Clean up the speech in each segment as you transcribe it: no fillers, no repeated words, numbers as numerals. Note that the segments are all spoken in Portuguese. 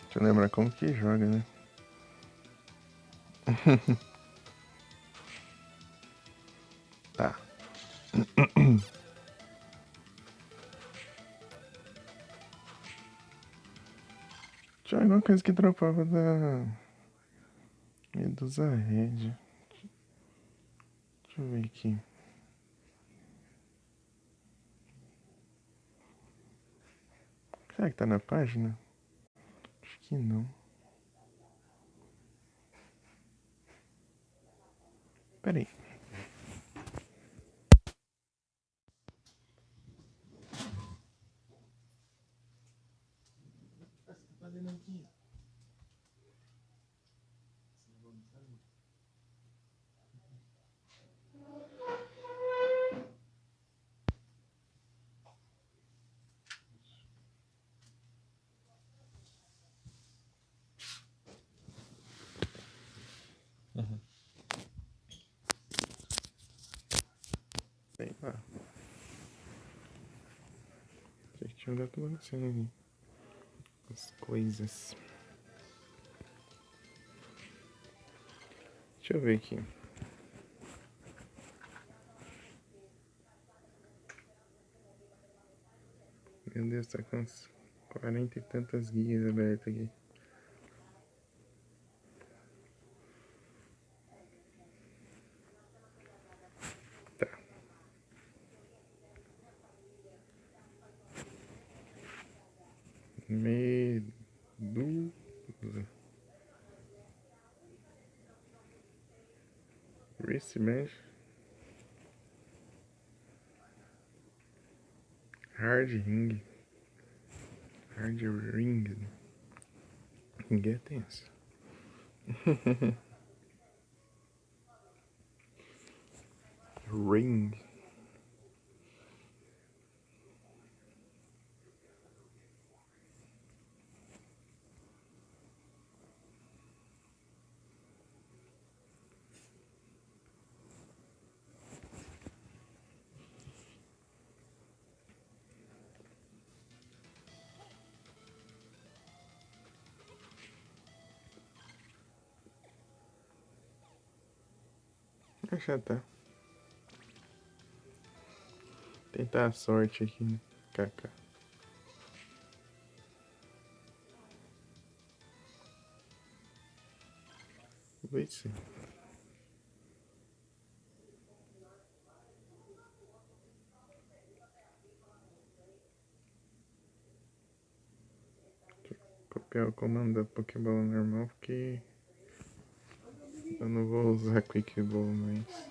Deixa eu lembrar como que joga, né? Tá. Tinha alguma coisa que dropava da Medusa Red. Deixa eu ver aqui. Será que tá na página? Acho que não. Pera aí. Sei lá. Sei que tinha um gato balançando ali. As coisas. Deixa eu ver aqui. Meu Deus, tá com uns 40 e tantas guias abertas aqui. Tá. Medusa. Wristband. Hard ring. Hard ring. Ninguém é tenso. Ring. Já tá. Tentar a sorte aqui, né? KK. Vai ser. Copiar o comando da Pokébola normal, porque eu não vou usar Quick Ball mais.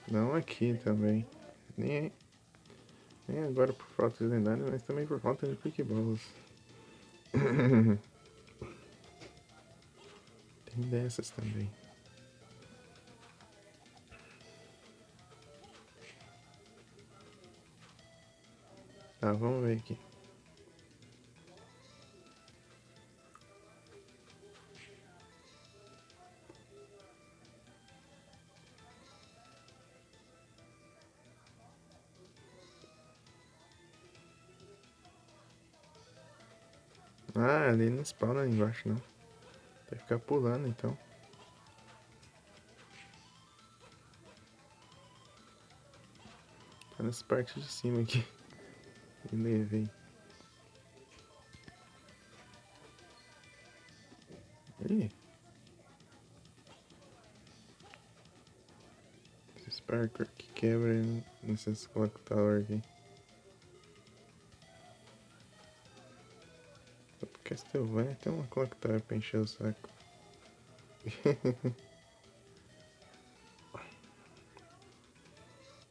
Não aqui também. Nem agora por falta de lendário, mas também por falta de Quick Balls. Tem dessas também. Tá, vamos ver aqui. Ah, ali não spawna ali embaixo não. Vai ficar pulando então. Tá nessa parte de cima aqui. E levei. Ih. Esse Sparker que quebra nesses Clock Tower aqui. Castlevania tem uma Clock Tower pra encher o saco.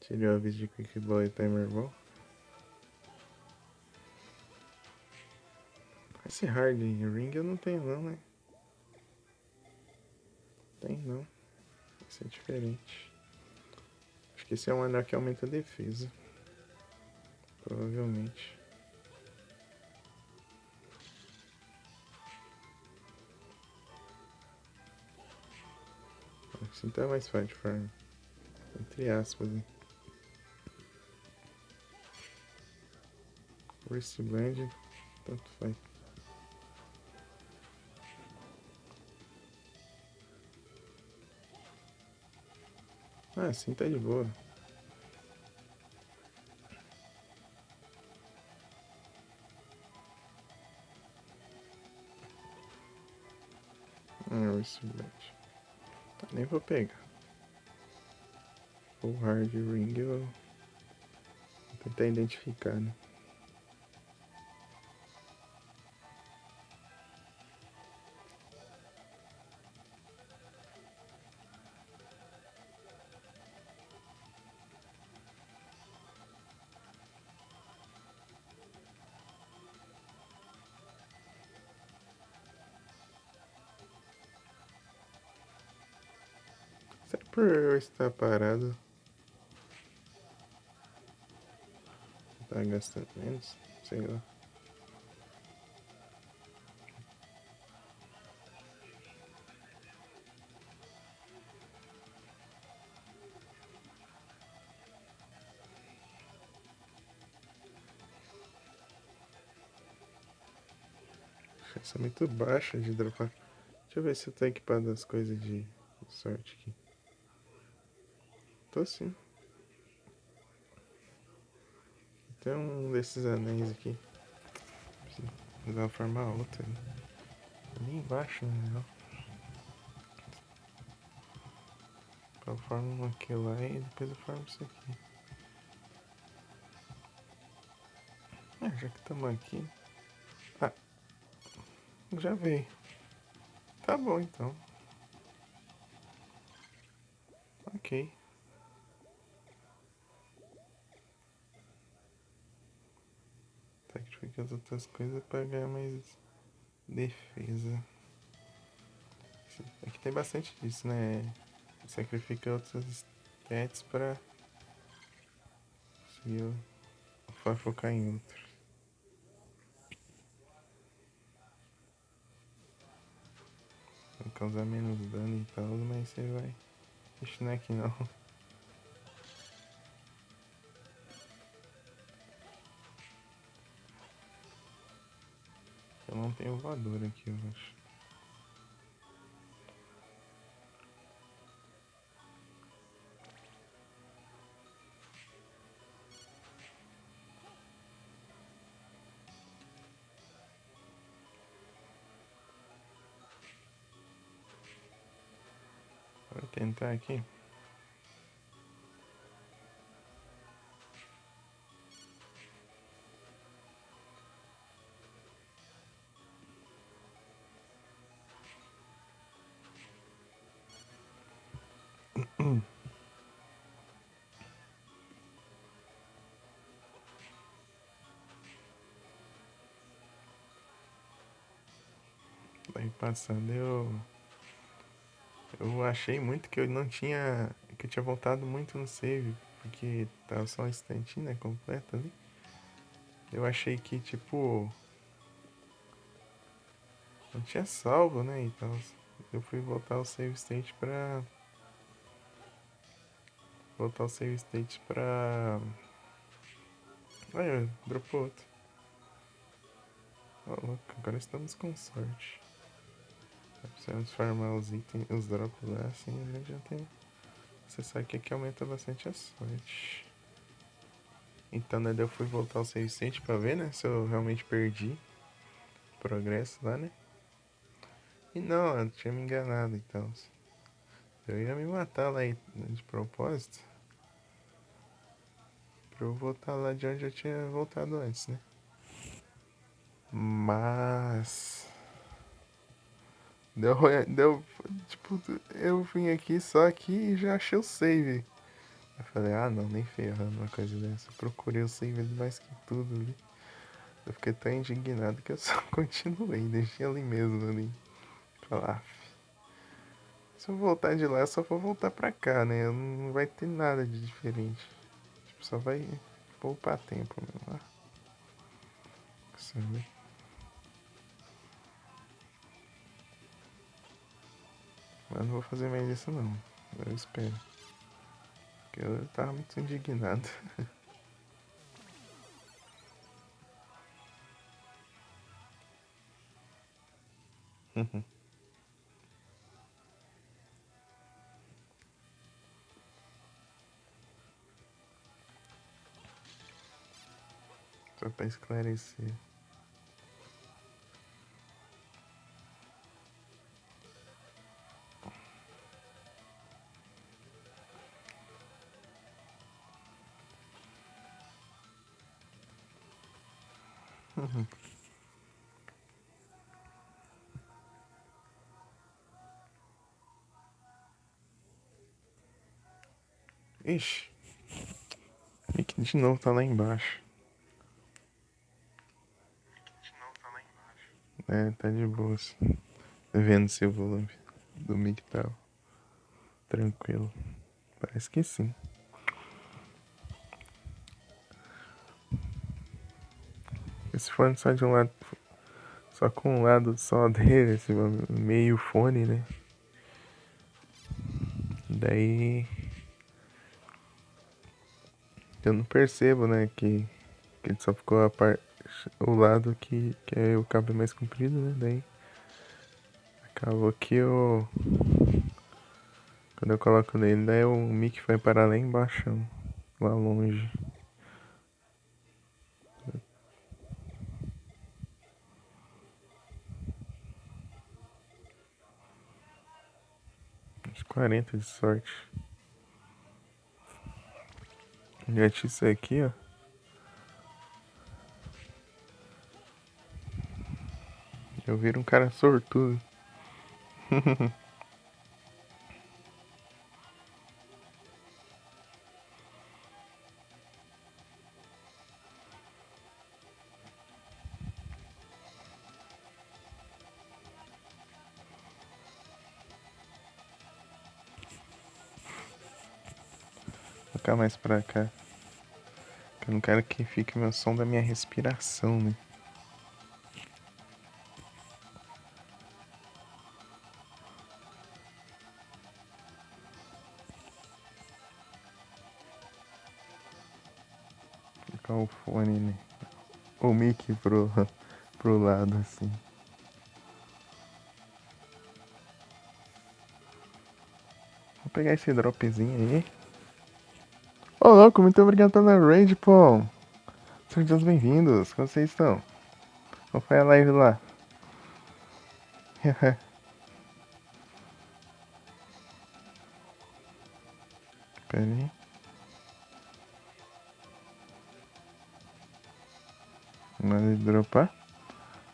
Tirei o aviso de Quick Ball e Timer Ball. Esse Hard Ring eu não tenho não, né? Tem não. Esse é diferente. Acho que esse é um anel que aumenta a defesa. Provavelmente. Assim tá mais fácil de farm. Entre aspas, né? Wristband, tanto faz. Ah, assim tá de boa. Ah, isso mesmo. Nem vou pegar. O hard ring eu vou tentar identificar, né? Será por eu estar parado? Tá gastando menos? Sei lá. Essa é muito baixa de dropar. Deixa eu ver se eu tô equipado as coisas de sorte aqui. Tô sim. Tem um desses anéis aqui. Preciso formar outra. Ali embaixo, né? Eu formo aquilo lá e depois eu formo isso aqui. Ah, já que estamos aqui. Ah, já veio. Tá bom então. Ok. Sacrifica as outras coisas pra ganhar mais defesa. Aqui tem bastante disso, né? Sacrifica outros stats pra conseguir focar em outro. Vai causar menos dano e tal, mas você vai. Ixi, não é aqui não. Eu não tenho voador aqui, eu acho. Vou tentar aqui. Daí passando eu achei muito que eu não tinha. Que eu tinha voltado muito no save. Porque tava só uma instantinho, né? Completa ali. Eu achei que tipo. Não tinha salvo, né? Então eu fui voltar ao save state pra. Voltar ao save state pra. Olha, dropou outro. Ó, louco, agora estamos com sorte. Precisamos farmar os itens, os drops lá, assim a gente já tem. Você sabe que aqui aumenta bastante a sorte. Então, né, eu fui voltar ao save state pra ver, né, se eu realmente perdi progresso lá, né. E não, eu tinha me enganado, então. Eu ia me matar lá de propósito. Pra eu voltar lá de onde eu tinha voltado antes, né. Mas... Deu, tipo, eu vim aqui só aqui e já achei o save. Eu falei, ah não, nem ferrando uma coisa dessa. Eu procurei o save ali mais que tudo ali. Eu fiquei tão indignado que eu só continuei, deixei ali mesmo ali. Falar, se eu voltar de lá, eu só vou voltar pra cá, né? Não vai ter nada de diferente. Tipo, só vai poupar tempo mesmo lá. Sabe? Mas não vou fazer mais isso não. Eu espero. Porque eu tava muito indignado. Só pra esclarecer. Ixi. Mickey de novo tá lá embaixo. É, tá de boas. Tá vendo se o volume do mic tá tranquilo. Parece que sim. Esse fone só de um lado. Só com um lado só dele, esse meio fone, né? Daí. Eu não percebo, né? Que ele só ficou a parte. O lado que é o cabo mais comprido, né? Daí. Acabou que eu. Quando eu coloco nele, daí o mic vai parar lá embaixo, lá longe. Uns 40 de sorte. Já tinha isso aqui, ó. Eu viro um cara sortudo. Vou ficar mais pra cá. Eu não quero que fique meu som da minha respiração, né? Vou colocar o fone, né? O mic pro lado, assim. Vou pegar esse dropzinho aí. Ô, louco, muito obrigado pela raid, pô. Sejam todos bem-vindos. Como vocês estão? Qual foi a live lá? Pera aí. Nada de dropar.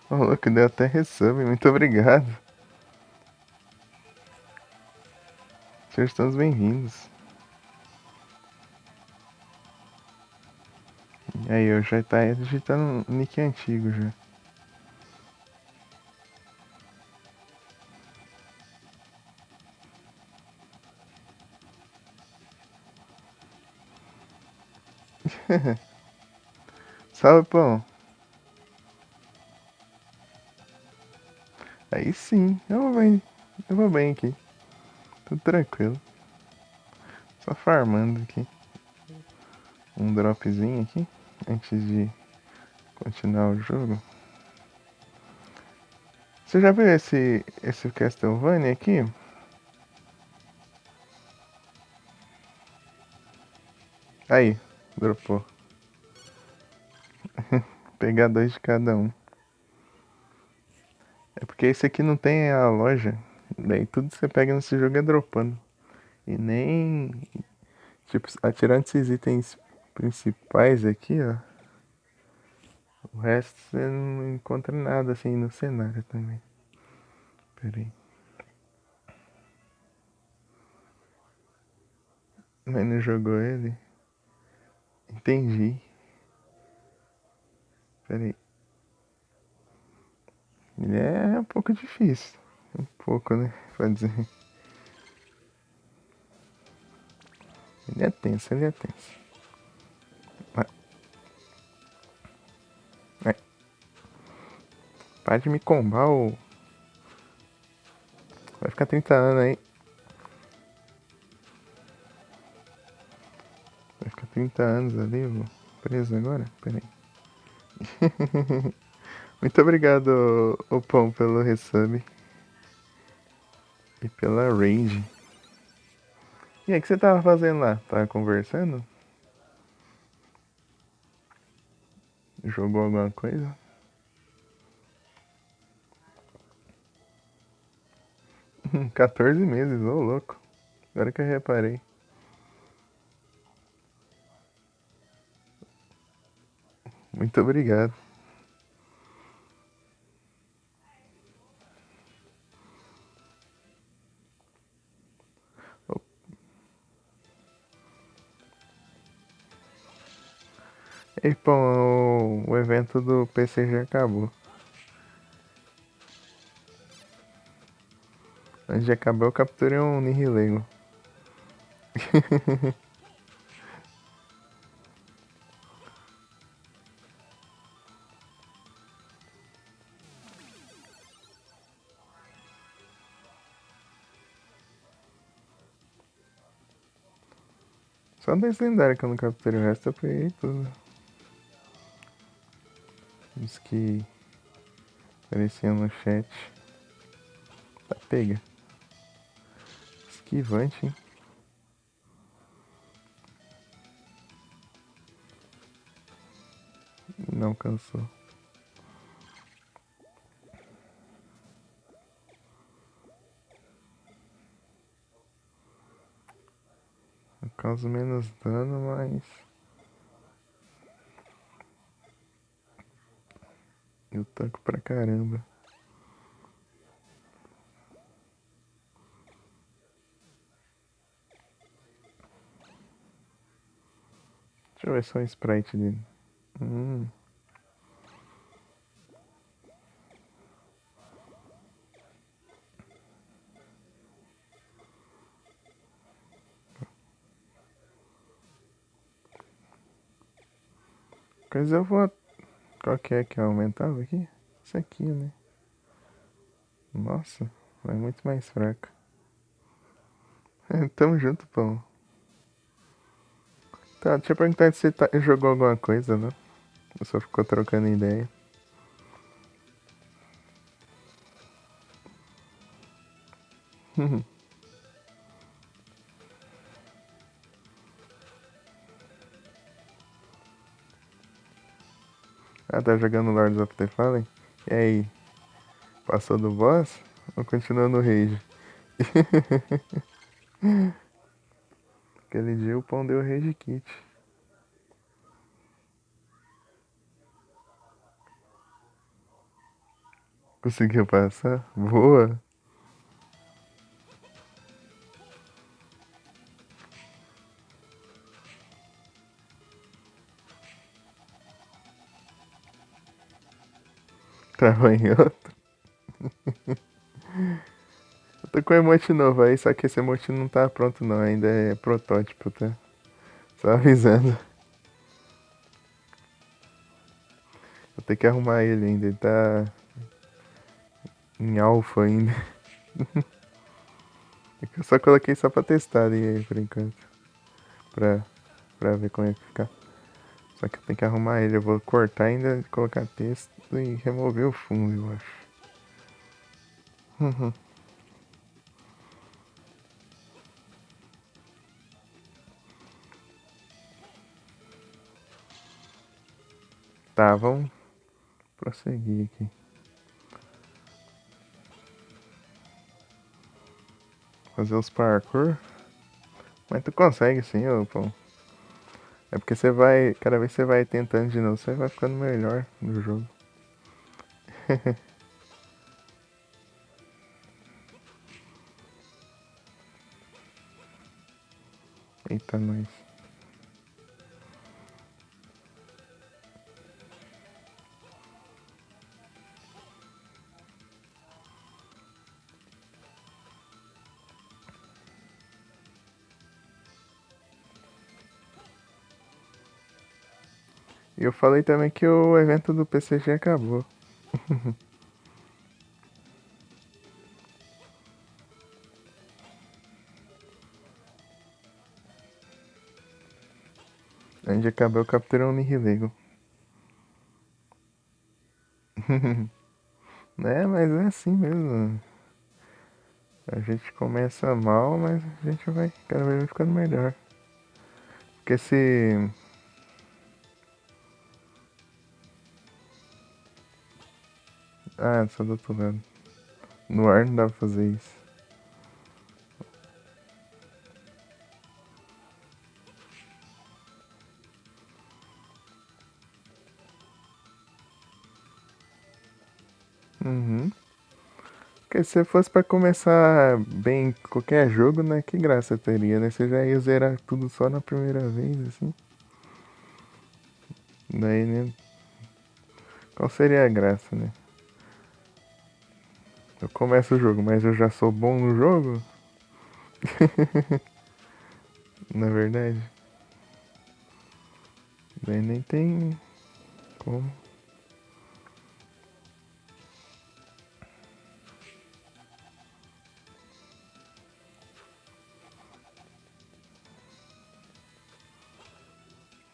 Ô, louco, deu até resub. Muito obrigado. Sejam todos bem-vindos. E aí, eu já tá digitando um nick antigo já. Salve, pão. Aí sim, eu vou bem. Eu vou bem aqui. Tudo tranquilo. Só farmando aqui. Um dropzinho aqui. Antes de continuar o jogo. Você já viu esse Castlevania aqui? Aí, dropou. Pegar dois de cada um. É porque esse aqui não tem a loja. Daí tudo que você pega nesse jogo é dropando. E nem. Tipo, atirando esses itens principais aqui, ó. O resto você não encontra nada assim no cenário também. Pera aí. Mas não jogou ele? Entendi. Pera aí. Ele é um pouco difícil. Um pouco, né? Pode dizer. Ele é tenso, ele é tenso. Vai. Vai. Para de me combar, ô. Vai ficar 30 anos aí. Vai ficar 30 anos ali, vou preso agora? Pera aí. Muito obrigado, ô Pão, pelo resub. E pela raid. E aí, o que você tava fazendo lá? Tava conversando? Jogou alguma coisa? Hum, 14 meses, ô louco. Agora que eu reparei. Muito obrigado. E pô, o evento do PC já acabou. Antes de acabar, eu capturei um Nihilego. Só 10 lendários que eu não capturei, o resto eu peguei tudo. Os que apareciam no chat. Tá, pega. Esquivante, hein? Não cansou. Eu causo menos dano, mas eu tanco pra caramba. Deixa eu ver só o sprite dele. Hum. Mas eu vou. Qual que é? Aumentava aqui? Isso aqui, né? Nossa, é muito mais fraca. Tamo junto, pão. Tá, deixa eu perguntar se você jogou alguma coisa, né? Ou só ficou trocando ideia. Ah, tá jogando Lords of the Fallen? E aí, passou do boss? Ou continua no rage? Aquele dia o pão deu rage kit. Conseguiu passar? Boa! Tava em outro. Eu tô com um emote novo aí, só que esse emote não tá pronto não, ainda é protótipo, tá? Só avisando. Vou ter que arrumar ele ainda, ele tá em alfa ainda. Eu só coloquei só pra testar ele aí por enquanto. Pra, pra ver como é que fica. Só que eu tenho que arrumar ele. Eu vou cortar ainda, colocar texto e remover o fundo, eu acho. Tá, vamos prosseguir aqui. Fazer os parkour. Mas tu consegue sim, ô pô. É porque você vai. Cada vez que você vai tentando de novo, você vai ficando melhor no jogo. Eita, nós. E eu falei também que o evento do PCG acabou. Antes de acabar, eu capturei um Nihilego. É, mas é assim mesmo. A gente começa mal, mas a gente vai cada vez vai ficando melhor. Porque se Ah, só do outro lado. No ar não dá pra fazer isso. Uhum. Porque se fosse pra começar bem qualquer jogo, né? Que graça teria, né? Você já ia zerar tudo só na primeira vez, assim. Daí, né? Qual seria a graça, né? Eu começo o jogo, mas eu já sou bom no jogo? Na verdade. Daí nem tem como.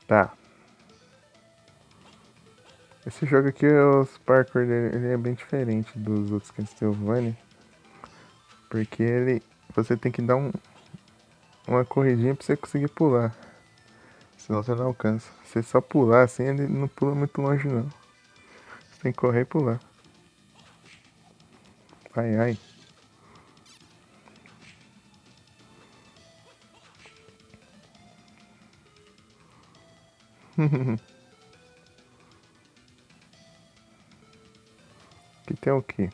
Tá. Esse jogo aqui, os parkour dele, ele é bem diferente dos outros Castlevania. Porque ele. Você tem que dar uma corridinha pra você conseguir pular. Senão você não alcança. Se você só pular assim, ele não pula muito longe não. Você tem que correr e pular. Ai ai. Aqui tem o quê?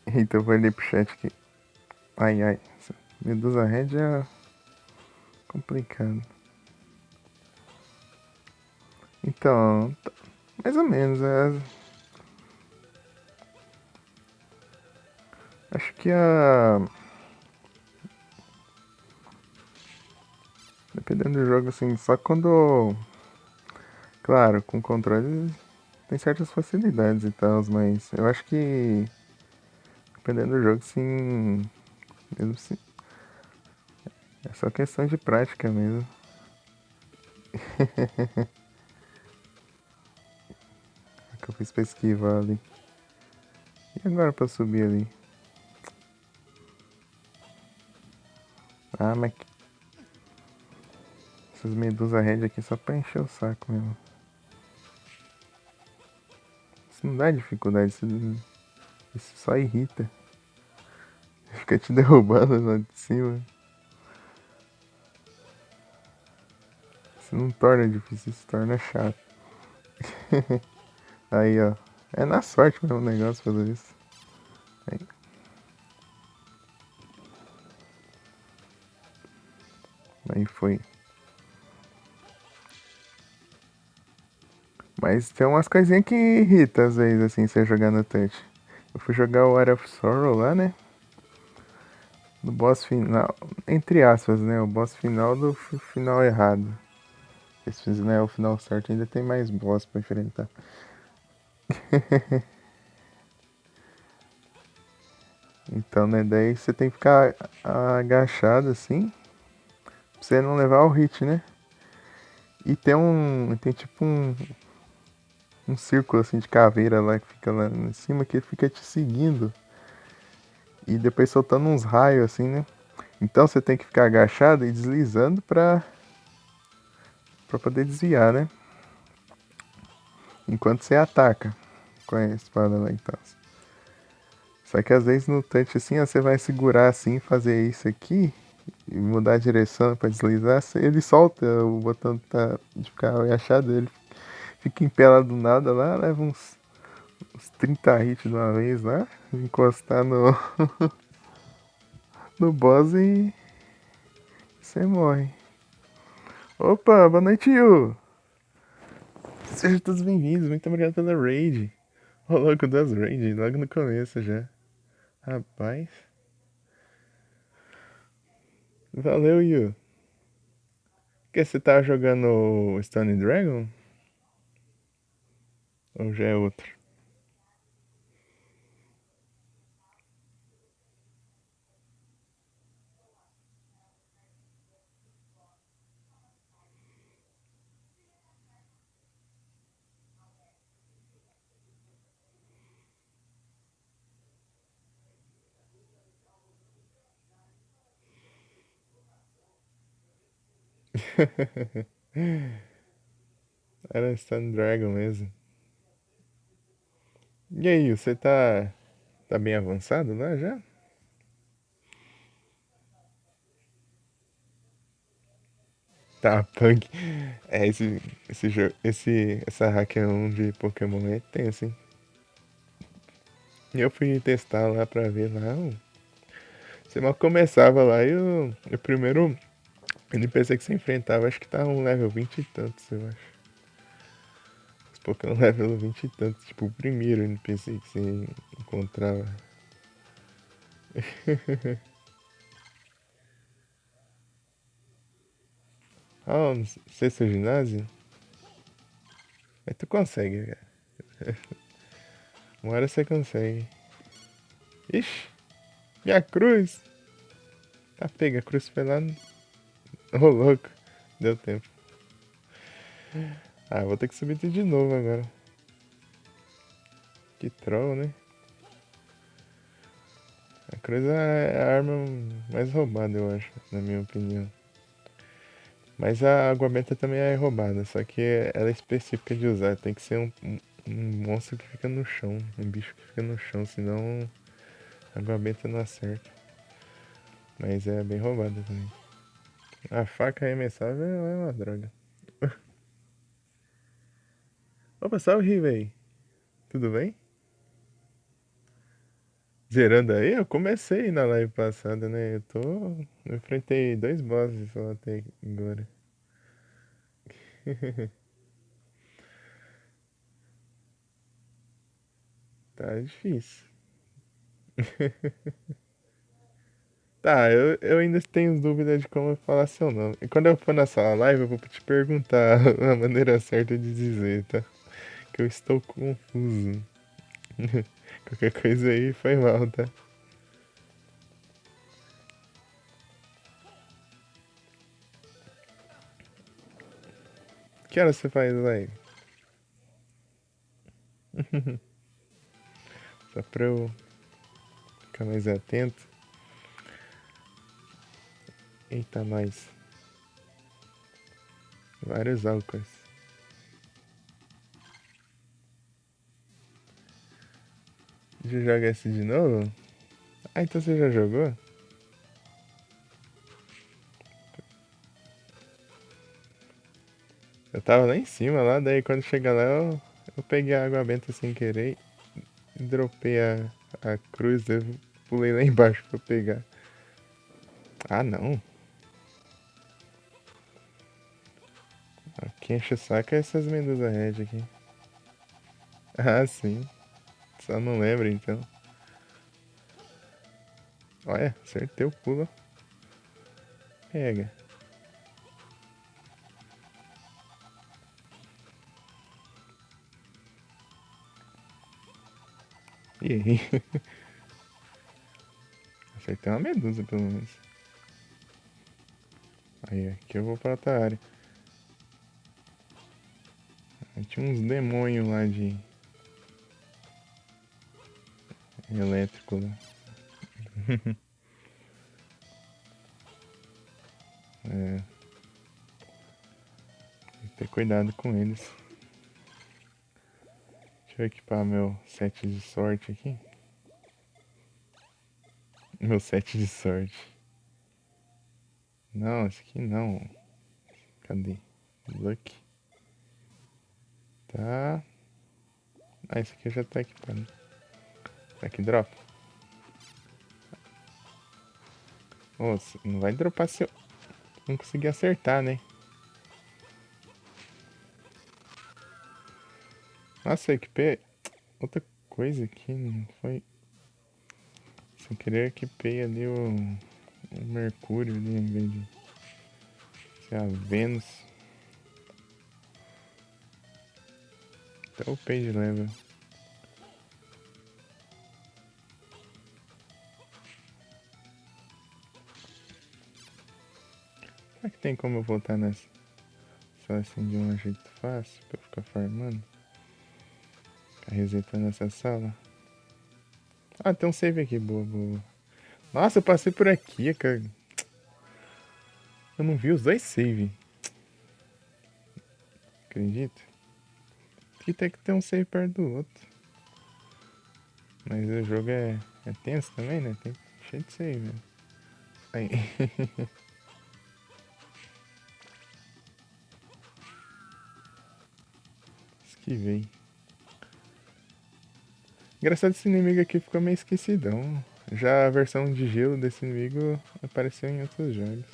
Eita, eu vou ler pro chat aqui. Ai ai. Medusa Red é complicado. Então, mais ou menos. Acho que a. Dependendo do jogo, assim, só quando. Claro, com controle tem certas facilidades e tal, mas eu acho que. Dependendo do jogo, sim. Mesmo assim. É só questão de prática mesmo. Que eu fiz pra esquivar ali. E agora pra subir ali? Ah, mas essas medusa red aqui só pra encher o saco mesmo. Isso não dá dificuldade, isso só irrita. Fica te derrubando lá de cima. Isso não torna difícil, isso torna chato. Aí, ó. É na sorte mesmo o negócio fazer isso. Aí, aí foi. Mas tem umas coisinhas que irritam às vezes, assim, você jogar no touch. Eu fui jogar o Art of Sorrow lá, né? No boss final, entre aspas, né? O boss final do final errado. Se fizer o final certo, ainda tem mais boss pra enfrentar. Então, né? Daí você tem que ficar agachado assim, pra você não levar o hit, né? E tem tipo um círculo assim de caveira lá que fica lá em cima que fica te seguindo. E depois soltando uns raios assim, né? Então você tem que ficar agachado e deslizando pra poder desviar, né? Enquanto você ataca com a espada lá então. Só que às vezes no touch assim, ó, você vai segurar assim, fazer isso aqui e mudar a direção pra deslizar, ele solta o botão de ficar agachado, ele fica em pé lá do nada lá, leva uns 30 hits de uma vez lá, encostar no boss e você morre. Opa, boa noite, Yu! Sejam todos bem-vindos, muito obrigado pela raid. Ô louco das raid, logo no começo já. Rapaz. Valeu, Yu. Que você tá jogando Stone Dragon? Ou já é outro? Era Sun Dragon mesmo. E aí, você tá bem avançado lá já? Tá, punk. É, esse jogo, essa hack 1 de Pokémon é tenso, hein? E eu fui testar lá pra ver lá. Você mal começava lá e o primeiro NPC que você enfrentava, acho que tá um level 20 e tantos, eu acho. Os Pokémon level 20 e tantos, tipo o primeiro NPC que você encontrava. Ah, não sei se é ginásio. Mas tu consegue, cara. Uma hora você consegue. Ixi, minha cruz! Tá pega, a cruz foi lá. Ô, louco. Deu tempo. Ah, vou ter que subir tudo de novo agora. Que troll, né? A cruz é a arma mais roubada, eu acho, na minha opinião. Mas a água benta também é roubada, só que ela é específica de usar. Tem que ser um monstro que fica no chão, um bicho que fica no chão, senão a água benta não acerta. Mas é bem roubada também. A faca arremessável é uma droga. Opa, salve, véi. Tudo bem? Zerando aí? Eu comecei na live passada, né? Eu enfrentei dois bosses só até agora. Tá difícil. Tá, eu ainda tenho dúvida de como falar seu nome. E quando eu for na sala live, eu vou te perguntar a maneira certa de dizer, tá? Que eu estou confuso. Qualquer coisa aí foi mal, tá? Que hora você faz live? Só pra eu ficar mais atento. Eita, nós. Vários álcools. Já joga esse de novo? Ah, então você já jogou? Eu tava lá em cima, lá, daí quando chega lá eu peguei a água benta sem querer e dropei a cruz, eu pulei lá embaixo pra pegar. Ah, não. Quem enche o saco é essas medusas red aqui. Ah, sim. Só não lembro então. Olha, acertei o pulo. Pega. E aí? Acertei uma medusa pelo menos. Aí, aqui eu vou pra outra área. Aí tinha uns demônios lá de elétrico lá. É, tem que ter cuidado com eles. Deixa eu equipar meu set de sorte aqui. Meu set de sorte. Não, esse aqui não. Cadê? Luck. Tá. Ah, esse aqui já tá equipado. Será que dropa? Nossa, não vai dropar se eu não conseguir acertar, né? Nossa, eu equipei outra coisa aqui, não foi? Sem querer equipei ali o Mercúrio ali em vez de ser a Vênus. Até o page level. Será que tem como eu voltar nessa? Só assim de um jeito fácil pra eu ficar farmando? Ficar resetando essa sala? Ah, tem um save aqui, boa, boa. Nossa, eu passei por aqui, cara. Eu não vi os dois save. Acredita? Aqui tem que ter um save perto do outro. Mas o jogo é tenso também, né? Tem cheio de save, né? Aí. Esquivei. Engraçado, esse inimigo aqui ficou meio esquecidão. Já a versão de gelo desse inimigo apareceu em outros jogos.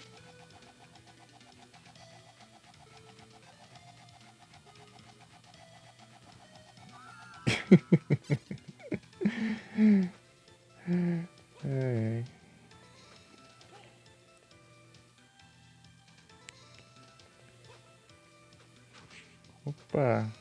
É. Opa!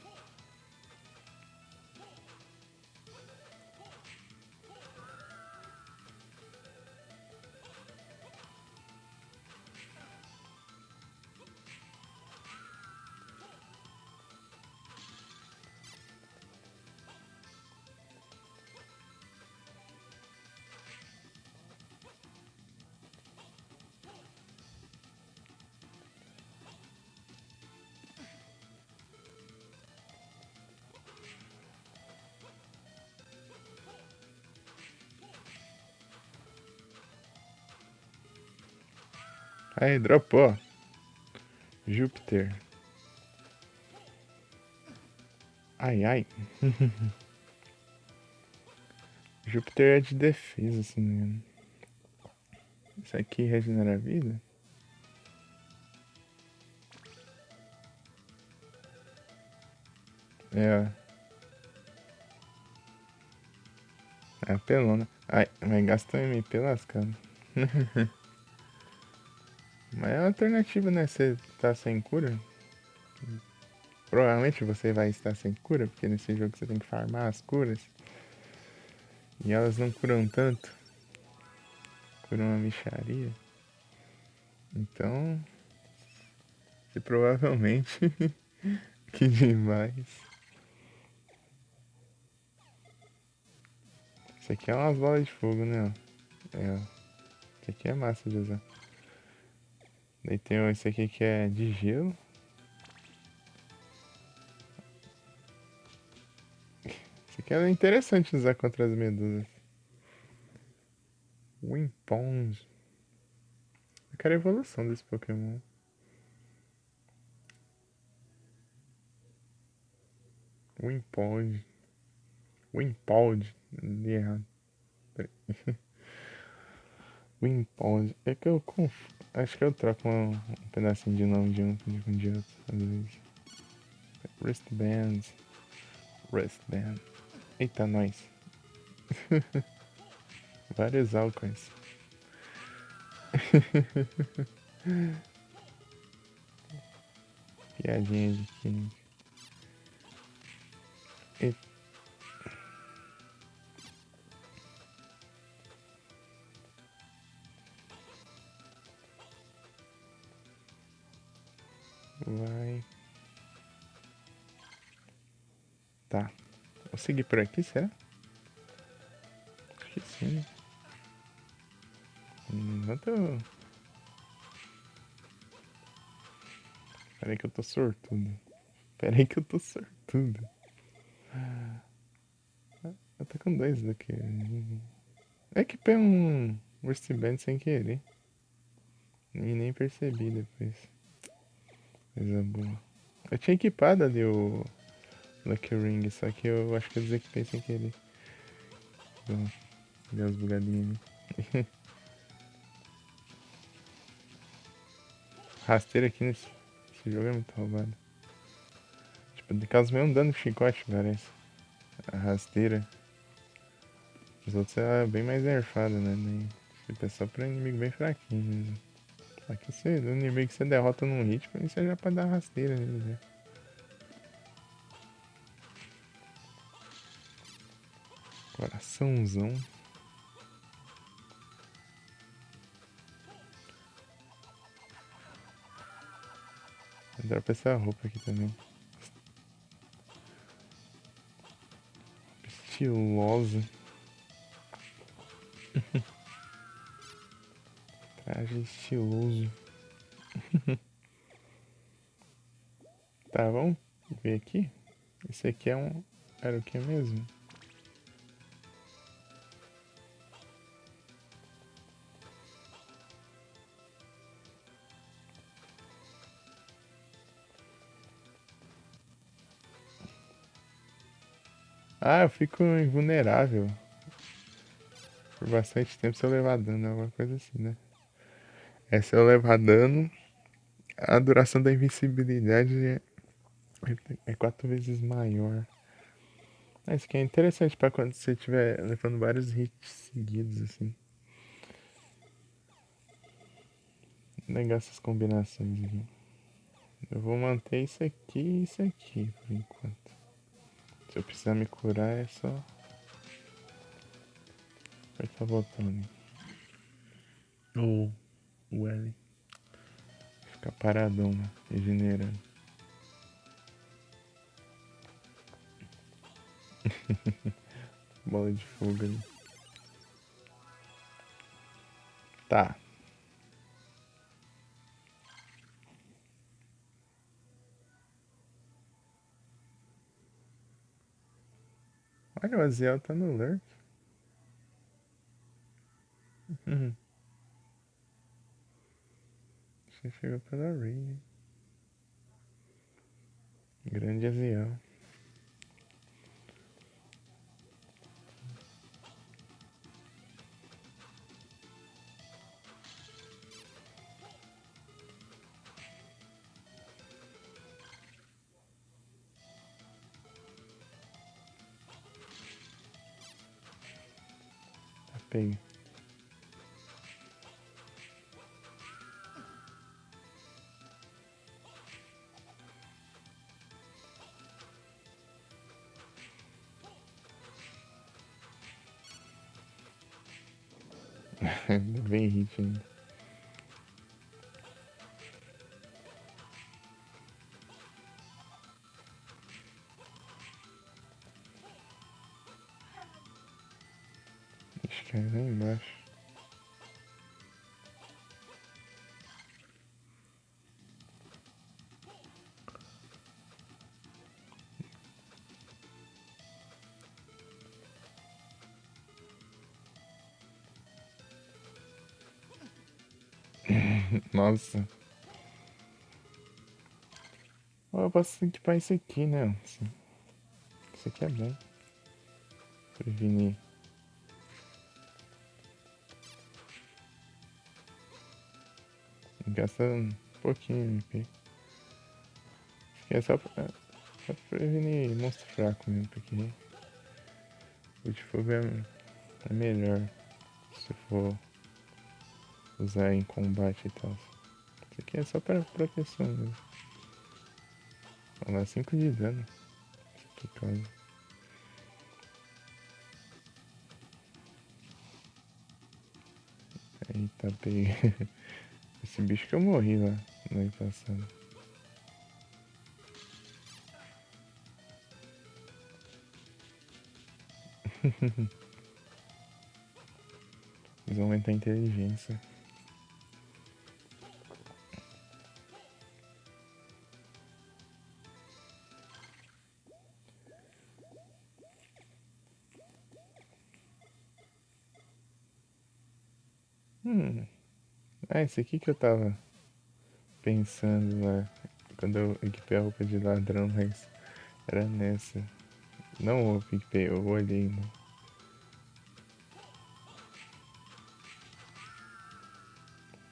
Aí, dropou. Júpiter. Ai, ai. Júpiter é de defesa, se não me engano. Isso aqui regenera a vida? É. É apelona. Ai, mas gastou MP lascando. Mas é uma alternativa, né? Você tá sem cura. Provavelmente você vai estar sem cura, porque nesse jogo você tem que farmar as curas. E elas não curam tanto. Curam uma mixaria. Então, você provavelmente... que demais. Isso aqui é umas bolas de fogo, né? É, isso aqui é massa de usar. Daí tem esse aqui que é de gelo. Isso aqui é interessante usar contra as medusas. Wimpong. Eu quero a evolução desse Pokémon. Wimpong. Wimpod. Li errado. Wimpod. É que eu acho que eu troco um pedacinho de nome de um de outro, às vezes. Wristbands. Wristband. Eita, nós. Vários álcoois. Piadinha de química. E vai. Tá. Vou seguir por aqui, será? Acho que sim, né? Enquanto eu... Pera aí que eu tô sortudo. Pera aí que eu tô sortudo. Eu tô com dois daqui. É que pega um wristband sem querer. E nem percebi depois. Coisa boa. Eu tinha equipado ali o Lucky Ring, só que eu acho que eu desequipei sem querer. Então, deu umas bugadinhas ali. Rasteira aqui nesse jogo é muito roubado. Tipo, de causa mesmo dano de chicote, parece. A rasteira. Os outros é bem mais nerfado, né? Tipo, é só pra inimigo bem fraquinho mesmo. Só que se o inimigo que você derrota num hit, pra isso já pode dar rasteira nele, né? Coraçãozão. Dá pra essa roupa aqui também. Estilosa. Traje estiloso. Tá, vamos Vou ver aqui. Esse aqui é um... Era o que mesmo? Ah, eu fico invulnerável por bastante tempo se eu levar dano, alguma coisa assim, né? É, se eu levar dano, a duração da invencibilidade é 4 vezes maior. Ah, isso aqui é interessante pra quando você estiver levando vários hits seguidos, assim. Legal essas combinações aqui. Eu vou manter isso aqui e isso aqui por enquanto. Se eu precisar me curar é só apertar o botão, né? Ou o L. Ficar paradão, né? Regenerando. Bola de fogo ali. Tá. Olha, o Aziel tá no lurk. Uhum. Você chegou pela Ray. Grande Aziel. Tá pego. Ainda bem hit ainda. Acho que é lá embaixo. Nossa. Oh, eu posso equipar isso aqui, né? Isso aqui é bom. Prevenir. Gasta um pouquinho MP. Isso aqui é só pra prevenir monstro fraco mesmo, porque o de fogo é melhor se for usar em combate e tal. Isso aqui é só pra proteção mesmo. Vamos lá, 5 de dano. Isso aqui causa. Eita, peguei. Esse bicho que eu morri lá no ano passado. Eles vão aumentar a inteligência. Ah, esse aqui que eu tava pensando lá. Quando eu equipei a roupa de ladrão, mas era nessa. Não o equipei, eu olhei, né?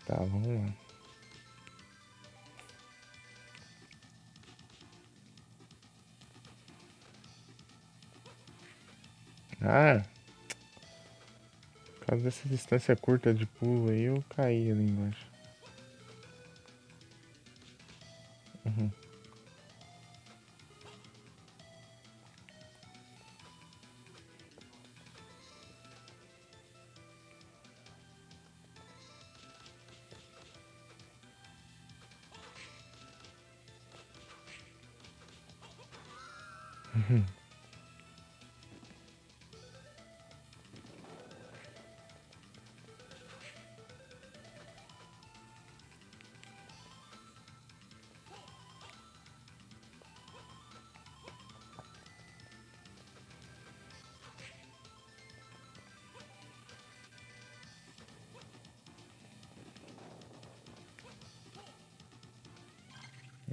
Tá, vamos lá. Ah, por causa dessa distância curta de pulo aí, eu caí ali embaixo. Uhum.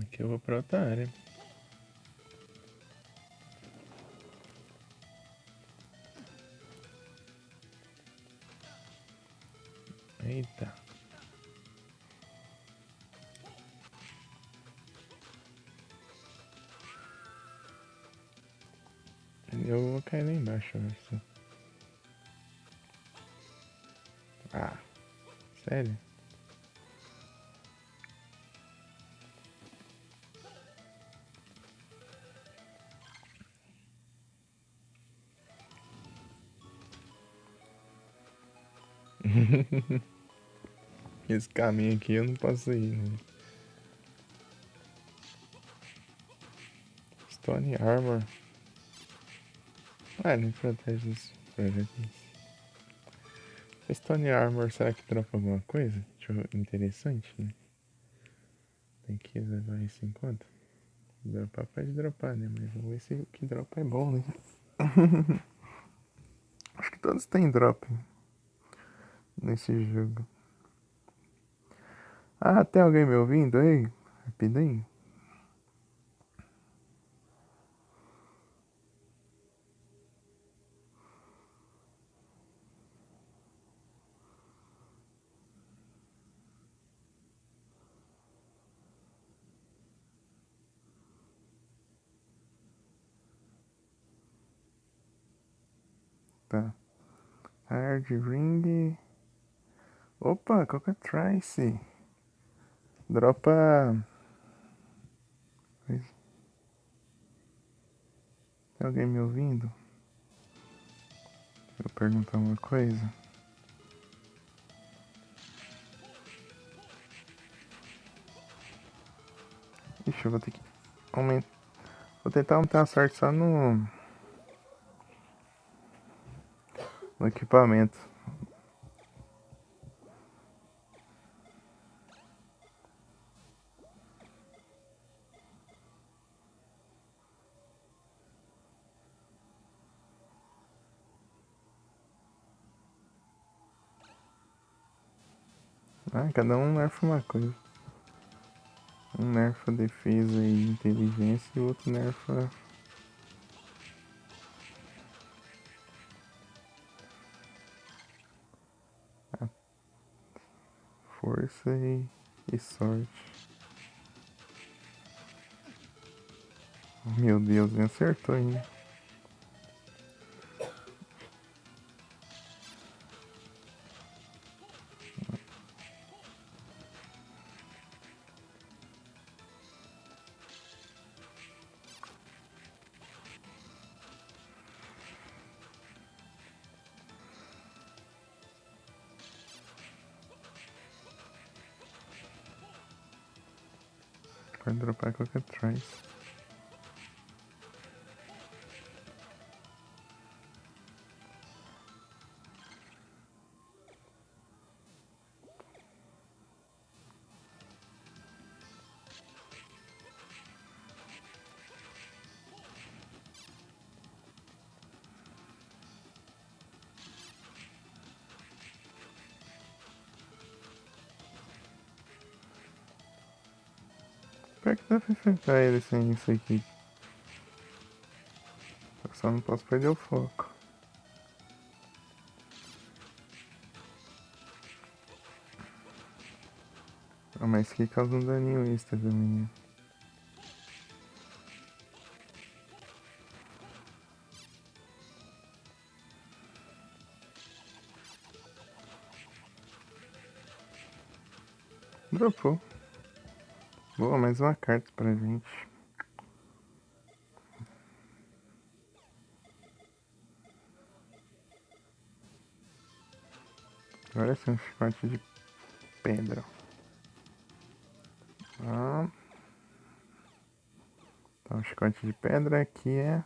Aqui eu vou pra outra área. Eita. Eu vou cair lá embaixo, eu acho. Ah, sério? Esse caminho aqui eu não posso ir, né? Stone Armor. Ah, ele protege os projéteis. Stone Armor, será que dropa alguma coisa? Interessante, né? Tem que levar isso em conta. Dropar pode dropar, né? Mas vamos ver se o que dropa é bom, né? Acho que todos têm drop nesse jogo. Ah, tem alguém me ouvindo aí? Rapidinho. Tá. Hard Ring. Opa, Cockatrice. Dropa. Tem alguém me ouvindo? Deixa eu perguntar uma coisa. Ixi, eu vou ter que aumentar. Vou tentar aumentar a sorte só no equipamento. Ah, cada um nerfa uma coisa. Um nerfa defesa e inteligência e o outro nerfa força e sorte. Meu Deus, me acertou ainda. Pode dropar qualquer trace. Pior que dá pra enfrentar ele sem isso aqui. Eu só não posso perder o foco. Ah, mas que causa um daninho extra também. Dropou. Boa, mais uma carta pra gente. Agora sim, um chicote de pedra. Ah. Então, o chicote de pedra aqui é...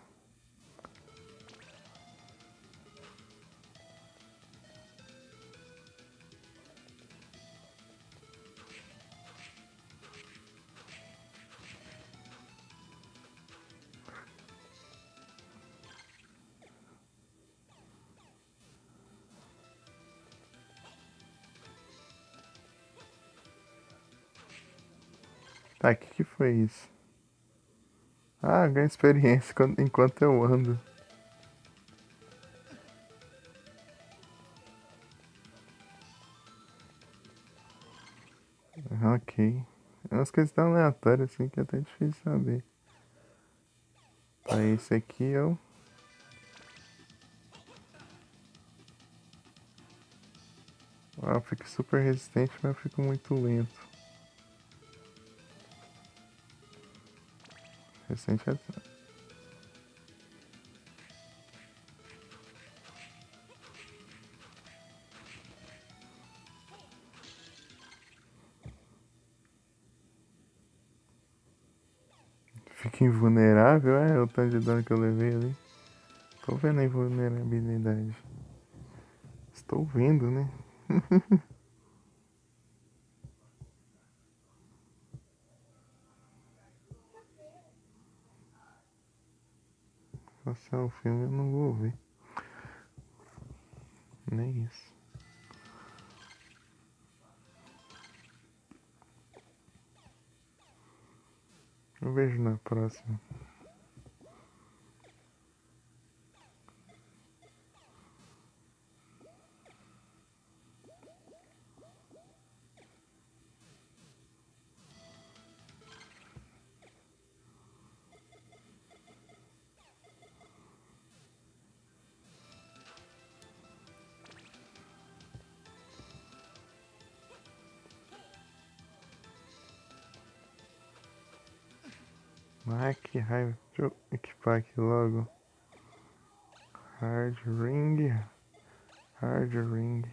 Tá, o que foi isso? Ah, ganho experiência enquanto eu ando. Ok. É umas coisas tão aleatórias assim que é até difícil saber. Tá, esse aqui eu. Ah, eu fico super resistente, mas eu fico muito lento. Resistente é. Fica invulnerável, é o tanto de dano que eu levei ali. Tô vendo a invulnerabilidade. Estou vendo, né? Passar o filme eu não vou ver. Nem isso. Eu vejo na próxima. Ai, que raiva. Deixa eu equipar aqui logo. Hard ring. Hard ring.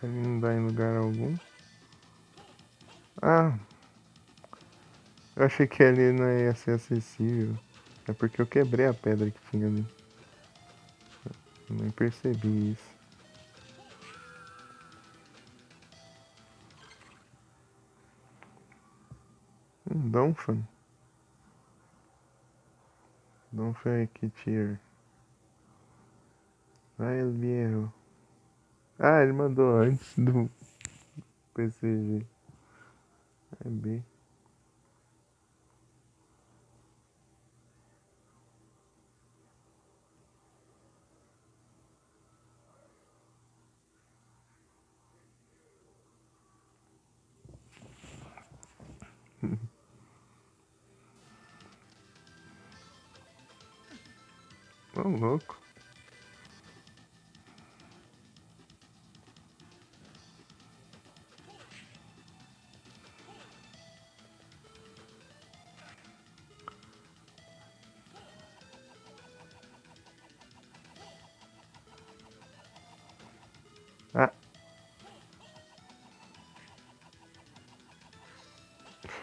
Ele não dá em lugar algum. Ah, eu achei que ali não ia ser acessível. É porque eu quebrei a pedra que tinha ali. Eu nem percebi isso. Donphan. Donphan que tier. Vai, Elvieiro. Ah, ele mandou antes do PCG. É B. Ô, louco. Ah,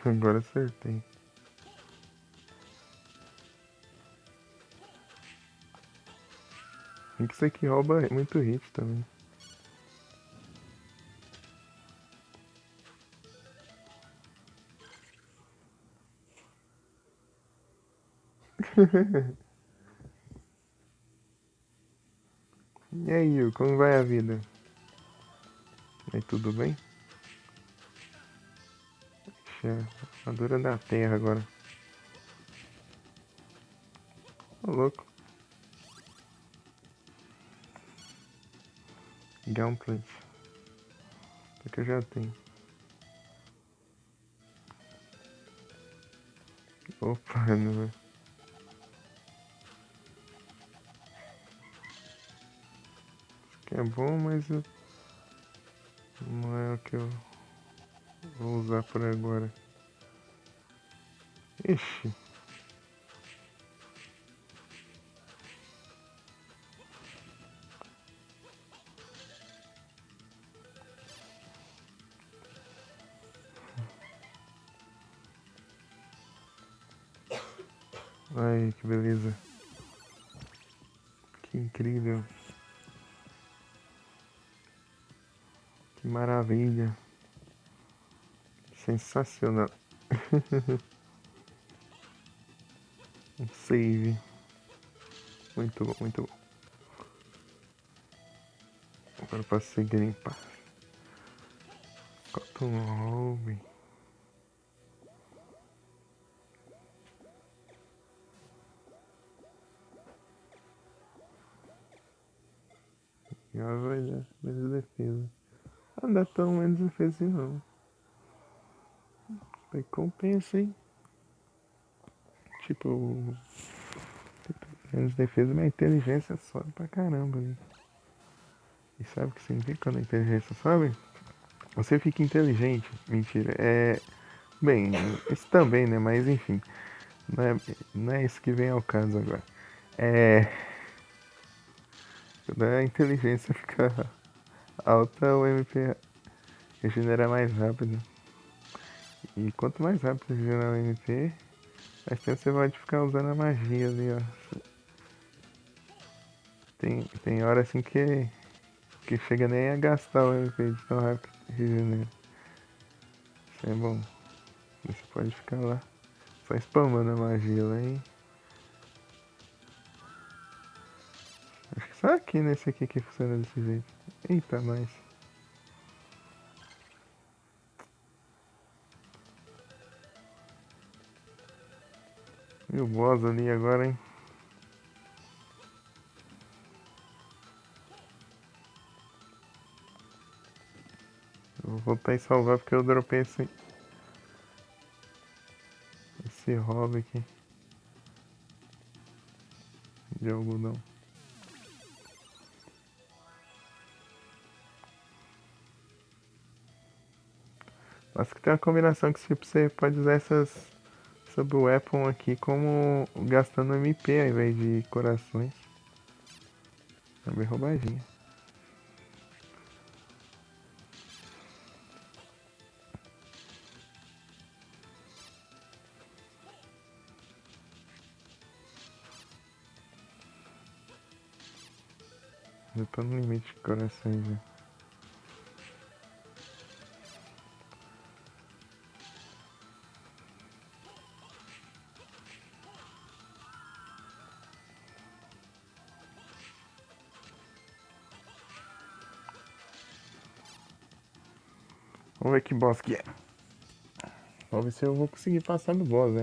agora acertei. E que isso aqui rouba muito hit também. E aí, Yu, como vai a vida? Aí, tudo bem? Ixi, armadura da terra agora. Ô, louco. Gauntlet. Isso aqui eu já tenho. Opa, não. Isso aqui é bom, mas não é o que eu vou usar por agora. Ixi. Ai, que beleza. Que incrível. Que maravilha. Sensacional. Um save. Muito bom, muito bom. Agora eu posso seguir em paz. Cotton Hobby. E ela vai dar menos defesa. Não dá tão menos defesa assim não. Aí compensa, hein? Tipo, menos defesa, mas a inteligência sobe pra caramba ali. E sabe o que significa quando a inteligência sobe? Você fica inteligente. Mentira. Bem, isso também, né? Mas enfim. Não é isso que vem ao caso agora. É. Quando a inteligência fica alta, o MP regenera mais rápido. E quanto mais rápido regenerar o MP, mais tempo você pode ficar usando a magia ali, ó. Tem hora assim que chega nem a gastar o MP de tão rápido que regenera. Isso é bom. Você pode ficar lá só spamando a magia lá, hein? Acho que só aqui nesse aqui que funciona desse jeito. Eita, mais. E o boss ali agora, hein? Eu vou voltar e salvar porque eu dropei esse hobby aqui de algodão. Acho que tem uma combinação que tipo, você pode usar essas sub-weapon aqui como gastando MP ao invés de corações. É bem roubadinha. Já tô no limite de corações já. Vamos ver que boss que é. Vamos ver se eu vou conseguir passar do boss, né?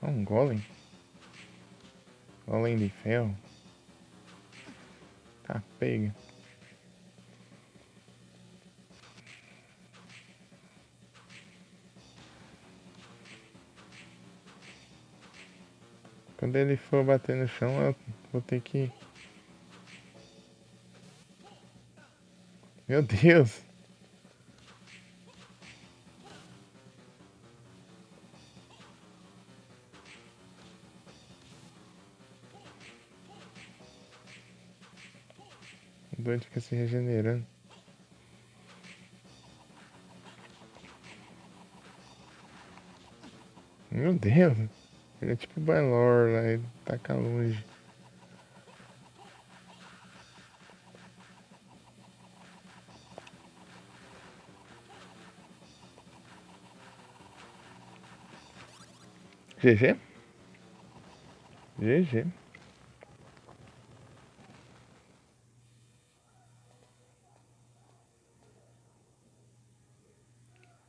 Um golem? Golem de ferro? Tá, pega. Quando ele for bater no chão, eu vou ter que... Meu Deus! O doido fica se regenerando. Meu Deus! Ele é tipo o Balor lá, ele taca longe. GG? GG.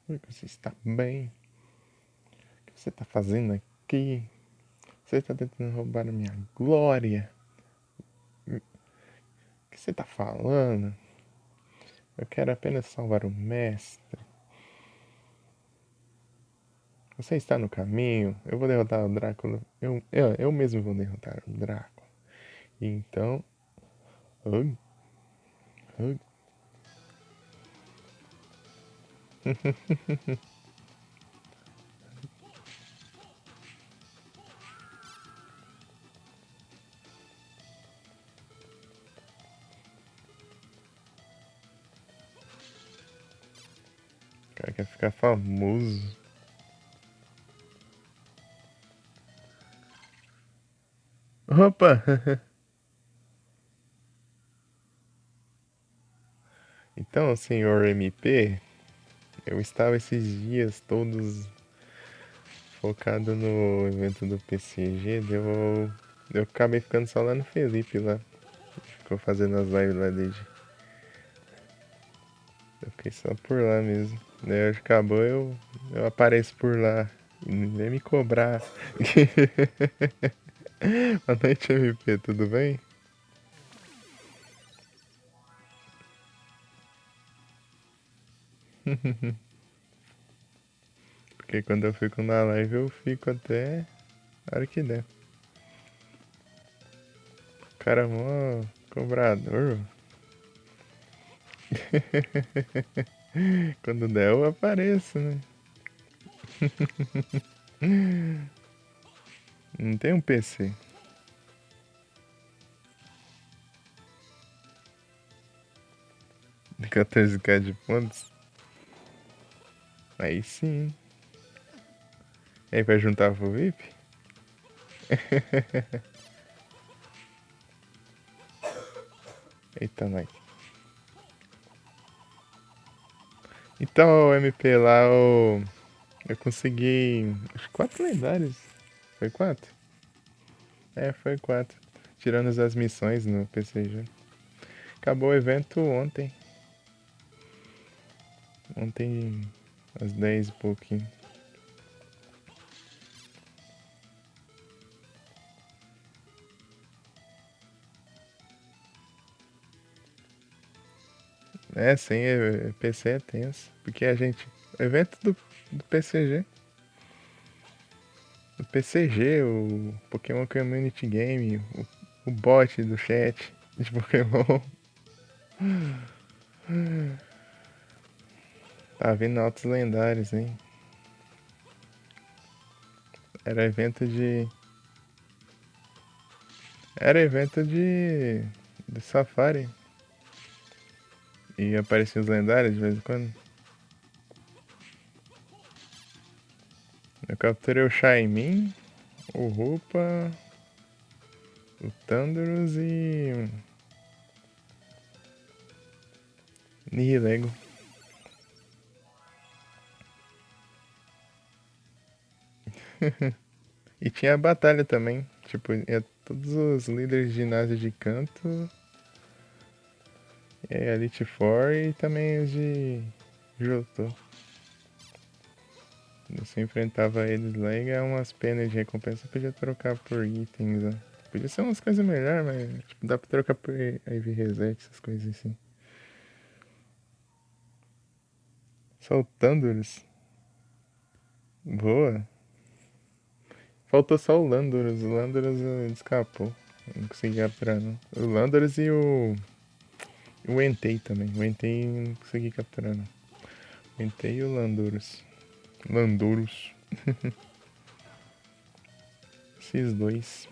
Oi, você está bem? O que você está fazendo aqui? Você está tentando roubar a minha glória? O que você está falando? Eu quero apenas salvar o mestre. Você está no caminho? Eu vou derrotar o Drácula. Eu mesmo vou derrotar o Drácula. Então. Ugh, ugh. O cara quer ficar famoso. Opa! Então, senhor MP, eu estava esses dias todos focado no evento do PCG, eu acabei ficando só lá no Felipe lá. Ficou fazendo as lives lá desde. Eu fiquei só por lá mesmo. Daí acabou, eu apareço por lá. E nem vem me cobrar. Boa noite, MP, tudo bem? Porque quando eu fico na live eu fico até a hora que der. Cara, mó cobrador. Quando der eu apareço, né? Não tem um PC. De 14k de pontos. Aí sim. E aí vai juntar pro VIP? Eita, nós. Então, o MP lá, eu consegui. Acho 4 lendários. Foi 4? É, foi 4. Tirando as missões no PCG. Acabou o evento ontem. Ontem, às 10 e pouquinho. É, sim, PC é tenso. Porque a gente. Evento do PCG. O PCG, o Pokémon Community Game, o bot do chat de Pokémon. Tá vindo altos lendários, hein? Era evento de. Era evento de Safari. E apareciam os lendários de vez em quando. Eu capturei o Shaimin, o Rupa, o Thundurus e. Nihilego. E tinha a batalha também. Tipo, ia todos os líderes de ginásio de canto. E a Elite Four e também os de Johto. Você enfrentava eles lá e ganhava umas penas de recompensa. Podia trocar por itens, ó. Podia ser umas coisas melhores, mas tipo, dá pra trocar por IV Reset, essas coisas assim. Soltando-os. Boa. Faltou só o Landorus. O Landorus escapou. Não consegui capturar, não. O Landorus e o Entei também. O Entei não consegui capturar, não. O Entei e o Landorus. Landorus. Esses dois.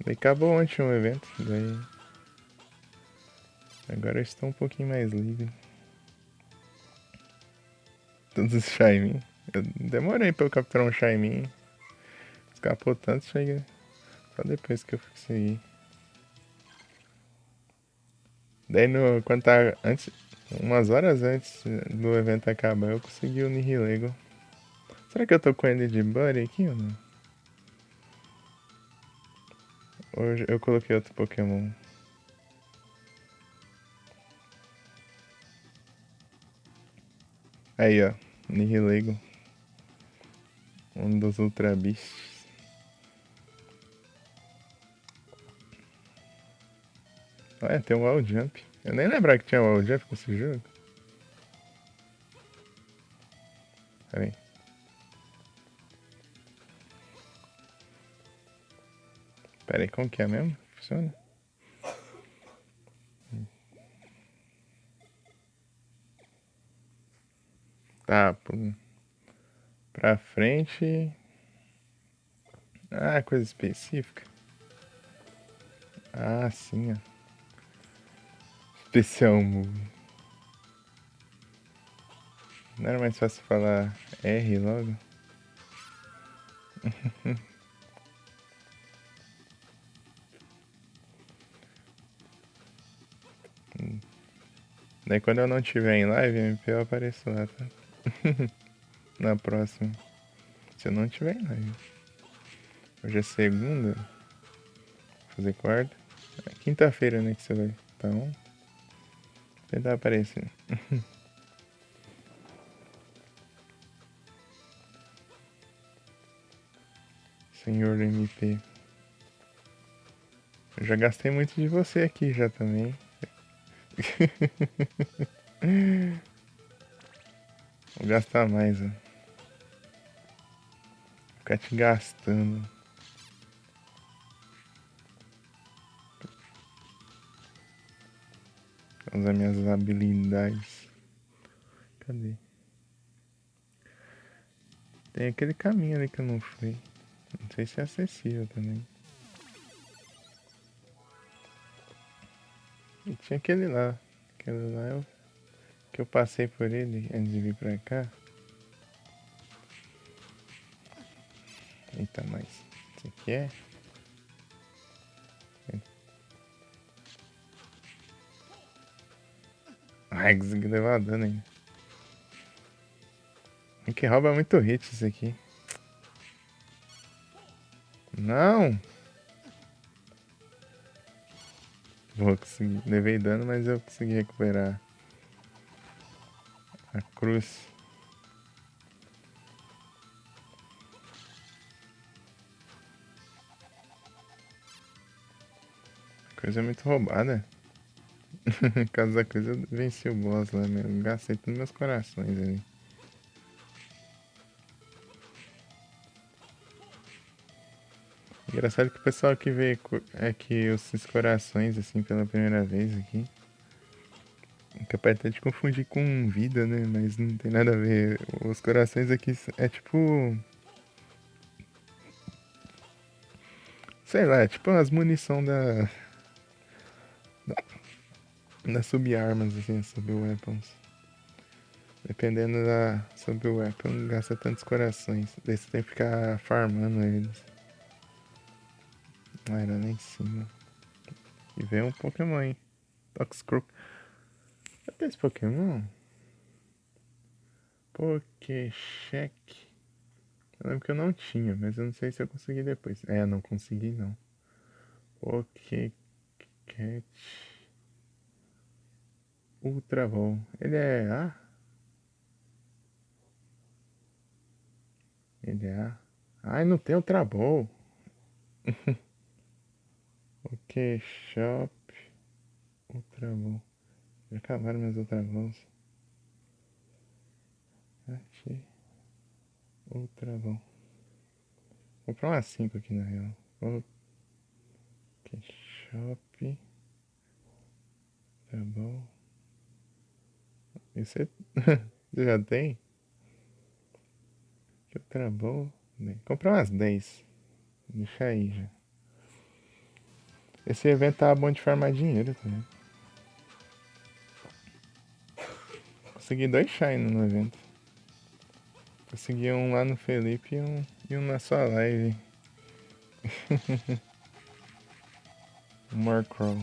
Daí acabou ontem um evento. Daí. Agora eu estou um pouquinho mais livre. Todos os Shaimin. Eu demorei pra eu capturar um Shaimin. Escapou tanto, chega. Só depois que eu consegui. Daí no, quando tá antes. Umas horas antes do evento acabar, eu consegui o Nihilego. Será que eu tô com ele de Buddy aqui ou não? Hoje eu coloquei outro Pokémon. Aí, ó. Nihilego. Um dos Ultra Beasts. Ah, tem um Wall Jump. Eu nem lembrava que tinha Wall Jump nesse jogo. Pera aí. Pera aí, como que é mesmo? Funciona? Tá, pra frente. Ah, coisa específica. Ah, sim, ó. Especial Move. Não era mais fácil falar R logo? Daí quando eu não tiver em live, MP eu apareço lá, tá? Na próxima. Se eu não tiver em live. Hoje é segunda. Vou fazer quarta. É quinta-feira, né, que você vai. Então, tentar aparecer. Senhor MP. Eu já gastei muito de você aqui já também. Vou gastar mais, ó. Ficar te gastando. Usar minhas habilidades. Cadê? Tem aquele caminho ali que eu não fui. Não sei se é acessível também. E tinha aquele lá. Aquele lá eu, que eu passei por ele antes de vir pra cá. Eita, mas. Isso aqui é. Ai, consegui levar dano ainda. É que rouba muito hit isso aqui. Não! Vou conseguir. Levei dano, mas eu consegui recuperar a cruz. Coisa muito roubada. Por causa da coisa, eu venci o boss lá mesmo. Gastei todos meus corações ali. Engraçado que o pessoal que vê aqui esses corações assim pela primeira vez aqui. É capaz até de confundir com vida, né? Mas não tem nada a ver. Os corações aqui é tipo. Sei lá, é tipo as munição da sub-armas, assim, sub-weapons. Dependendo da sub-weapon, gasta tantos corações. Daí você tem que ficar farmando eles. Ah, era lá em cima. E vem um Pokémon, hein? Toxicroak. Até esse Pokémon? Pokécheck. Eu lembro que eu não tinha, mas eu não sei se eu consegui depois. É, não consegui não. Pokécat Ultra Ball. Ele é A? Ele é A. Ai, não tem Ultra Ball. Pokéshop Ultra Ball. Já acabaram meus Ultra Balls. Achei. Ultra Ball. Vou comprar umas 5 aqui na real. Pokéshop Ultra Ball. E você... você já tem? Ultra Ball? Comprar umas 10. Deixa aí já. Esse evento tava bom de farmar dinheiro também. Consegui 2 Shine no evento. Consegui um lá no Felipe e um na sua live. Murkrow.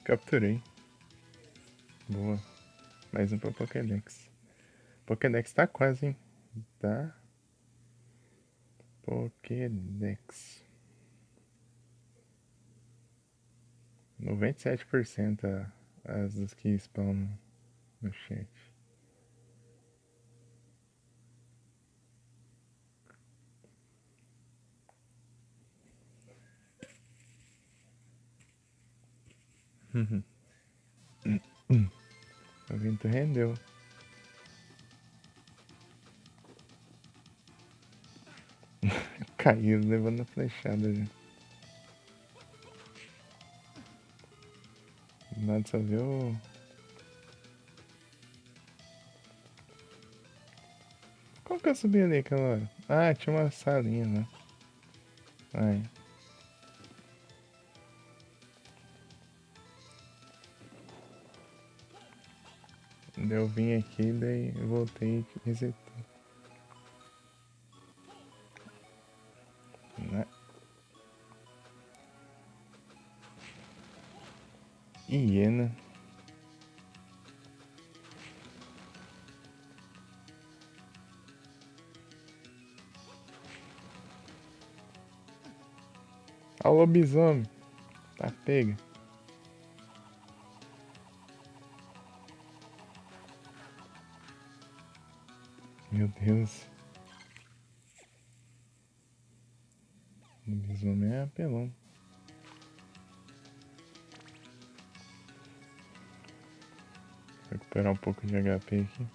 Capturei. Boa. Mais um pra Pokédex. Pokédex tá quase, hein? Tá. Pokédex. 97% as dos que spawnam no chat. O vento rendeu. Caiu, levando a flechada já. Do nada só viu. Como que eu subi ali aquela hora? Ah, tinha uma salinha lá. Ai. Daí eu vim aqui, daí eu voltei e resetei. Né? Hiena. Ó o lobisomem. Tá pega. Meu Deus. O lobisomem é apelão. Recuperar um pouco de HP aqui.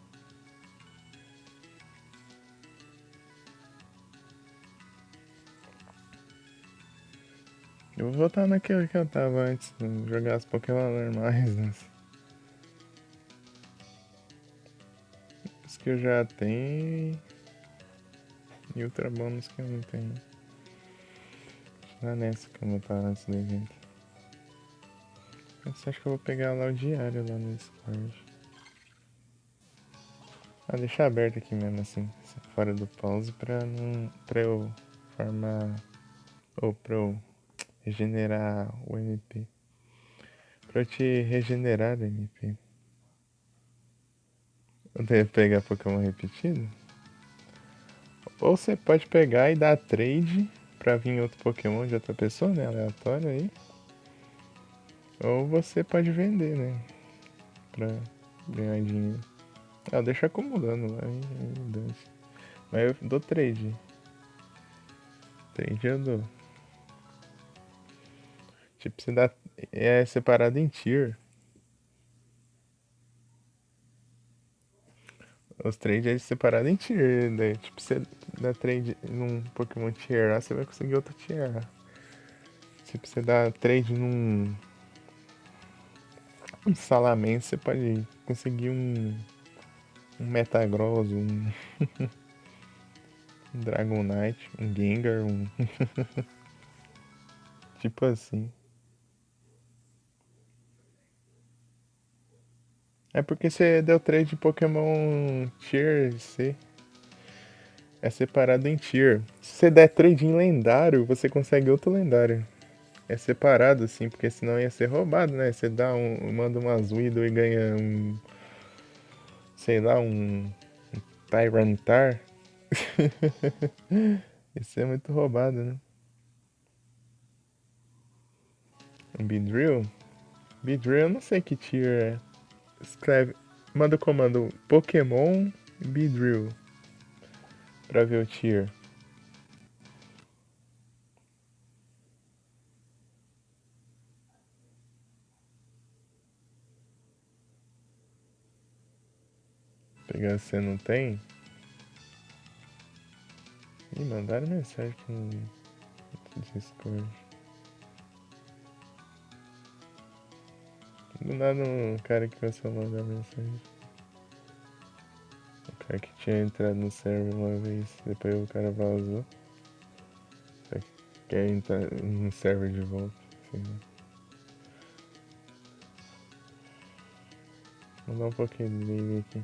Eu vou voltar naquele que eu tava antes, jogar as Pokémon normais, né? Os que eu já tenho e Ultra Bônus que eu não tenho. Não é nessa que eu vou estar antes do evento. Você acha que eu vou pegar lá o diário lá no Discord? Ah, deixar aberto aqui mesmo assim, fora do pause pra não. Pra eu farmar. Ou pra eu regenerar o MP. Pra eu te regenerar o MP. Eu devo pegar Pokémon repetido? Ou você pode pegar e dar trade pra vir outro Pokémon de outra pessoa, né? Aleatório aí. Ou você pode vender, né? Pra ganhar dinheiro. Ah, deixa acumulando lá, mas eu dou trade. Trade eu dou. Tipo, você dá. É separado em tier. Os trades é separado em tier. Daí, tipo, você dá trade num Pokémon tier A, você vai conseguir outro tier A. Tipo, você dá trade um Salamence, você pode conseguir um Metagross, um Dragonite, um Gengar, tipo assim. É porque você deu trade de Pokémon Tier C. É separado em Tier. Se você der trade em lendário, você consegue outro lendário. É separado assim, porque senão ia ser roubado, né? Você manda um Azuido e ganha sei lá, um Tyranitar. Isso é muito roubado, né? Um Beedrill? Beedrill eu não sei que tier é. Escreve, manda o comando Pokémon Beedrill pra ver o tier. Pegar se você não tem. Ih, mandaram mensagem aqui no Discord. Do nada um cara que começou a mandar mensagem. O cara que tinha entrado no server uma vez, depois o cara vazou. Só que quer entrar no server de volta. Assim, né? Vou dar um pouquinho de live aqui.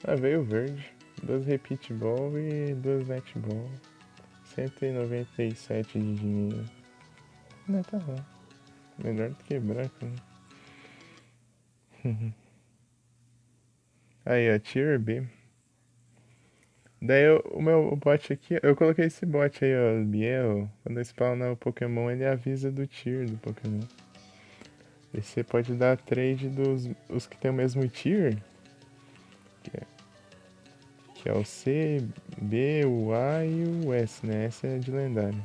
Ah, veio verde. 2 repeat ball e 2 net ball. 197 de dinheiro. Não, tá lá. Melhor do que branco, né? Aí, ó, Tier B. Daí o meu bot aqui, eu coloquei esse bot aí, ó, Biel. Quando spawnar o Pokémon, ele avisa do tier do Pokémon. E você pode dar trade dos os que tem o mesmo tier, que é, que é o C, B, o A e o S, né? Essa é de lendário.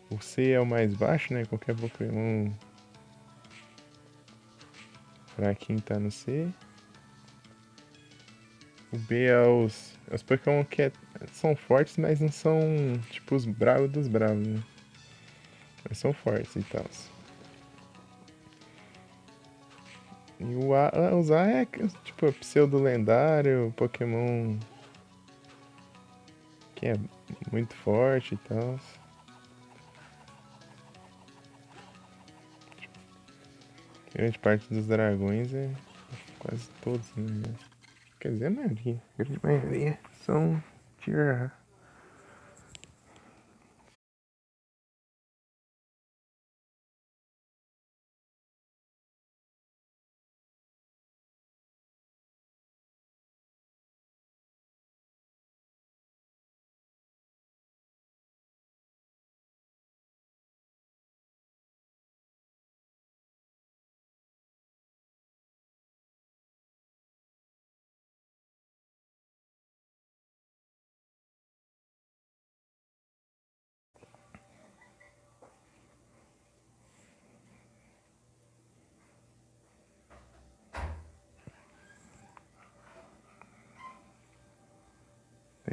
O C é o mais baixo, né? Qualquer Pokémon fraquinho tá no C. O B é os Pokémon que são fortes, mas não são tipo os bravos dos bravos, né? Eles são fortes e tal. E os A é tipo pseudo lendário, Pokémon que é muito forte e tal. Grande parte dos dragões é quase todos, né? Quer dizer, a maioria. A grande maioria são tier A.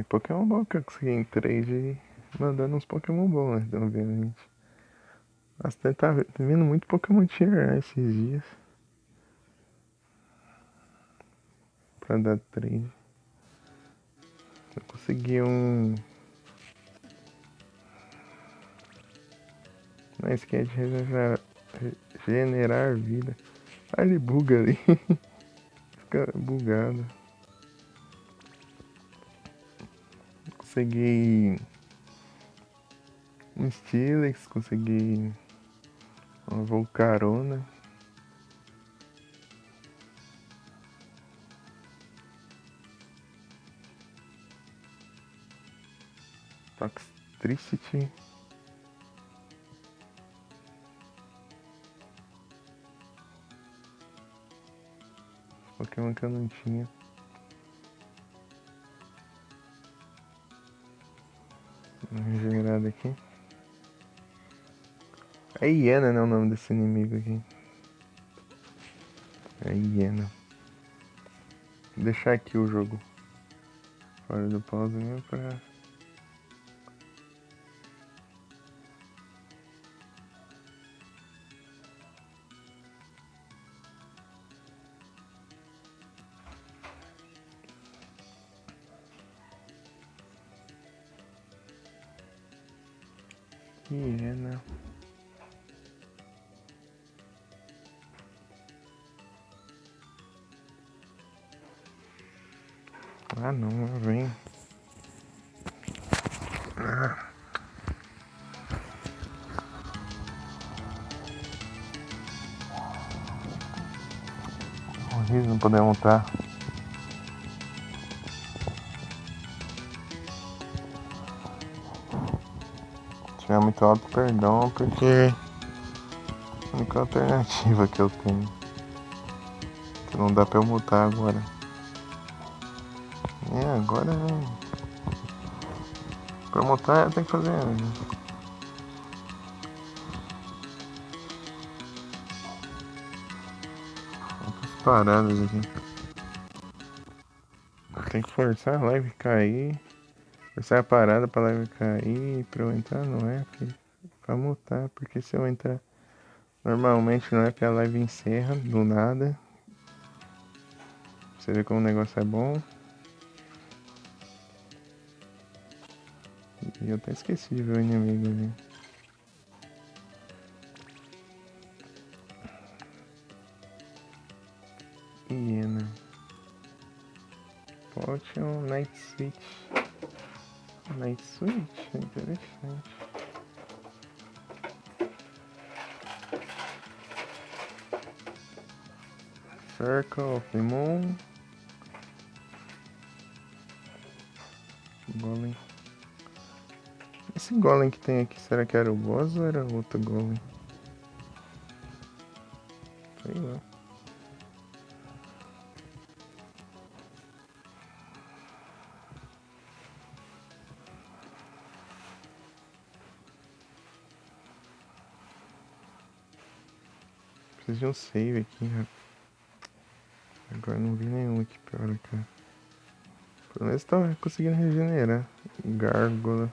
E Pokémon Ball que eu consegui em trade mandando uns Pokémon Ball, né? Obviamente. Nossa, tá vendo muito Pokémon Tier esses dias. Pra dar trade. Eu consegui um. Não, esse aqui é de regenerar vida. Ah, ele buga ali. Fica bugado. Consegui um Steelix, consegui uma Volcarona. Toxtricity. Pokémon que eu não tinha. Uma regenerada aqui. É Hiena, né, o nome desse inimigo aqui. É Hiena. Vou deixar aqui o jogo fora do pause mesmo pra... Hiena. Ah não, vem. Ah. Horrível não poder montar. Se tiver muito alto, perdão, porque a única alternativa que eu tenho. Que não dá pra eu mutar agora. Agora pra mutar tem que fazer outras paradas aqui. Tem que forçar a live cair. Forçar a parada pra live cair e pra eu entrar no app pra mutar, porque se eu entrar normalmente no app a live encerra do nada. Você vê como o negócio é bom. E eu até esqueci de ver o inimigo ali. Hiena. Potion Night Switch. Night Switch? Interessante. Circle of the Moon. Golem. Esse golem que tem aqui, será que era o boss ou era outro golem? Sei lá. Preciso de um save aqui, rapaz. Agora não vi nenhum aqui pior, cara. Pelo menos tá conseguindo regenerar. Gárgula.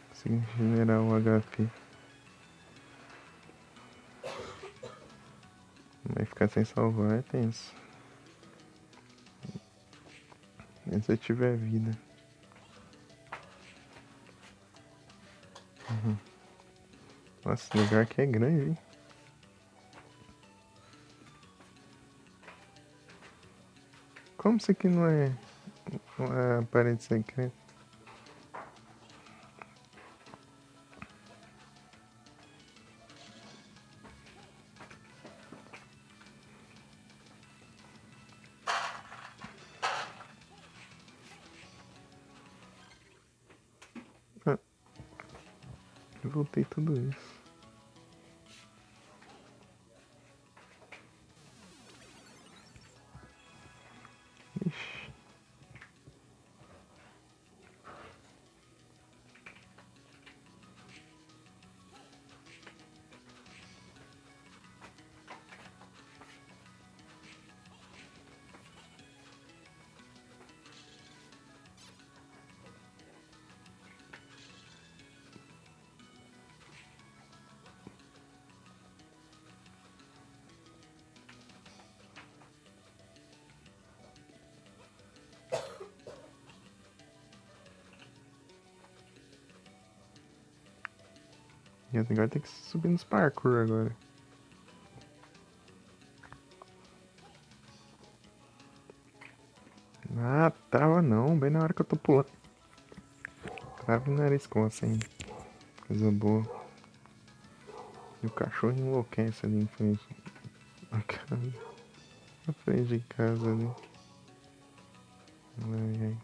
Conseguindo regenerar o HP. Vai ficar sem salvar é tenso. Nem se eu tiver vida. Nossa, esse lugar aqui é grande, hein? Como isso aqui não é uma parede secreta? Ah, eu voltei tudo isso. Ixi. E agora tem que subir nos parkour agora. Ah, trava não, bem na hora que eu tô pulando. Trava o nariz com assim. Coisa boa. E o cachorro enlouquece ali em frente. A casa. Na frente de casa ali. Ai, ai.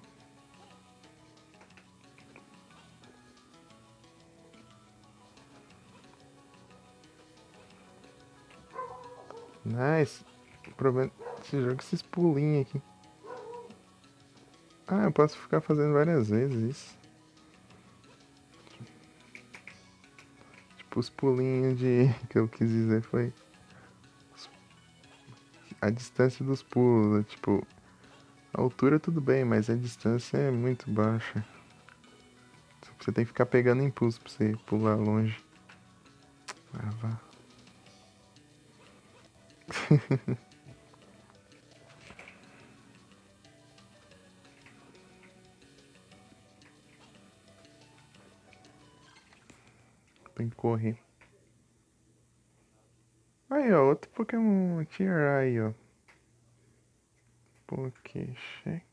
Nice. O problema desse jogo é esses pulinhos aqui. Ah, eu posso ficar fazendo várias vezes isso. Tipo, os pulinhos de... que eu quis dizer foi... a distância dos pulos. Tipo, a altura tudo bem, mas a distância é muito baixa. Você tem que ficar pegando impulso pra você pular longe. Ah, vá. Tem que correr. Aí, ó, outro Pokémon Tier aí, ó. Pokécheck.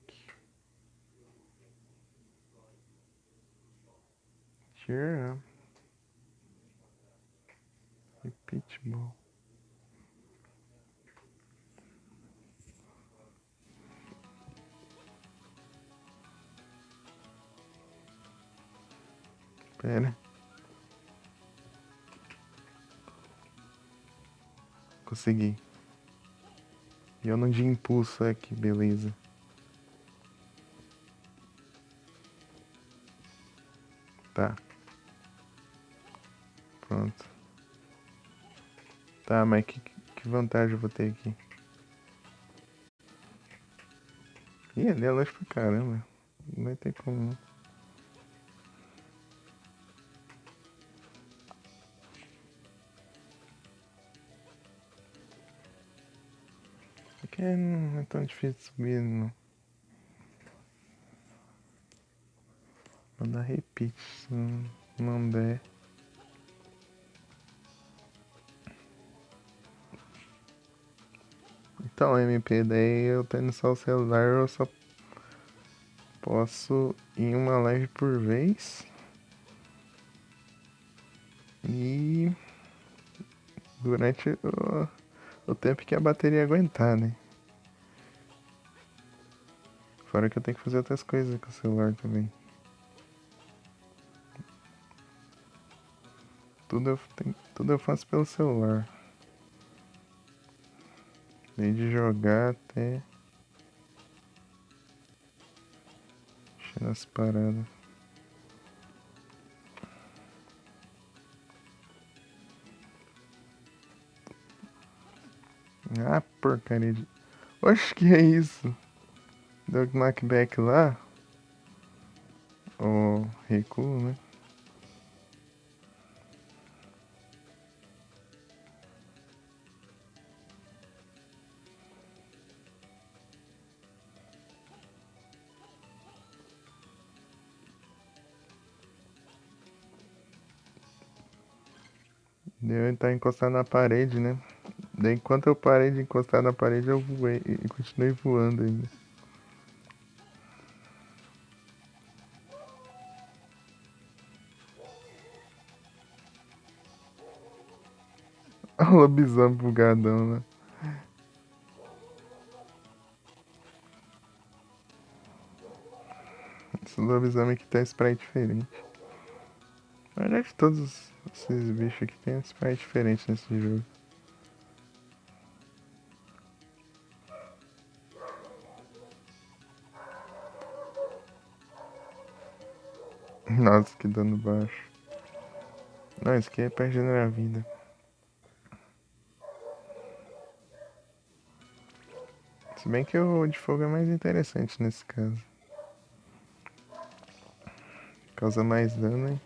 Tier up. E Pitbull. Pera. Consegui. E eu não de impulso aqui, beleza. Tá. Pronto. Tá, mas que vantagem eu vou ter aqui? Ih, ali é longe pra caramba. Não vai ter como não. Aqui não é tão difícil de subir, não. Vou dar repeat se não der. Então, MP, daí eu tendo só o celular, eu só posso ir uma live por vez. E durante o tempo que a bateria aguentar, né? Fora que eu tenho que fazer outras coisas com o celular também. Tudo eu faço pelo celular. Desde jogar até mexer nas paradas. Ah, porcaria de... Oxe, que é isso? Deu knockback lá? Ou recuo, né? Deu ele tá encostado na parede, né? Daí enquanto eu parei de encostar na parede, eu voei e continuei voando ainda. Olha o lobisomem bugadão, né? Esse lobisomem aqui tem um spray diferente. Na verdade, todos esses bichos aqui tem um spray diferente nesse jogo. Nossa, que dano baixo. Não, isso aqui é pra regenerar a vida. Se bem que o de fogo é mais interessante nesse caso. Causa mais dano, hein?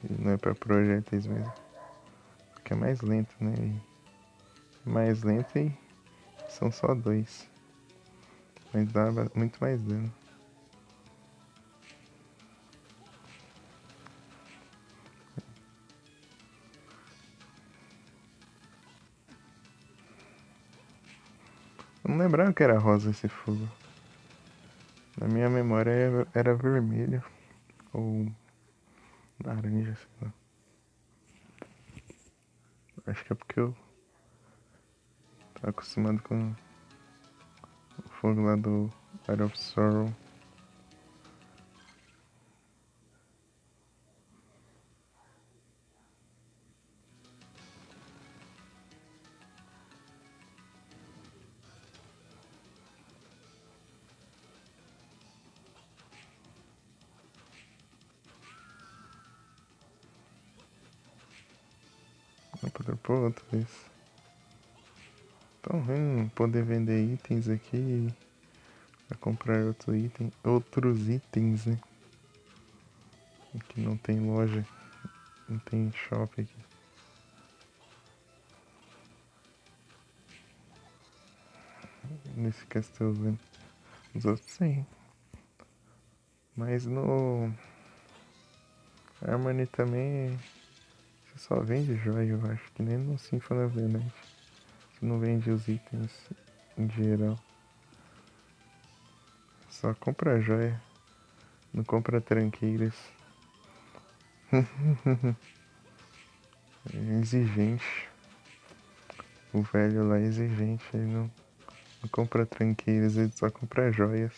E não é pra projéteis mesmo. Porque é mais lento, né? Mais lento e são só dois. Mas dá muito mais dano. não lembrava que era rosa esse fogo. Na minha memória era vermelho. Ou laranja, sei lá. Acho que é porque eu tô acostumado com o fogo lá do Out of Sorrow. Vou poder pôr outro isso. Tão ruim não poder vender itens aqui pra comprar outros itens, né? Aqui não tem loja, não tem shopping aqui. Nesse Castlevania. Os outros sim. Mas no Harmony também você só vende joia, eu acho. Que nem no Symphony of the Night. Você não vende os itens em geral. Só compra joia. Não compra tranqueiras. É exigente. O velho lá é exigente. Ele não compra tranqueiras, ele só compra joias.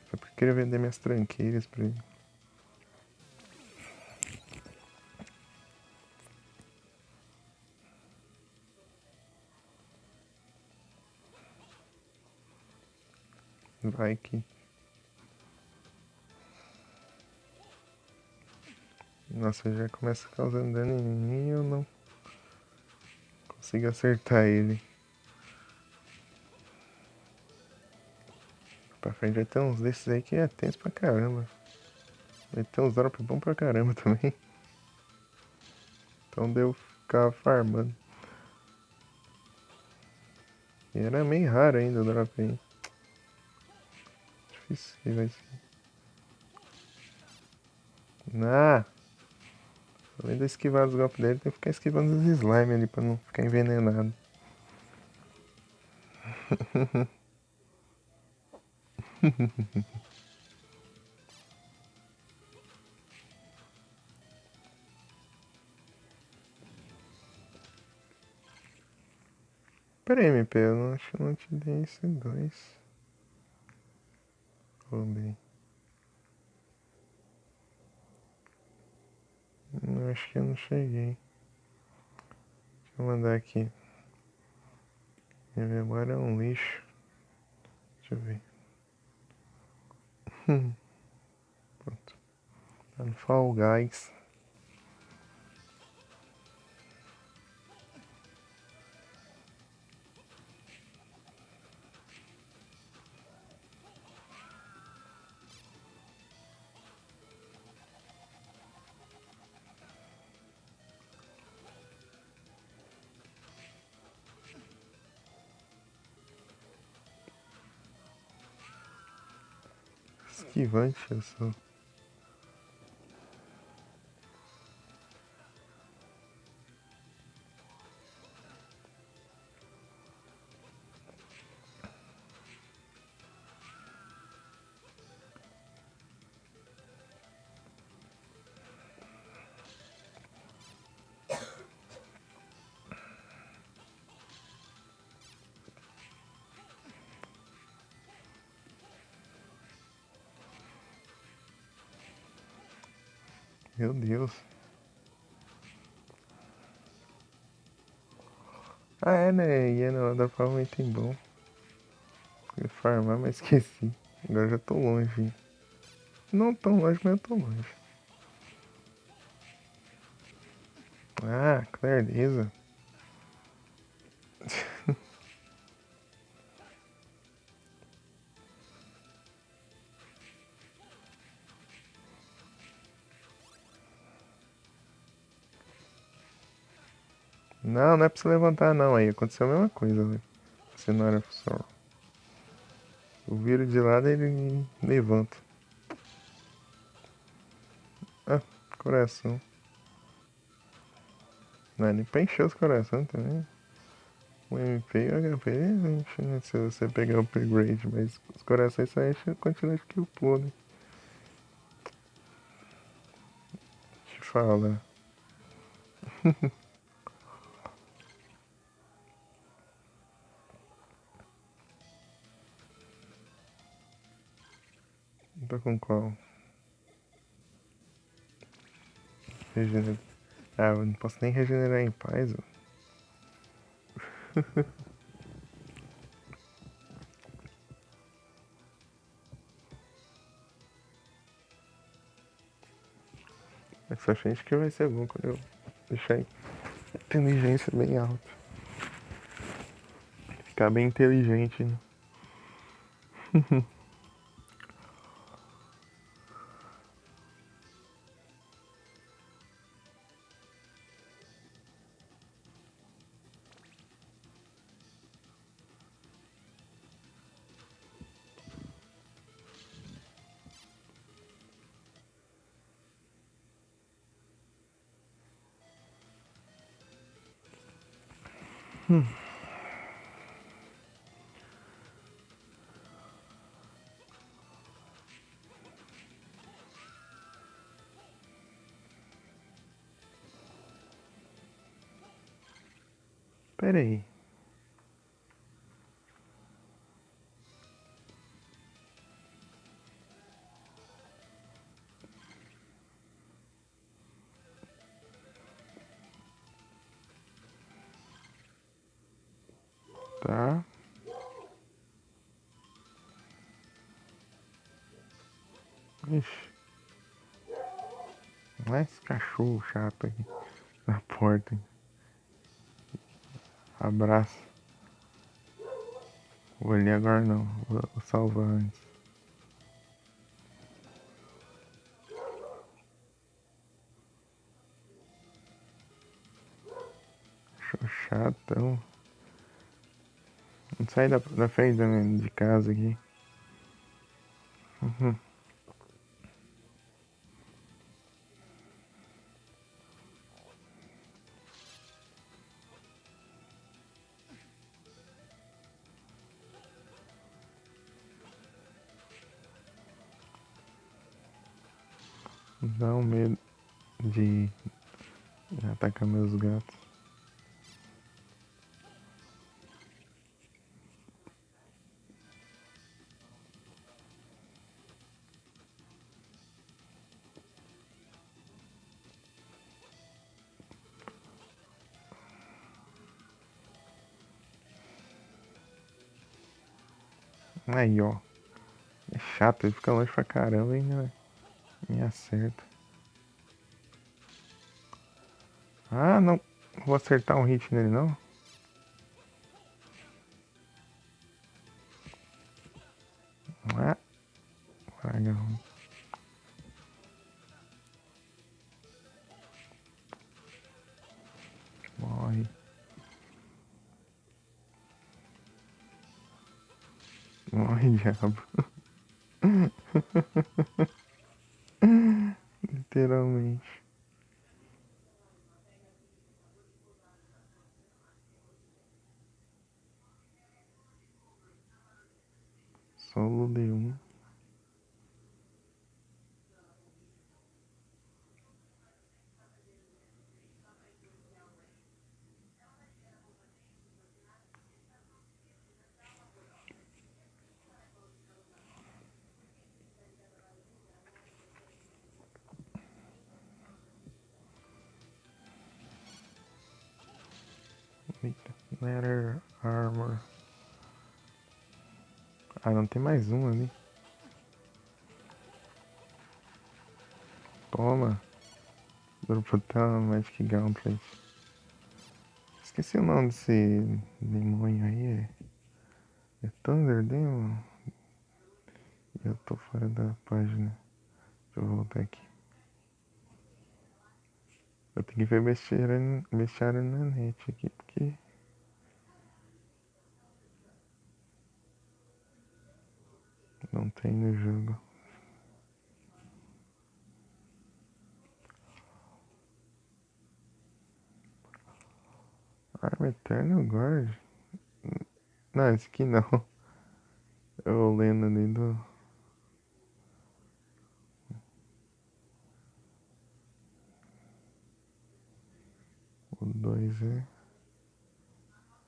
Só porque eu queria vender minhas tranqueiras pra ele. Vai que. Nossa, já começa causando dano em mim e eu não consigo acertar ele. Pra frente vai ter uns desses aí que é tenso pra caramba. Vai ter uns drops bons pra caramba também. Então deu ficar farmando. E era meio raro ainda o drop aí. Difícil vai ser. Ah! Além de esquivar os golpes dele, tem que ficar esquivando os slime ali pra não ficar envenenado. Pera aí, MP, eu não, acho que eu não te dei esse 2. Roubei. Eu acho que eu não cheguei. Deixa eu mandar aqui. Minha memória é um lixo. Deixa eu ver. Pronto. Tá no Fall Guys. Esquivante, eu sou. Meu Deus. Ah, é, né? Ia na hora da farm item bom. Eu ia farmar, mas esqueci. Agora já tô longe. Não tão longe, mas eu tô longe. Ah, clareza. Não, não é pra você levantar não. Aí aconteceu a mesma coisa, velho. Cenário só. Eu viro de lado e ele levanta. Ah, coração. Não é nem pra encher os corações também. O MP e o HP enche, né? Se você pegar o upgrade, mas os corações só enchem a quantidade que upou, né? Te fala. Tá com qual? Regenera... Ah, eu não posso nem regenerar em paz, ó. Essa frente que vai ser bom quando eu deixar a inteligência bem alta. Ficar bem inteligente, né? Pera aí. Tá. Ixi. Não é esse cachorro chato aqui na porta, hein? Abraço. Vou ali agora não. Vou salvar antes. Cachorro chatão. Não sai da frente de casa aqui. Uhum. Dá um medo de atacar meus gatos. Aí, ó. É chato, ele fica longe pra caramba e ainda me acerta. Ah, não. Vou acertar um hit nele, não. Ah, dragão. Morre. Morre, diabo. Literalmente. Solo de um. Eita. Letter Armor. Ah, não, tem mais um ali. Toma. Dorputão Magic Gauntlet. Esqueci o nome desse demônio aí. É Thunder Demon? Eu tô fora da página. Deixa eu voltar aqui. Eu tenho que ver bestiário na net aqui, porque não tem no jogo. Arma Eternal Guard? Não, esse aqui não. Eu lendo ali do. O 2 é.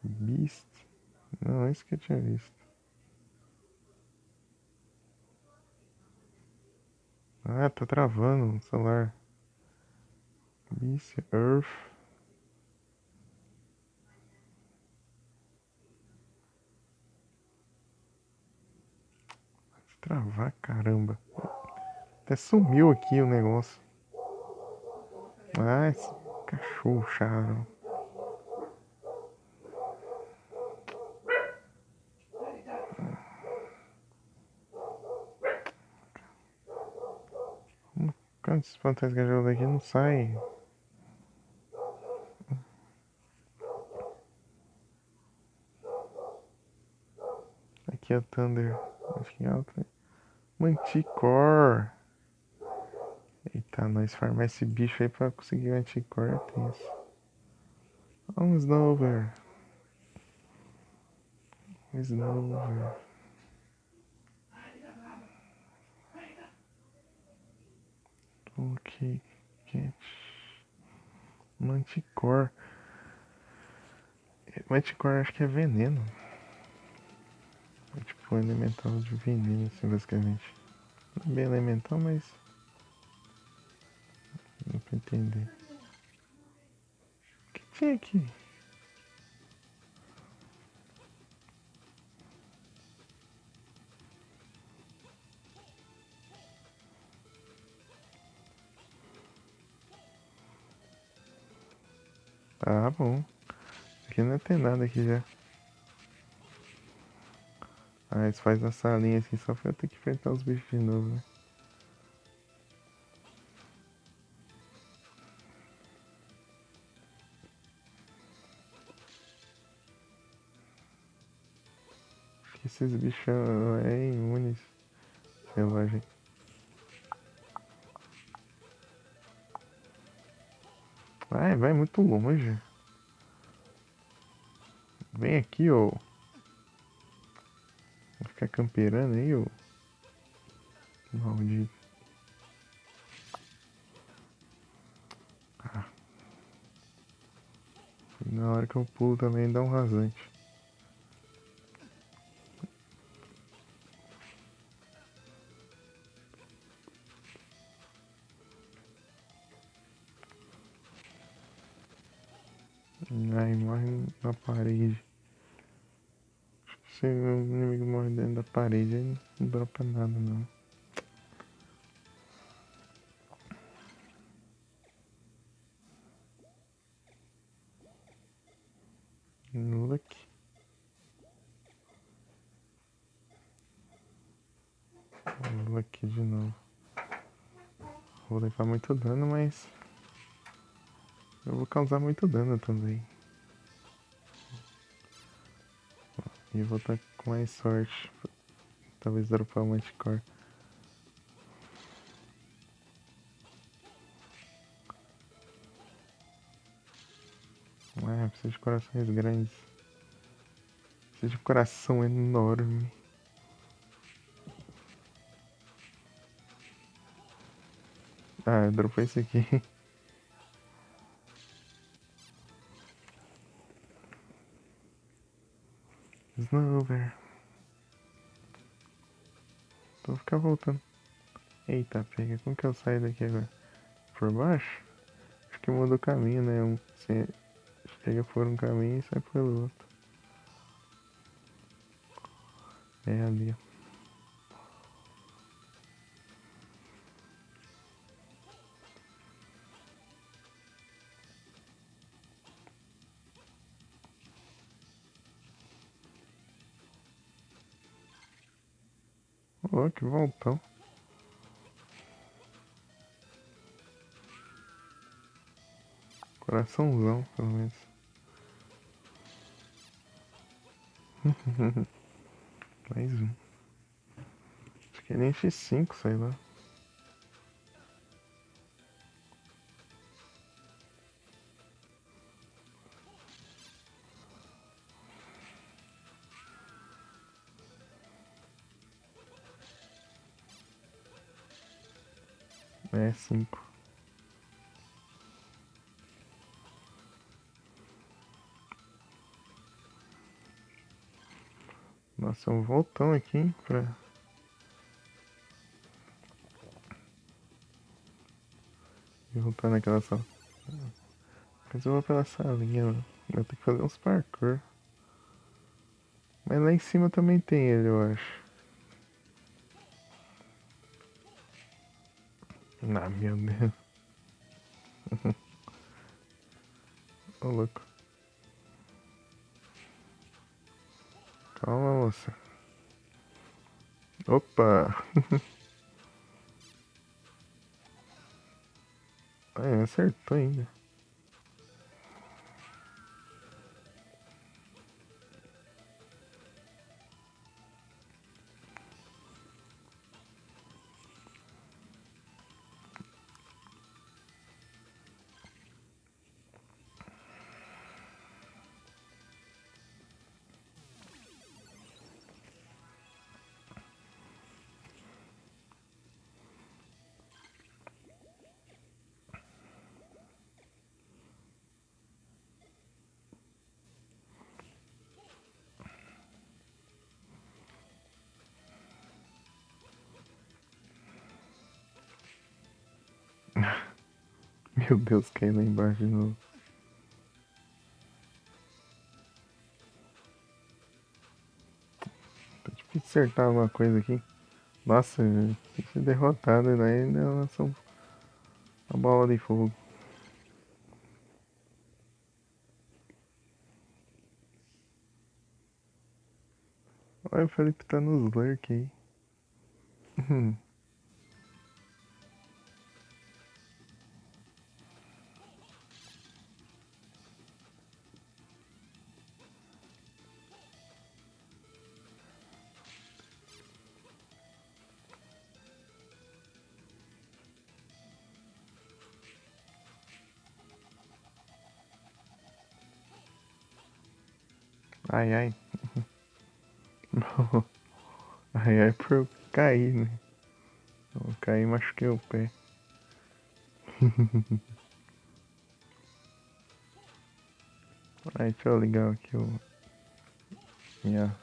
Beast? Não, esse que eu tinha visto. Ah, tá travando o celular. Beast, Earth. Travar, caramba. Até sumiu aqui o negócio. Ah, esse cachorro chato. Quando esses plantéis gajolos daqui não saem. Aqui é o Thunder. Acho que é alto. Manticore. Eita, nós farmar esse bicho aí pra conseguir o Manticore é tenso. Um Snover. Snover. Ok. Catch. Manticore. Manticore acho que é veneno. É tipo um elemental de veneno, assim, basicamente. Não é bem elemental, mas dá pra entender. O que tinha aqui? Ah, bom. Aqui não tem nada aqui já. Ah, eles fazem na salinha assim só pra eu ter que enfrentar os bichos de novo, né? Acho que esses bichos é imunes. Selvagem. Ai, vai muito longe. Vem aqui, ô. Vai ficar camperando aí, ô. Maldito. Ah. Na hora que eu pulo também dá um rasante. Ai, morre na parede. Se o inimigo morre dentro da parede, aí não dropa nada, não. Luck. Luck de novo. Vou levar muito dano, mas eu vou causar muito dano também. E vou estar com mais sorte. Talvez dropar o Manticore. Ah, preciso de corações grandes. Preciso de um coração enorme. Ah, eu dropei esse aqui. Snover. Vou ficar voltando. Eita, pega. Como que eu saio daqui agora? Por baixo? Acho que muda o caminho, né? Você chega por um caminho e sai pelo outro. É ali, ó. Oh, que voltão. Coraçãozão, pelo menos. Mais um. Acho que é nem X5, sei lá. É 5. Nossa, é um voltão aqui, hein, pra... E voltar naquela sala. Mas eu vou pela salinha, mano. Eu tenho que fazer uns parkour. Mas lá em cima também tem ele, eu acho. Ah, meu Deus. Ô, louco. Calma, moça. Opa! Ai, acertou ainda. Meu Deus, caiu lá embaixo de novo. Tá difícil acertar alguma coisa aqui. Nossa, esse derrotado ainda lançou a bola de fogo. Olha, o Felipe tá nos lurk aí. Ai, ai. Ai, ai, por eu cair, né? Eu caí e machuquei o pé. Ai, deixa eu ligar aqui o... Minha...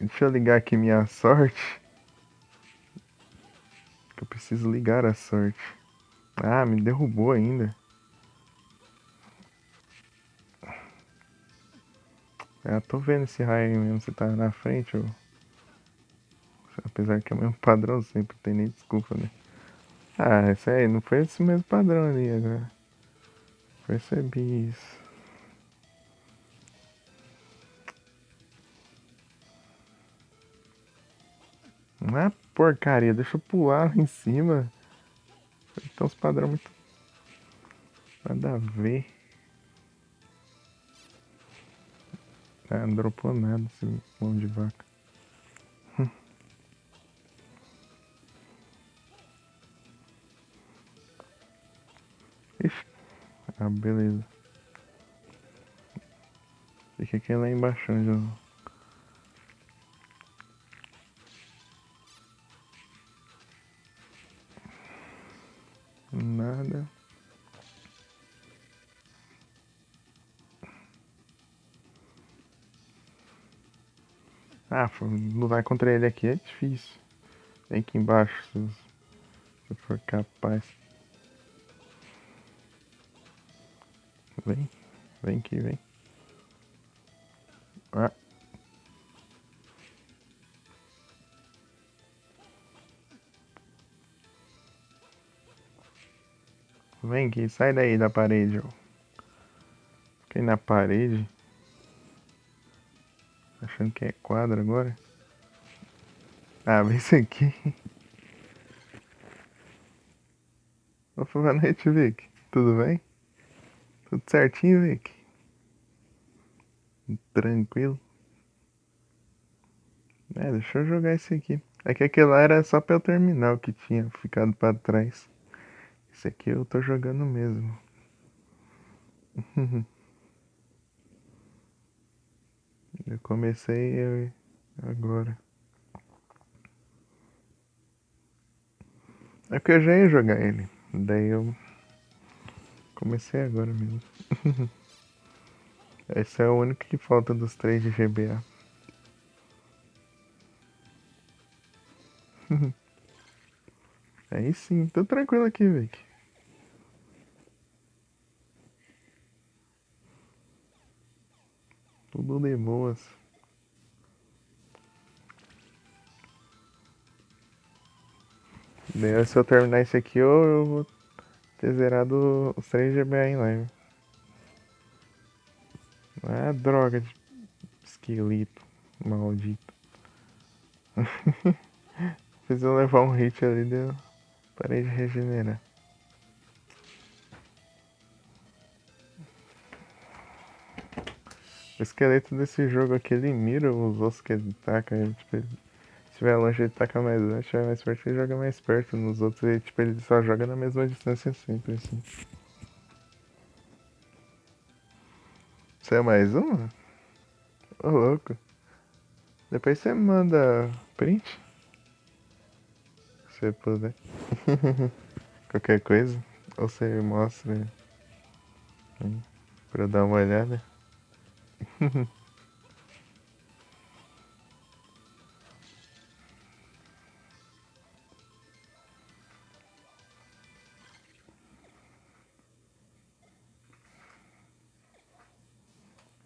Deixa eu ligar aqui minha sorte. Que eu preciso ligar a sorte. Ah, me derrubou ainda. Ah, tô vendo esse raio aí mesmo. Você tá na frente, ou... Apesar que é o mesmo padrão sempre, tem nem desculpa, né? Ah, esse aí, não foi esse mesmo padrão ali agora. Percebi isso. Ah, porcaria, deixa eu pular lá em cima. Então os padrões muito... Nada a ver. Ah, não dropou nada esse mão de vaca. Ixi. Ah, beleza. Fica aqui lá embaixo onde eu... Nada. Ah, lutar contra ele aqui é difícil. Vem aqui embaixo se for capaz. Vem. Vem aqui, vem. Ah. Vem aqui, sai daí da parede, ó. Fiquei na parede. Achando que é quadro agora. Ah, vem isso aqui. Boa noite, Vic. Tudo bem? Tudo certinho, Vic? Tranquilo? É, deixa eu jogar esse aqui. É que aquele lá era só pra eu terminar o que tinha ficado pra trás. Esse aqui eu tô jogando mesmo. Eu comecei agora. É que eu já ia jogar ele. Daí eu comecei agora mesmo. Esse é o único que falta dos três de GBA. Aí sim, tô tranquilo aqui, Vic. Tudo de boas. Daí se eu terminar esse aqui, eu vou ter zerado os 3 GBA em live. Ah, droga de esqueleto. Maldito. Fiz eu levar um hit ali, deu. Parei de regenerar. O esqueleto desse jogo aqui, ele mira os ossos que ele taca. Tipo, se estiver longe, ele taca mais longe. Se estiver mais perto, ele joga mais perto. Nos outros, ele, tipo, ele só joga na mesma distância sempre, assim. Você é mais um? Ô, louco. Depois você manda print, se você puder. Qualquer coisa. Ou você mostra pra eu dar uma olhada.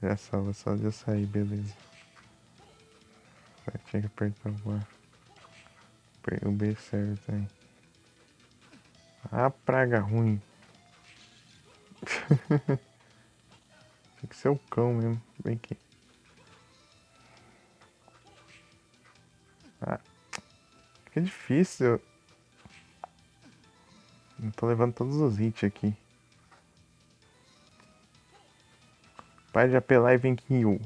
Já salva só de eu sair, beleza. Só tinha que apertar o A. O B serve também. Ah, praga ruim. Tem que ser o cão mesmo. Vem aqui. Ah, que difícil. Eu tô levando todos os hits aqui. Para de apelar e vem aqui, eu.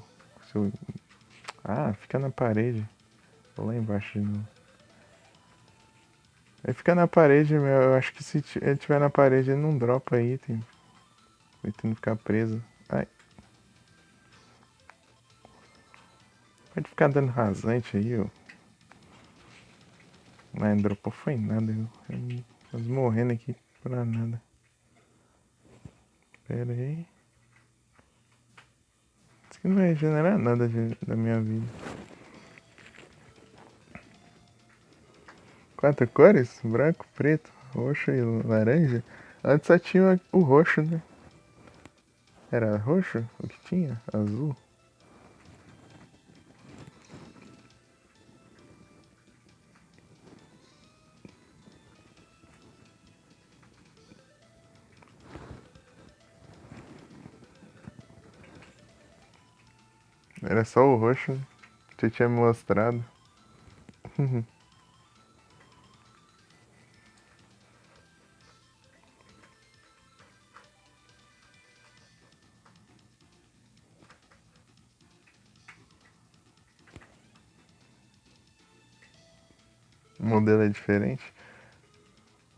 Seu... Ah, fica na parede. Tô lá embaixo de novo. Ele fica na parede, meu. Eu acho que se ele tiver na parede, ele não dropa item. O item não ficar preso. Ai. Pode ficar dando rasante aí, ó. Mas dropou foi nada. Eu quase morrendo aqui pra nada. Pera aí. Isso aqui não vai regenerar nada da minha vida. 4 cores? Branco, preto, roxo e laranja? Antes só tinha o roxo, né? Era roxo o que tinha? Azul? Era só o roxo, né? Você tinha me mostrado. O modelo é diferente.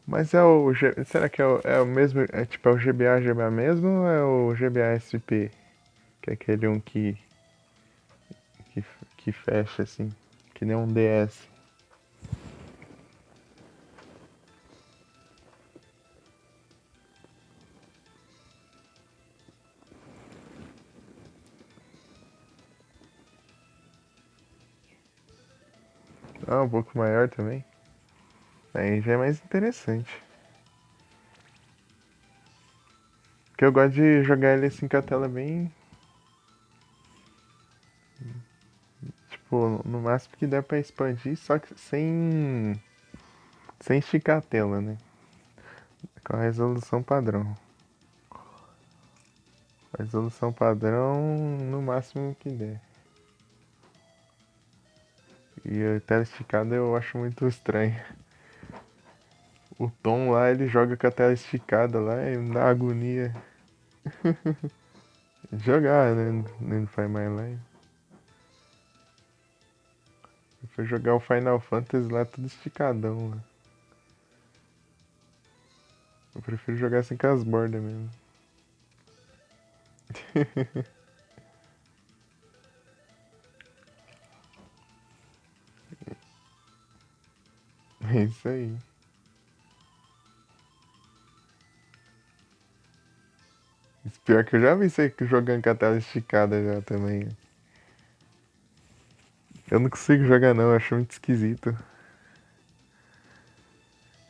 Mas é o. Será que é o mesmo? É tipo é o GBA GBA mesmo ou é o GBA SP? Que é aquele um que, que fecha assim. Que nem um DS. Ah, um pouco maior também. Aí já é mais interessante. Porque eu gosto de jogar ele assim com a tela bem. Tipo, no máximo que dá pra expandir, só que sem esticar a tela, né? Com a resolução padrão. Resolução padrão no máximo que der. E a tela esticada eu acho muito estranho. O Tom lá, ele joga com a tela esticada lá e me dá agonia. Jogar, né? No Find My Life. Eu fui jogar o Final Fantasy lá tudo esticadão lá. Eu prefiro jogar assim com as bordas mesmo. É isso aí. Pior que eu já vi você jogando com a tela esticada já também. Eu não consigo jogar não, eu acho muito esquisito.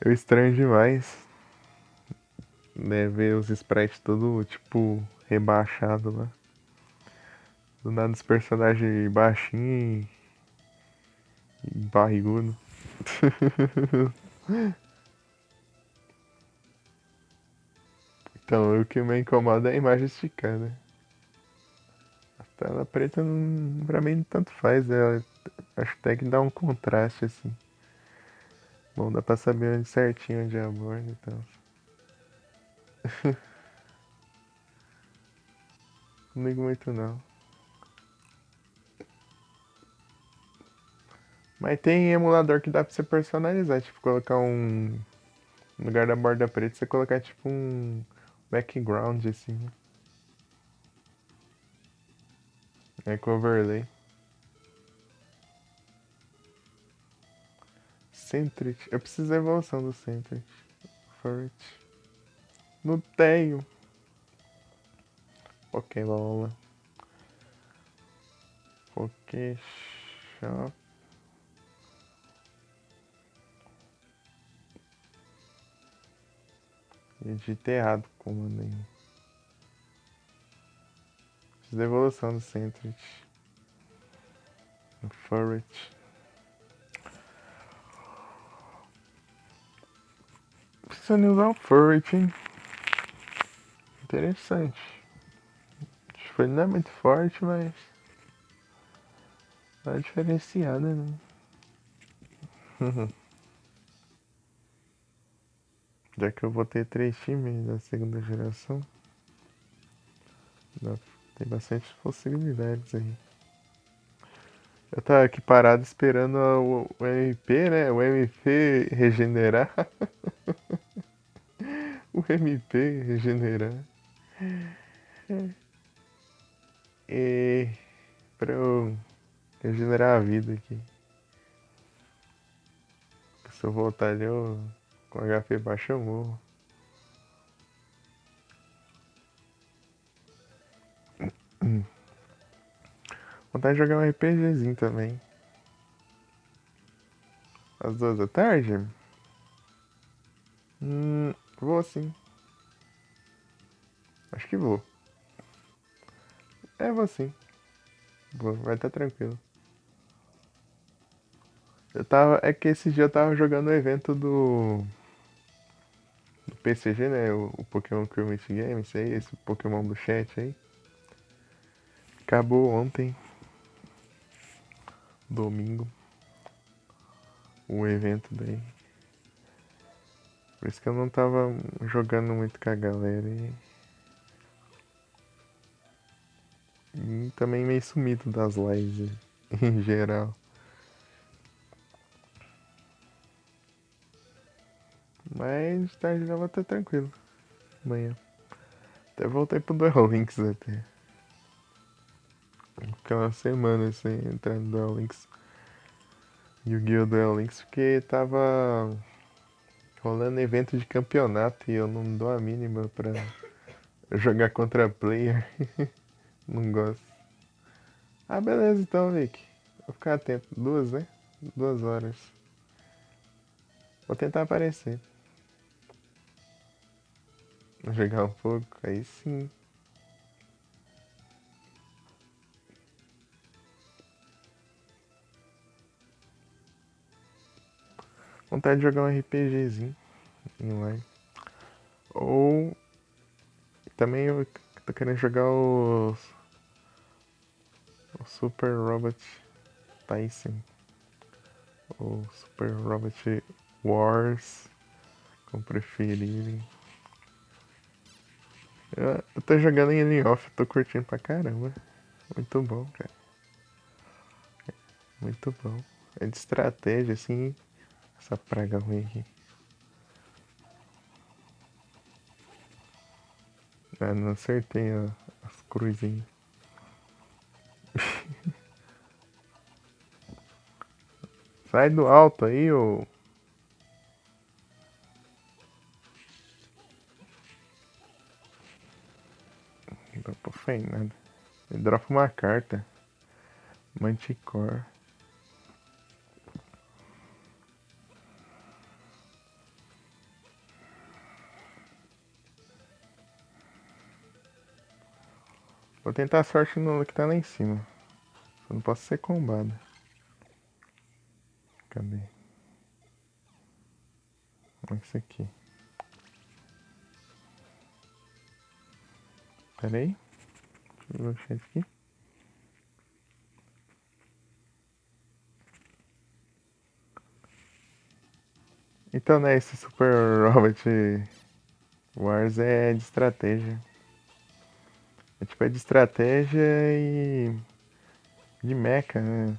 Eu estranho demais, né, ver os sprites todo, tipo, rebaixado lá. Do nada os personagens baixinhos e barrigudo. Então, o que me incomoda é a imagem esticada. A tela preta, não, pra mim, tanto faz. Acho que tem que dar um contraste, assim. Bom, dá pra saber onde certinho onde é a borda e tal. Não ligo muito, não. Mas tem emulador que dá pra você personalizar. Tipo, colocar um... No lugar da borda preta, você colocar, tipo, um background, assim. É com overlay. Centrit. Eu preciso da evolução do Centrit. Furt. Não tenho. Ok, vamos lá. Photoshop. Digitei errado o comando aí. Preciso da evolução do Centrit. Furret. Precisando usar o Furret, hein? Interessante. Acho que ele não é muito forte, mas tá diferenciada, né? Já que eu vou ter 3 times da segunda geração, tem bastante possibilidades aí. Eu tava aqui parado esperando o MP, né? O MP regenerar. O MP regenerar. E pra eu regenerar a vida aqui. Se eu voltar ali, eu com HP baixo eu morro. Vontade de jogar um RPGzinho também. Às 2 da tarde? Vou sim. Acho que vou. Vou sim. Vou, vai estar tranquilo. É que esse dia eu tava jogando o evento do PCG, né? O Pokémon Community Games aí, esse Pokémon do chat aí. Acabou ontem, domingo, o evento daí. Por isso que eu não tava jogando muito com a galera e também meio sumido das lives em geral. Mas tarde já vou estar tranquilo. Amanhã. Até voltei pro Duel Links até. Fiquei uma semana sem entrar no Duel Links. Yu-Gi-Oh! Duel Links porque tava rolando evento de campeonato e eu não dou a mínima pra jogar contra player. Não gosto. Ah, beleza então, Vic. Vou ficar atento. 2, né? 2 horas. Vou tentar aparecer. Vou jogar um pouco, aí sim. Vontade de jogar um RPGzinho online. Ou também eu tô querendo jogar o Super Robot Tyson. Ou Super Robot Wars, como preferirem. Eu tô jogando em Alien Off, tô curtindo pra caramba. Muito bom, cara. Muito bom. É de estratégia, assim, essa praga ruim aqui. Ah, não acertei as cruzinhas. Sai do alto aí, ô. Dropa foi nada. Ele dropa uma carta. Manticore. Vou tentar a sorte no que tá lá em cima. Eu não posso ser combado. Cadê? Olha isso aqui. Pera aí. Deixa eu achar isso aqui. Então, né, esse Super Robot Wars é de estratégia. É tipo, é de estratégia e de mecha, né?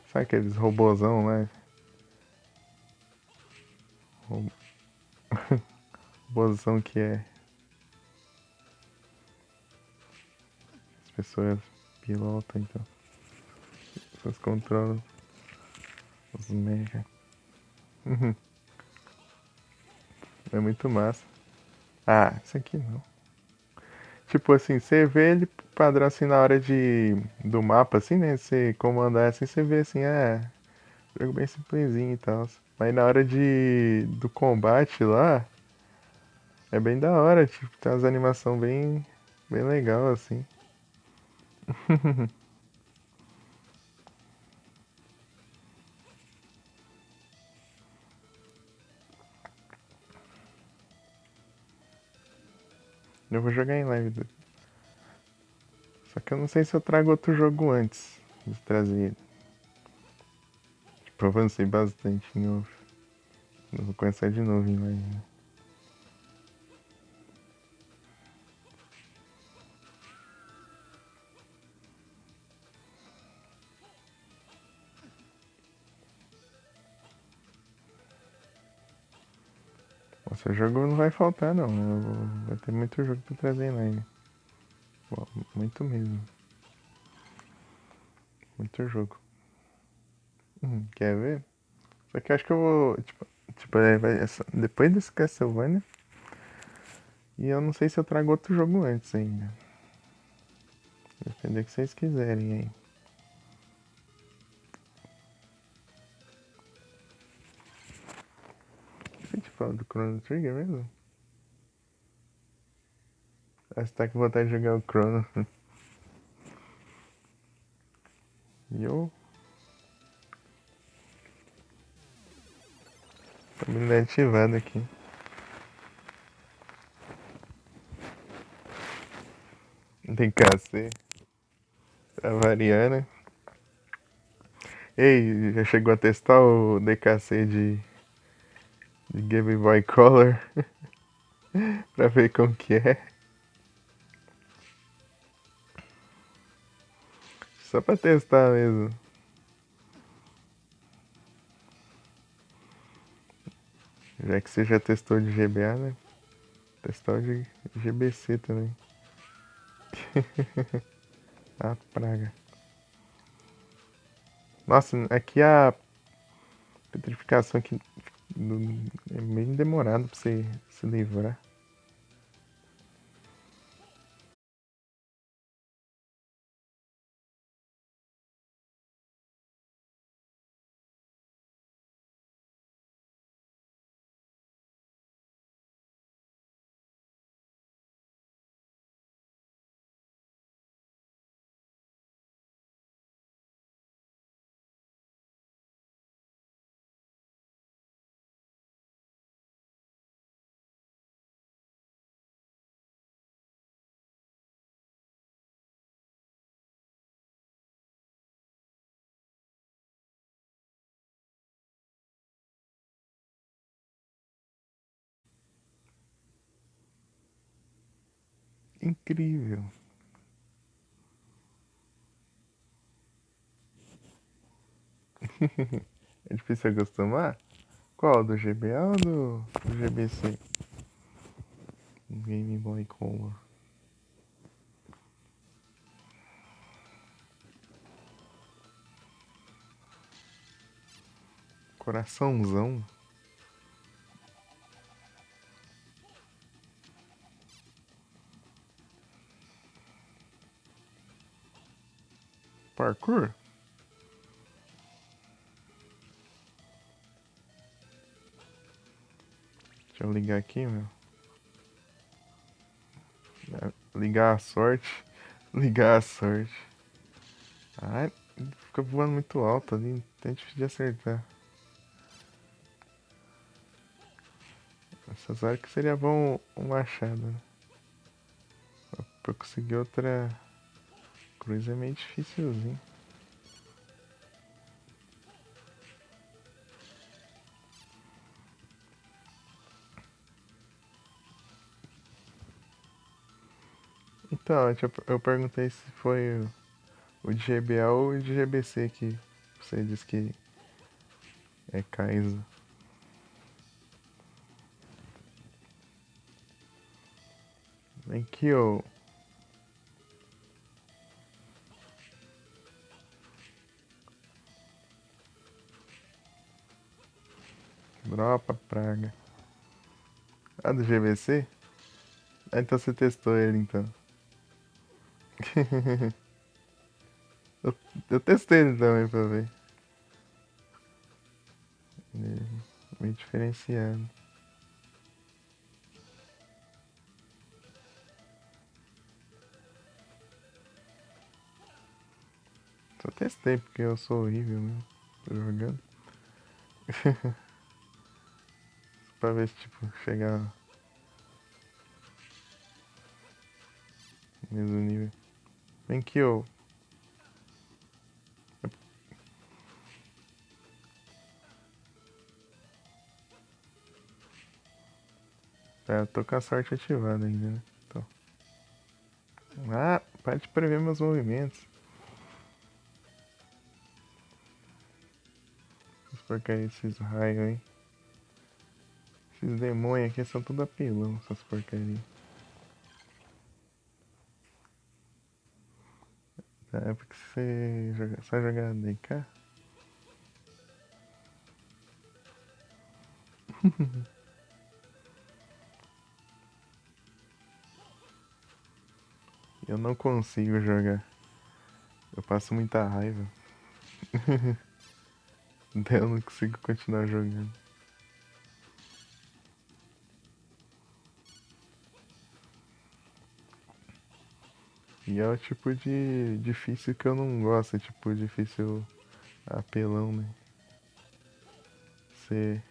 Sabe aqueles robozão lá? Robozão que é. As pessoas pilotam, então. As pessoas controlam os mecha. É muito massa. Ah, isso aqui não. Tipo assim, você vê ele padrão assim na hora do mapa, assim, né? Você comandar assim, você vê assim, jogo bem simplesinho e tal. Mas na hora do combate lá, é bem da hora, tipo, tem umas animação bem legal assim. Eu vou jogar em live. Só que eu não sei se eu trago outro jogo antes de trazer ele. Tipo, eu avancei bastante em off. Eu vou começar de novo em live. Nossa, jogo não vai faltar não. Vai ter muito jogo pra trazer em live. Bom, muito mesmo. Muito jogo. Quer ver? Só que eu acho que eu vou. Tipo depois desse Castlevania. E eu não sei se eu trago outro jogo antes ainda. Depende do que vocês quiserem aí. Você te fala do Chrono Trigger mesmo? Ah, você tá com vontade de jogar o Chrono. E eu. Tá me ativado aqui. DKC. Pra variar, né? Ei, já chegou a testar o DKC de Game Boy Color? Pra ver como que é. Só pra testar mesmo. Já que você já testou de GBA, né? Testar o de GBC também. Ah, praga. Nossa, aqui a petrificação aqui é bem demorado pra você se livrar. Incrível. É difícil acostumar? Qual? Do GBA ou do GBC? Game Boy Color. Coraçãozão. parkour? Deixa eu ligar aqui, meu. Ligar a sorte. Ligar a sorte. Ai, fica voando muito alto ali. É difícil de acertar. Essas horas que seria bom um machado, né? Pra conseguir outra cruz é meio dificilzinho. Então, eu perguntei se foi o de GBA ou o de GBC que você disse que é Kaizo. Vem aqui, ô. Dropa praga. Ah, do GBC? Ah, então você testou ele então. eu, eu testei ele também pra ver. Ele é meio diferenciado. Só testei porque eu sou horrível mesmo. Tô jogando. Pra ver se tipo, chegar no mesmo nível. Vem aqui, ô. Tá, eu tô com a sorte ativada ainda, né? Então. Ah, para de prever meus movimentos. Essas porcarias, esses raios, hein? Esses demônios aqui são tudo apelão, essas porcarias. Tá, é porque você só jogar DK? Eu não consigo jogar. Eu passo muita raiva. Daí eu não consigo continuar jogando. E é o tipo de difícil que eu não gosto, é tipo difícil apelão, né? Você.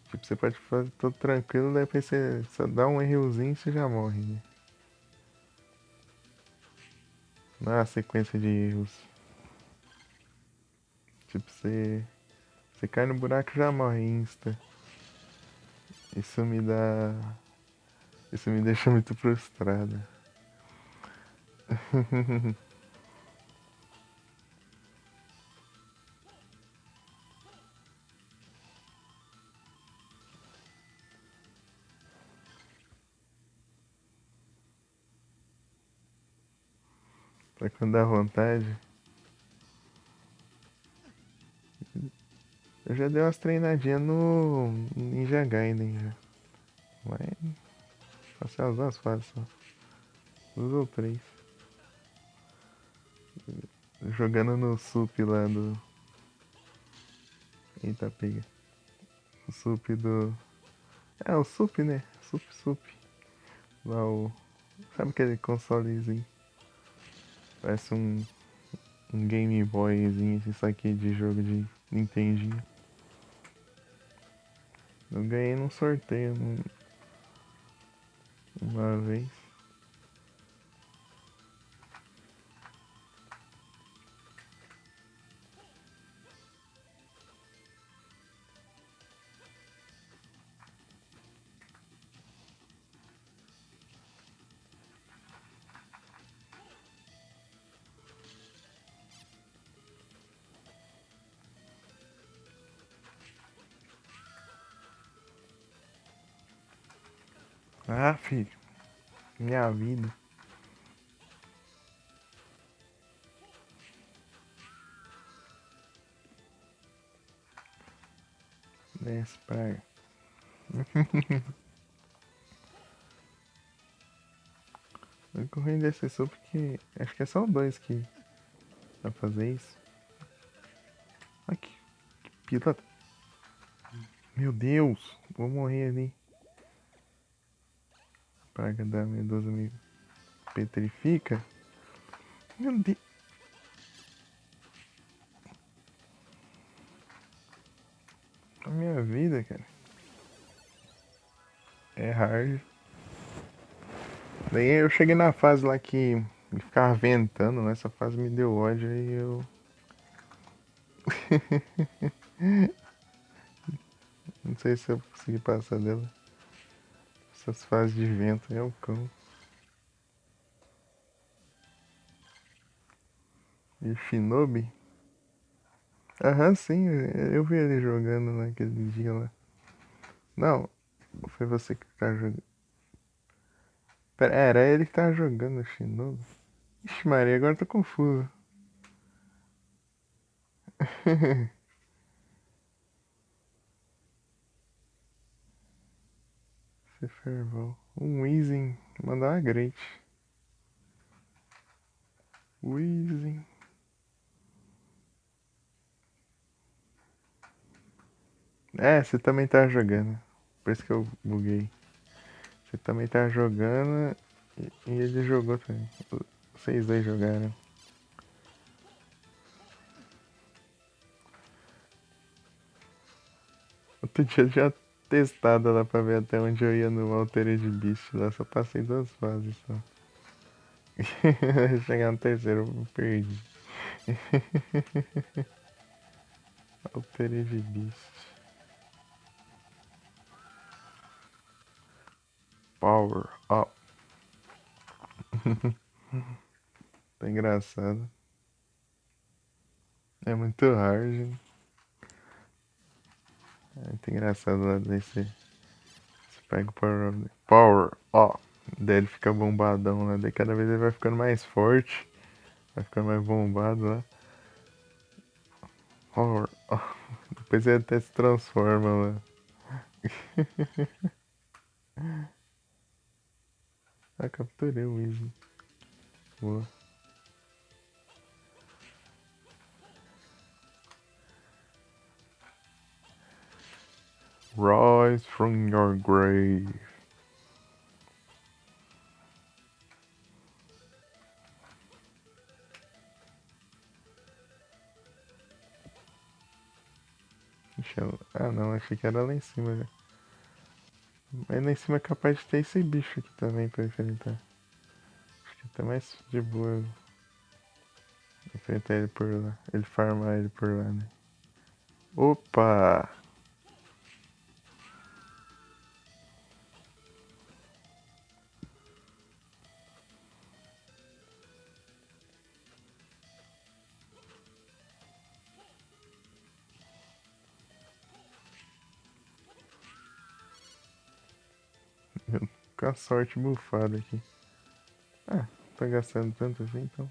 Tipo, você pode fazer tudo tranquilo, daí depois você só dá um errozinho e você já morre, né? Não é uma sequência de erros. Tipo, você cai no buraco e já morre insta. Isso me dá. Isso me deixa muito frustrado. Pra quando dá vontade. Eu já dei umas treinadinhas no Ninja Gaiden já. Mas passei as duas fases só. Duas ou três. Jogando no SUP lá do. Eita, pega. O SUP do. É, o SUP, né? SUP. Lá o. Sabe aquele consolezinho? Parece um Game Boyzinho, isso aqui de jogo de Nintendinho. Eu ganhei num sorteio uma vez. Ah, filho, minha vida. Desce praga. Eu corri desse sul porque acho que é só o 2 que vai fazer isso. Aqui, que piloto. Meu Deus, vou morrer ali. Praga da medusa me petrifica. Meu Deus. A minha vida, cara. É hard. Daí eu cheguei na fase lá que ficava ventando, né? Essa fase me deu ódio e eu. Não sei se eu consegui passar dela. Essas fases de vento é o cão. E Shinobi? Aham, sim, eu vi ele jogando naquele dia lá. Não, foi você que tá jogando. Pera, era ele que tava jogando o Shinobi? Ixi, Maria, agora eu tô confuso. Você fervou. Um Weezing, mandar uma great. Weezing. É, você também tá jogando. Por isso que eu buguei. Você também tá jogando e ele jogou também. Vocês dois jogaram. Outro dia eu já testado lá pra ver até onde eu ia no Altered Beast lá. Só passei 2 fases só. Chegar no terceiro eu perdi. Altered Beast. Power up. Tá engraçado. É muito hard. É muito engraçado lá desse. Você pega o Power Up. Power up. Daí ele fica bombadão lá. Daí cada vez ele vai ficando mais forte. Vai ficando mais bombado lá. Power up. Depois ele até se transforma lá. Ah, capturei o Weezy. Boa. Rise from your grave. Ah não, achei que era lá em cima já. Mas lá em cima é capaz de ter esse bicho aqui também pra enfrentar. Acho que é até mais de boa enfrentar ele por lá. Ele farmar ele por lá, né? Opa! Com a sorte bufada aqui. Ah, tá gastando tanto assim, então.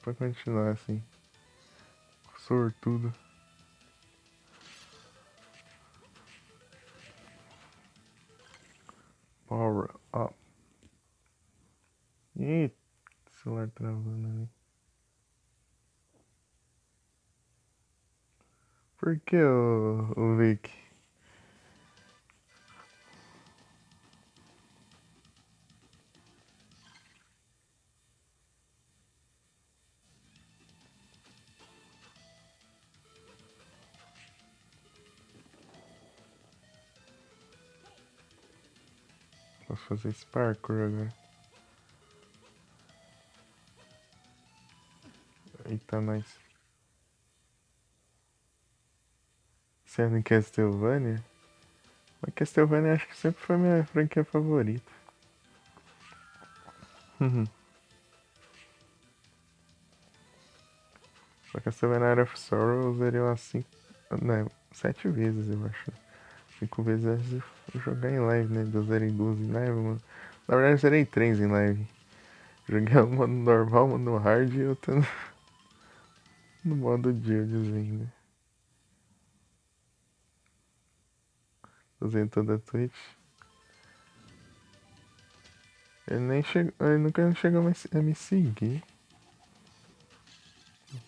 Pra continuar assim. Sortudo. Power up. Eita, celular travando ali. Por que o Vic? Posso fazer esse parkour agora. Eita, nós. Você é em Castlevania? Mas Castlevania acho que sempre foi minha franquia favorita. Só Castlevania Era of Sorrow eu zerei umas 5. Não, 7 vezes eu acho. 5 vezes antes de eu jogar em live, né? Eu zerei 2 em live, mano. Na verdade eu zerei 3 em live. Joguei uma no normal, uma no hard e outra no modo Guilds ainda. Tô usando toda a Twitch. Ele nunca chegou a me seguir.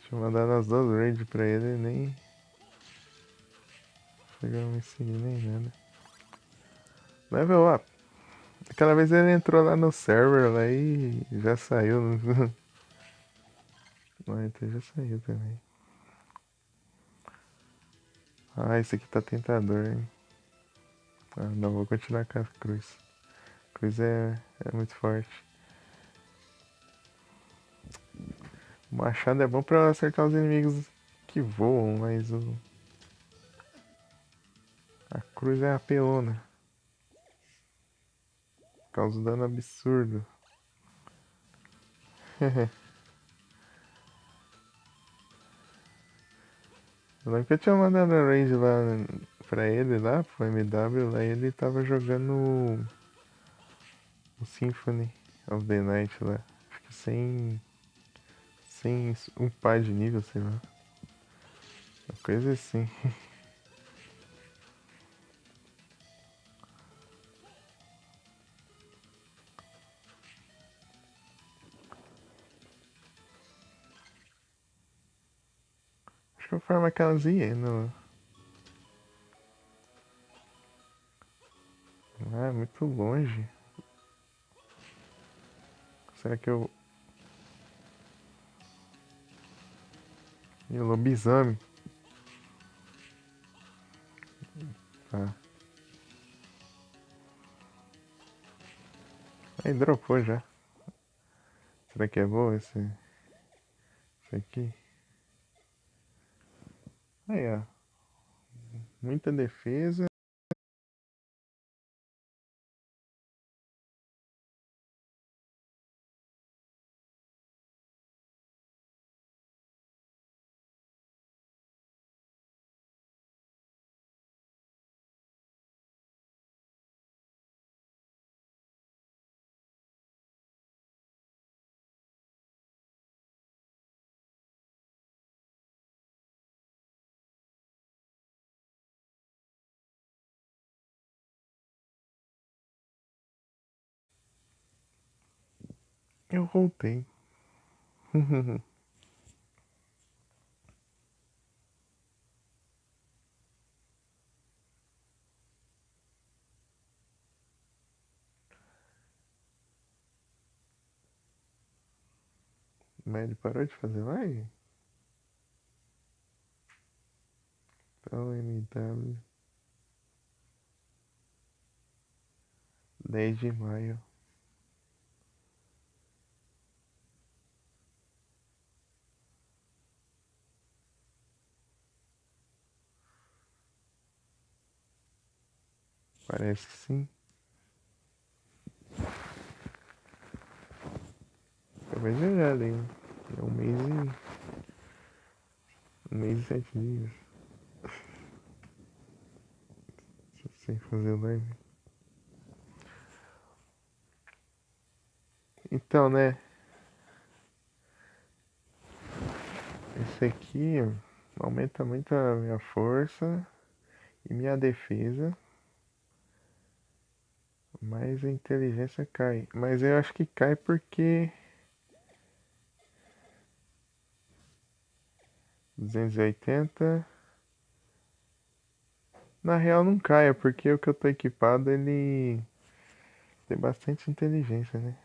Tinha mandado as duas raids pra ele e nem chegou a me seguir nem nada. Level up. Aquela vez ele entrou lá no server lá e já saiu. Não, então já saiu também. Ah, esse aqui tá tentador, hein? Ah, não, vou continuar com a cruz. Cruz é muito forte. O machado é bom pra acertar os inimigos que voam, mas a cruz é apelona. Causa um dano absurdo. Eu lembro que eu tinha mandado a raid lá pra ele lá, pro MW, lá ele tava jogando o Symphony of the Night lá. Acho que sem um par de nível, sei lá. Uma coisa assim. Acho que eu farmo aquelas hienas lá. Ah, é muito longe. Será que eu. E o lobisomem? Tá. Aí dropou já. Será que é bom esse aqui? Aí, ó. Muita defesa. Eu voltei. Mas ele parou de fazer live? Então, MW. 10 de maio. Parece que sim. Acabei de olhar ali. É um mês e 7 dias. Sem fazer live. Então, né? Esse aqui aumenta muito a minha força e minha defesa. Mas a inteligência cai. Mas eu acho que cai porque 280. Na real não cai, é porque o que eu tô equipado ele tem bastante inteligência, né?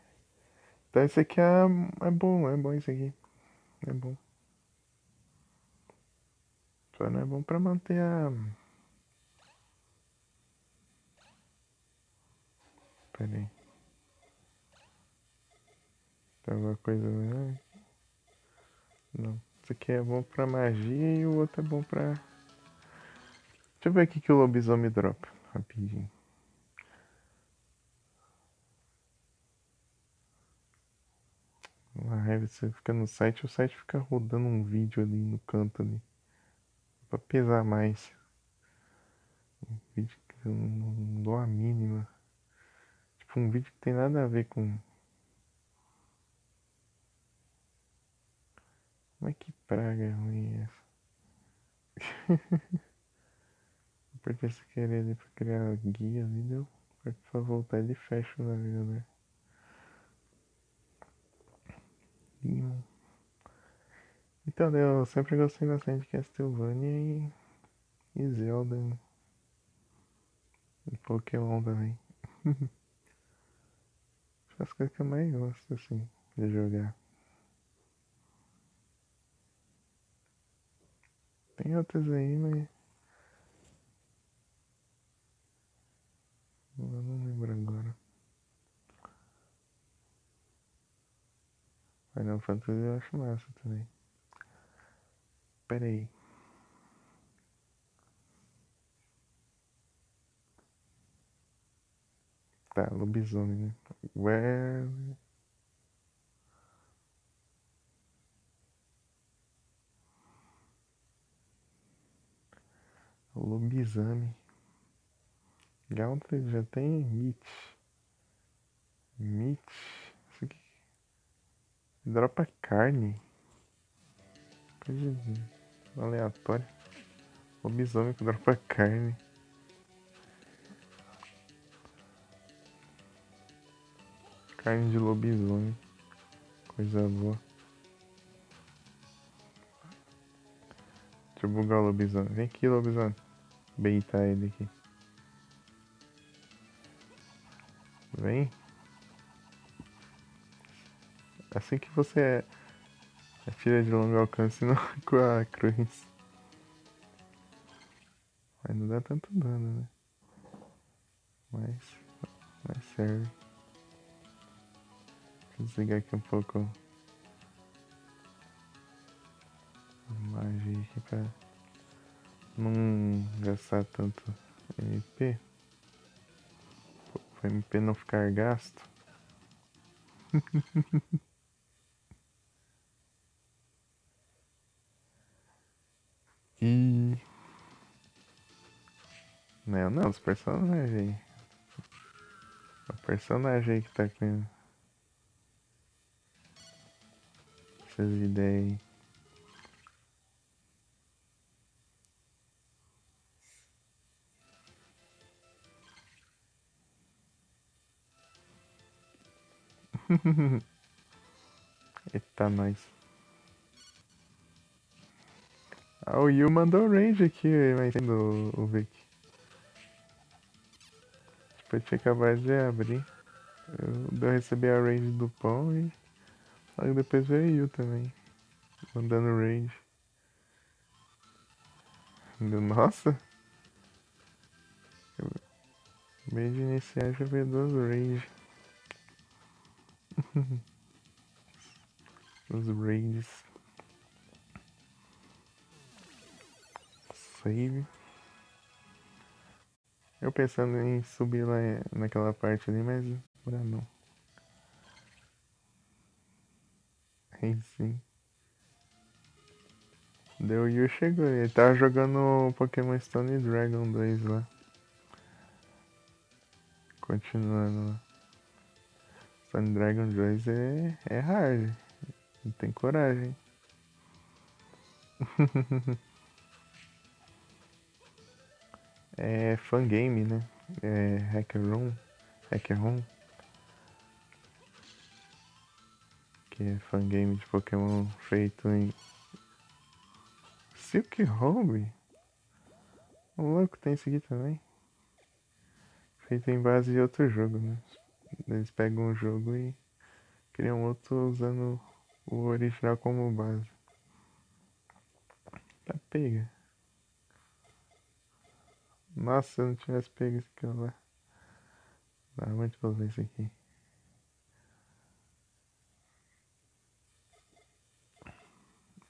Então esse aqui é bom esse aqui. É bom. Só não é bom pra manter a. Pera aí. Tem alguma coisa melhor? Não. Esse aqui é bom pra magia e o outro é bom pra. Deixa eu ver aqui que o lobisomem dropa. Rapidinho. Uma raiva, você fica no site, o site fica rodando um vídeo ali no canto ali. Pra pesar mais. Um vídeo que eu não dou a mínima. Tipo um vídeo que tem nada a ver com. Mas que praga ruim é essa? Porque se querer ali pra criar guia ali, deu. Pra voltar ele fecha o navegador. Demon. Então, eu sempre gostei bastante de Castlevania e Zelda. E Pokémon também. Acho que as coisas que eu mais gosto, assim, de jogar. Tem outras aí, mas eu não lembro agora. Final Fantasy eu acho massa também. Pera aí. Tá, lobisomem, né? Where... Lobisomem. Gauntlet já tem Meat. Meat. Isso aqui. Dropa carne. Coisa aleatória. Lobisomem que dropa carne. Carne de lobisomem. Coisa boa. Deixa eu bugar o lobisomem. Vem aqui, lobisomem. Beitar ele aqui. Vem. Assim que você atira de longo alcance não com a cruz. Mas não dá tanto dano, né? Mas serve. Deixa eu desligar aqui um pouco a magia aqui pra não gastar tanto MP. Pra MP não ficar gasto. E... Não, os personagens. O personagem aí que tá com essas ideias aí. Eita, nós. Ah, o Yu mandou range aqui, mas sendo o Vic. Tipo, eu tinha acabado de abrir. Eu recebi a range do pão e logo depois veio o Yu também. Mandando range. Nossa! Em vez de iniciar já veio duas range. Os ranges. Save. Eu pensando em subir lá naquela parte ali, mas não. Aí sim. Deu Yu chegou. Ele tava jogando Pokémon Stone Dragon 2 lá. Continuando lá. Stone Dragon 2 é hard. Não tem coragem. É fangame, né? É Hacker-ROM. Hacker-ROM. Que é fangame de Pokémon feito em Silk Robe. O louco tem isso aqui também. Feito em base de outro jogo, né? Eles pegam um jogo e criam outro usando o original como base. Tá pega. Nossa, se eu não tivesse pego esse cara lá. Dá muito pra ver isso aqui.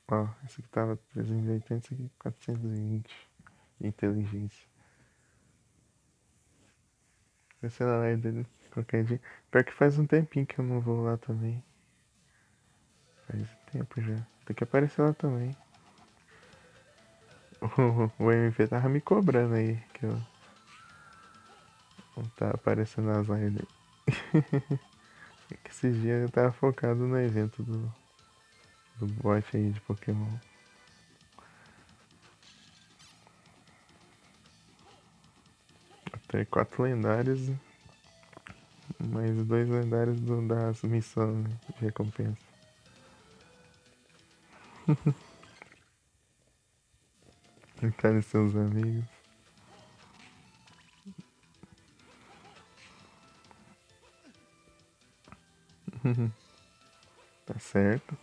Ó, esse aqui tava 380, esse aqui 420 de inteligência. Vai ser na live dele qualquer dia. Pior que faz um tempinho que eu não vou lá também. Faz tempo já. Tem que aparecer lá também. O MP tava me cobrando aí, que eu não tava aparecendo nas lives dele. Que esses dias eu tava focado no evento do bot aí de Pokémon. Até 4 lendários, mais 2 lendários das missões de recompensa. Cara, seus amigos. Tá certo.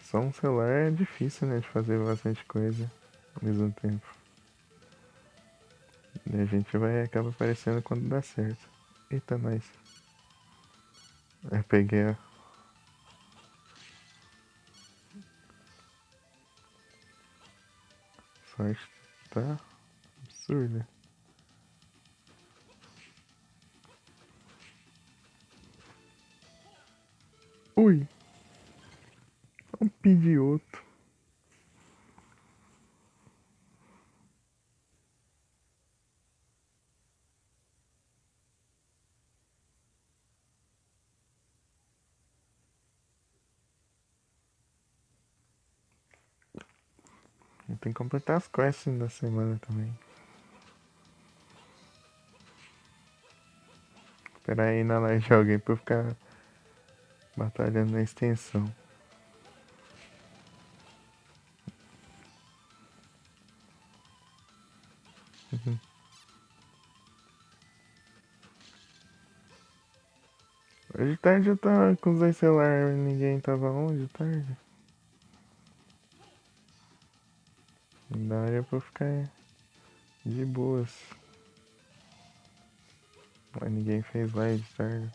Só um celular é difícil, né? De fazer bastante coisa ao mesmo tempo. E a gente vai acaba aparecendo quando dá certo. Eita, nós. Eu peguei a sorte. Tá absurda. Ui, um pedioto. Eu tenho que completar as quests da semana também. Esperar aí na live de alguém pra eu ficar batalhando na extensão. Hoje de tarde eu tava com os dois celulares, ninguém tava onde de tarde. Daria pra eu ficar de boas. Mas ninguém fez live de tarde.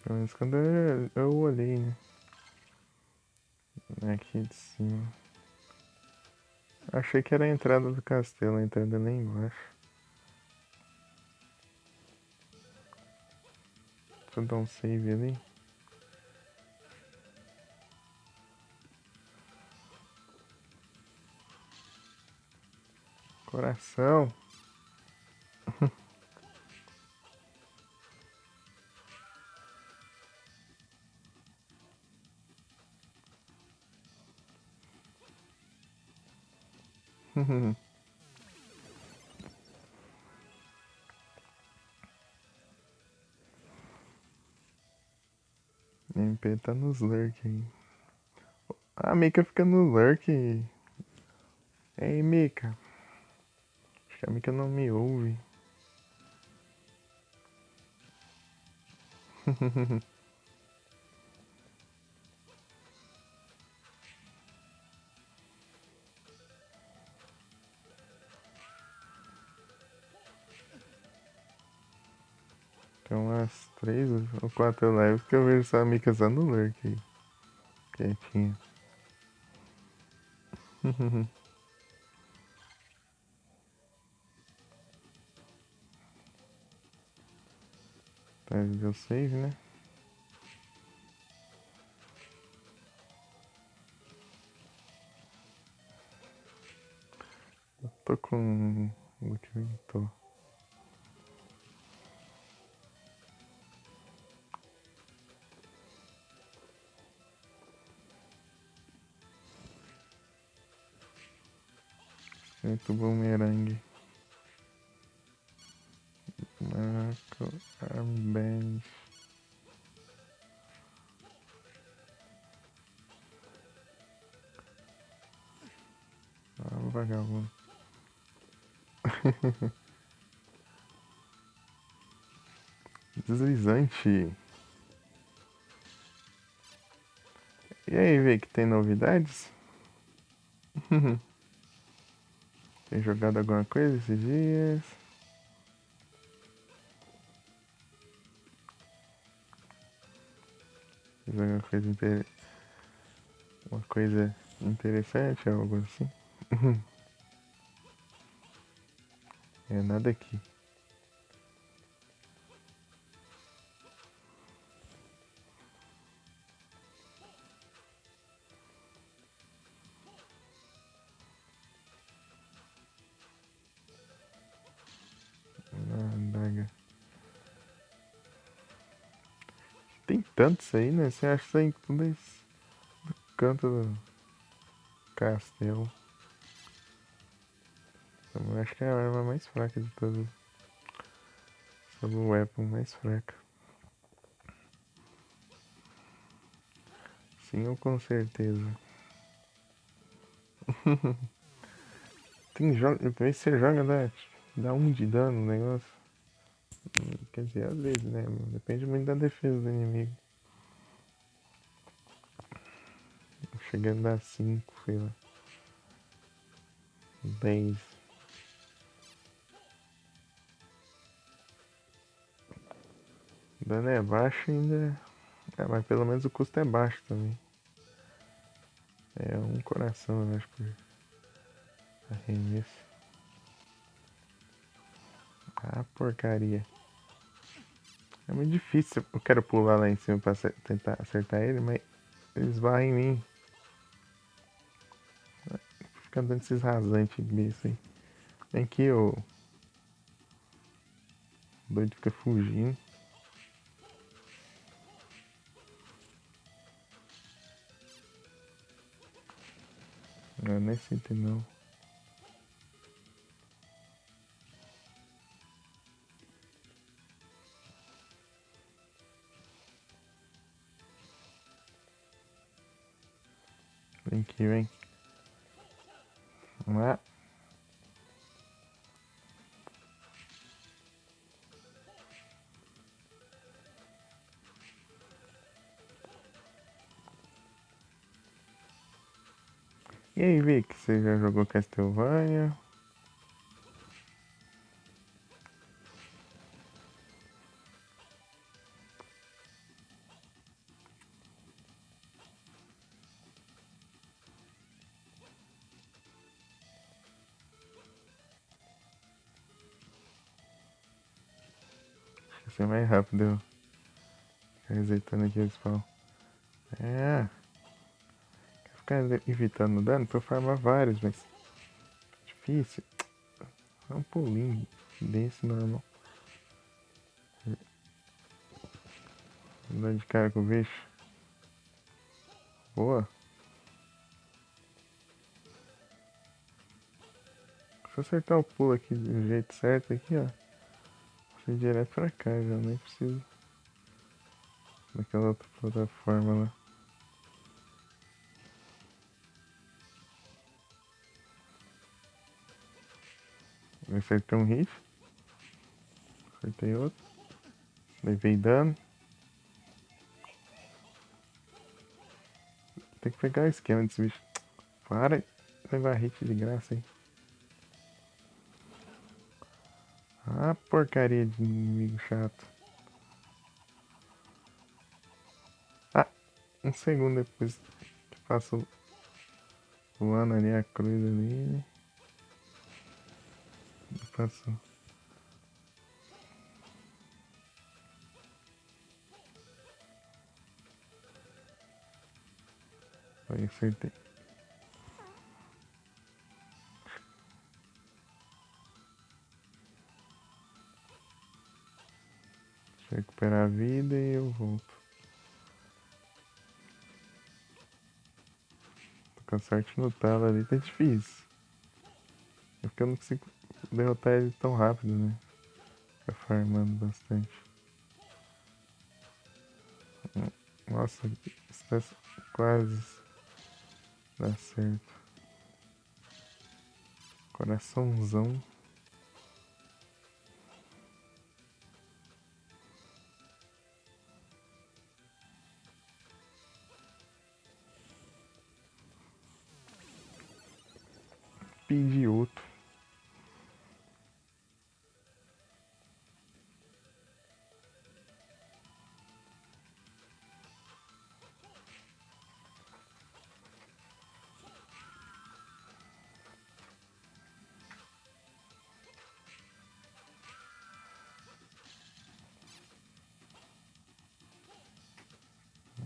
Pelo menos quando eu olhei, né? Aqui de cima. Achei que era a entrada do castelo, a entrada lá embaixo. Deixa eu dar um save ali. Coração. MP tá nos lurk aí. A Mika fica no lurk. Ei, Mika. Acho que a Mika não me ouve. Tem umas 3 ou 4 lives que eu vejo essa Mika só no lurk aí. Quietinha. Tá, deu save, né? Tô com o que eu tô. Muito bumerangue. Marco Armband. Ah, vagabundo. Deslizante. E aí, vê que tem novidades? Tem jogado alguma coisa esses dias? Fez alguma coisa, uma coisa interessante, algo assim? É nada aqui. Nada. Tem tantos aí, né? Você acha que tem tudo isso? canto do castelo. Eu acho que é a arma mais fraca de todas. Sobre o weapon mais fraca. Sim, ou com certeza. Tem jogo. Talvez você joga, dá 1 de dano no negócio. Quer dizer, às vezes, né? Depende muito da defesa do inimigo. Chegando a 5, sei lá. 10. O dano é baixo ainda. É, mas pelo menos o custo é baixo também. É um coração, eu acho, por arremesso. Ah, porcaria. É muito difícil. Eu quero pular lá em cima pra tentar acertar ele, mas eles varrem em mim. Fica dando esses rasantes besta aí. Vem aqui, ô. O doido fica fugindo. Não, nem sinto não. Vem aqui, vem. Vamos lá. E aí, Vic, você já jogou Castlevania? Acho que vai ser mais rápido. Resetando aqui o spawn. É. Quer ficar evitando dano pra eu farmar vários, mas. Difícil. É um pulinho desse normal. Andar de cara com o bicho. Boa. Se eu acertar o pulo aqui do jeito certo aqui, ó. Vou ir direto pra cá já, nem preciso daquela outra plataforma lá. Eu acertei um hit. Acertei outro. Levei dano. Tem que pegar o esquema desse bicho. Para de levar hit de graça aí. Ah, porcaria de inimigo chato. Ah, um segundo depois que passo voando ali a cruz ali. Passou. Aí acertei. Deixa eu recuperar a vida e eu volto. Tô com a sorte no talo ali, tá difícil. É porque eu não consigo derrotar ele tão rápido, né? Fica farmando bastante. Nossa, está quase dá certo. Coraçãozão. Pedi outro.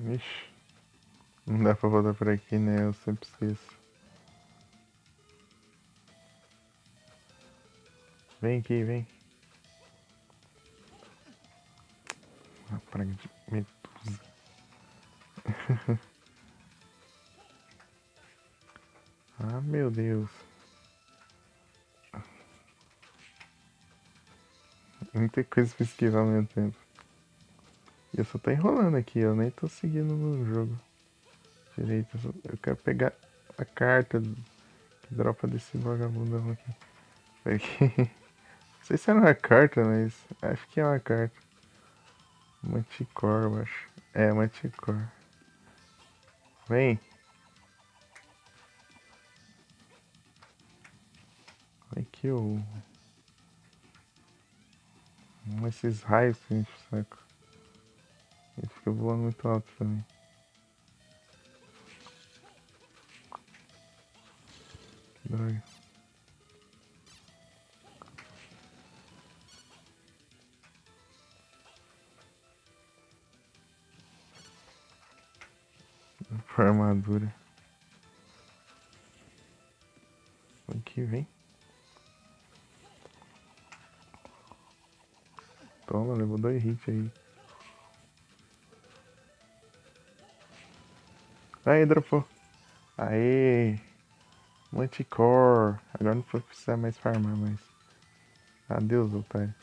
Ixi. Não dá pra voltar por aqui, né? Eu sempre esqueço. Vem aqui, vem. Uma praga de medusa. Ah, meu Deus. Muita coisa pra esquivar ao mesmo tempo. E eu só tô enrolando aqui, eu nem tô seguindo no jogo direito. Eu quero pegar a carta que dropa desse vagabundão aqui. Não sei se era uma carta, mas acho que é uma carta. Manticore, eu acho. É, Manticore. Vem. Olha aqui esses raios que a gente saca. Ele fica voando muito alto também. Que droga. Por armadura. Aqui, vem. Toma, levou 2 hits aí. Aí, dropou. Aê! Manticore. Agora não vou precisar mais farmar, mas... Adeus, otário.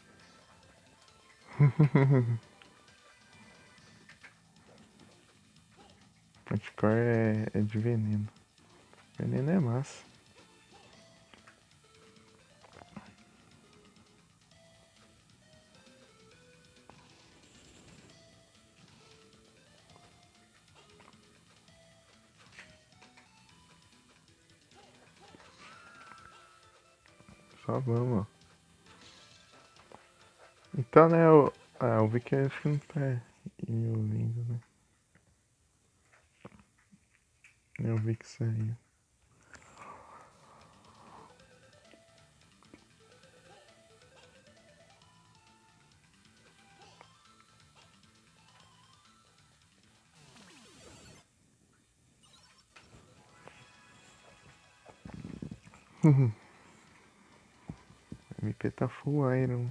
Manticore é de veneno. Veneno é massa. Só vamos, ó. Então, né, eu vi que acho que não tá me ouvindo, né? Eu vi que saiu. MP tá full iron.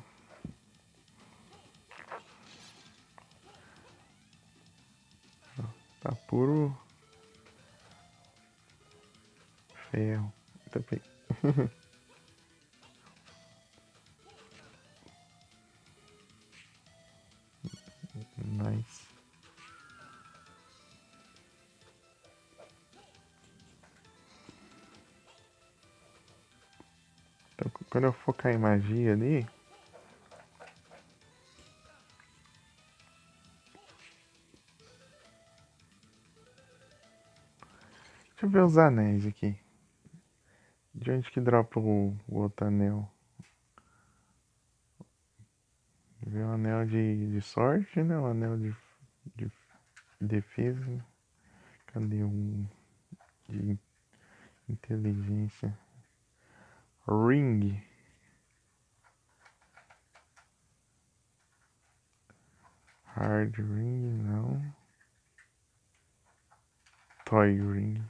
Tá puro ferro. Também. Nice. Então, quando eu focar em magia ali, deixa eu ver os anéis aqui. De onde que dropa o outro anel? Veio um anel de sorte, né? Um anel de defesa. Cadê um de inteligência? Ring. Hard ring, não. Toy ring.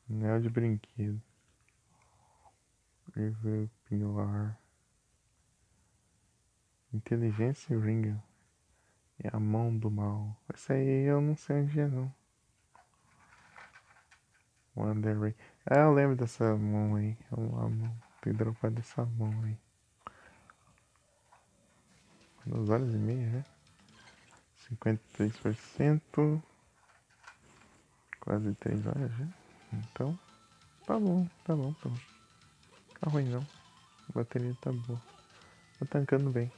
Anel de brinquedo. River pilar. Inteligência ring. É a mão do mal. Essa aí eu não sei onde é, não. Wonder Ray. Ah, eu lembro dessa mão aí. É uma mão. Tem dropado dessa mão aí. 2 horas e meia, né? 53%. Quase 3 horas já. Então, tá bom, tá bom, tá bom. Tá ruim não. A bateria tá boa. Tá tancando bem.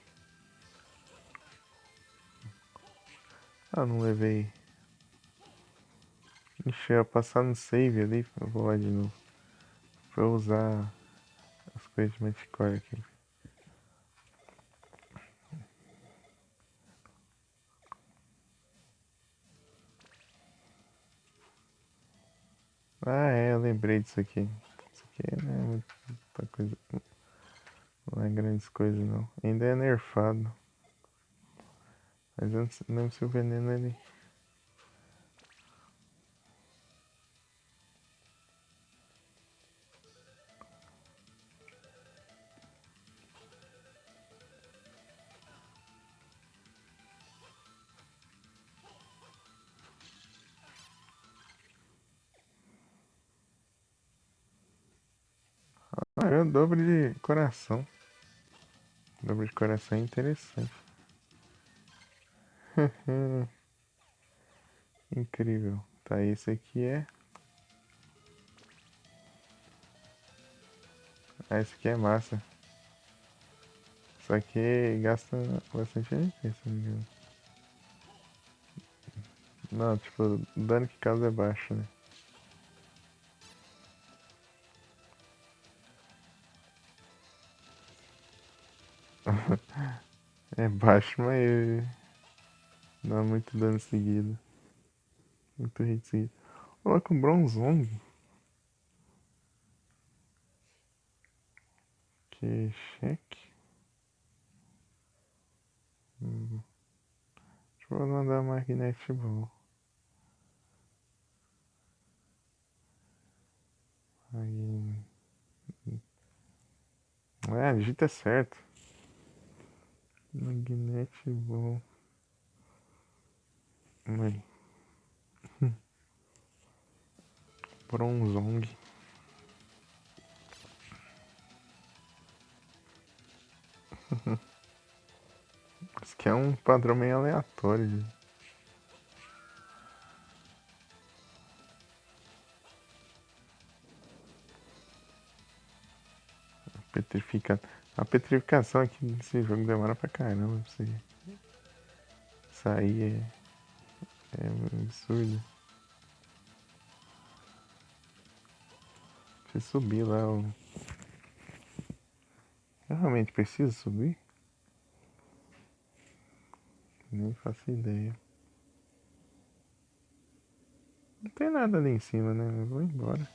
Ah, não levei. Ixi, eu ia passar no save ali. Eu vou lá de novo. Pra eu usar as coisas de Manticore aqui. Ah, é, eu lembrei disso aqui. Isso aqui não é muita coisa. Não é grandes coisas não. Ainda é nerfado. Mas eu não lembro se o veneno ele. Ah, é o dobro de coração. Dobro de coração é interessante. Incrível. Tá, esse aqui é. Ah, esse aqui é massa. Só que gasta bastante energia, se não me engano. Não, tipo, o dano que causa é baixo, né? É baixo, mas dá muito dano seguido. Muito hit seguido. Coloca um Bronzong. Que cheque. Deixa eu mandar a Magnet Ball. Aí. É, digita certo. Magnet Ball. Aí. Bronzong. Isso aqui é um padrão meio aleatório. Petrifica... A petrificação aqui desse jogo demora pra caramba pra você sair. É absurdo. Você subir lá. Eu realmente preciso subir? Nem faço ideia. Não tem nada ali em cima, né? Eu vou embora.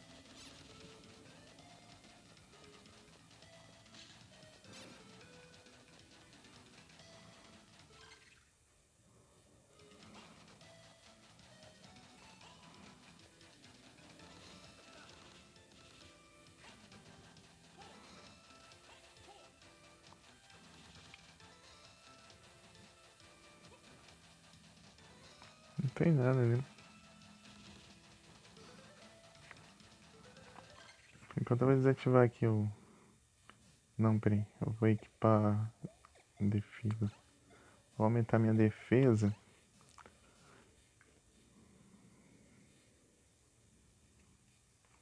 Não tem nada ali. Enquanto eu vou desativar aqui o. Não, peraí. Eu vou equipar defesa. Vou aumentar minha defesa.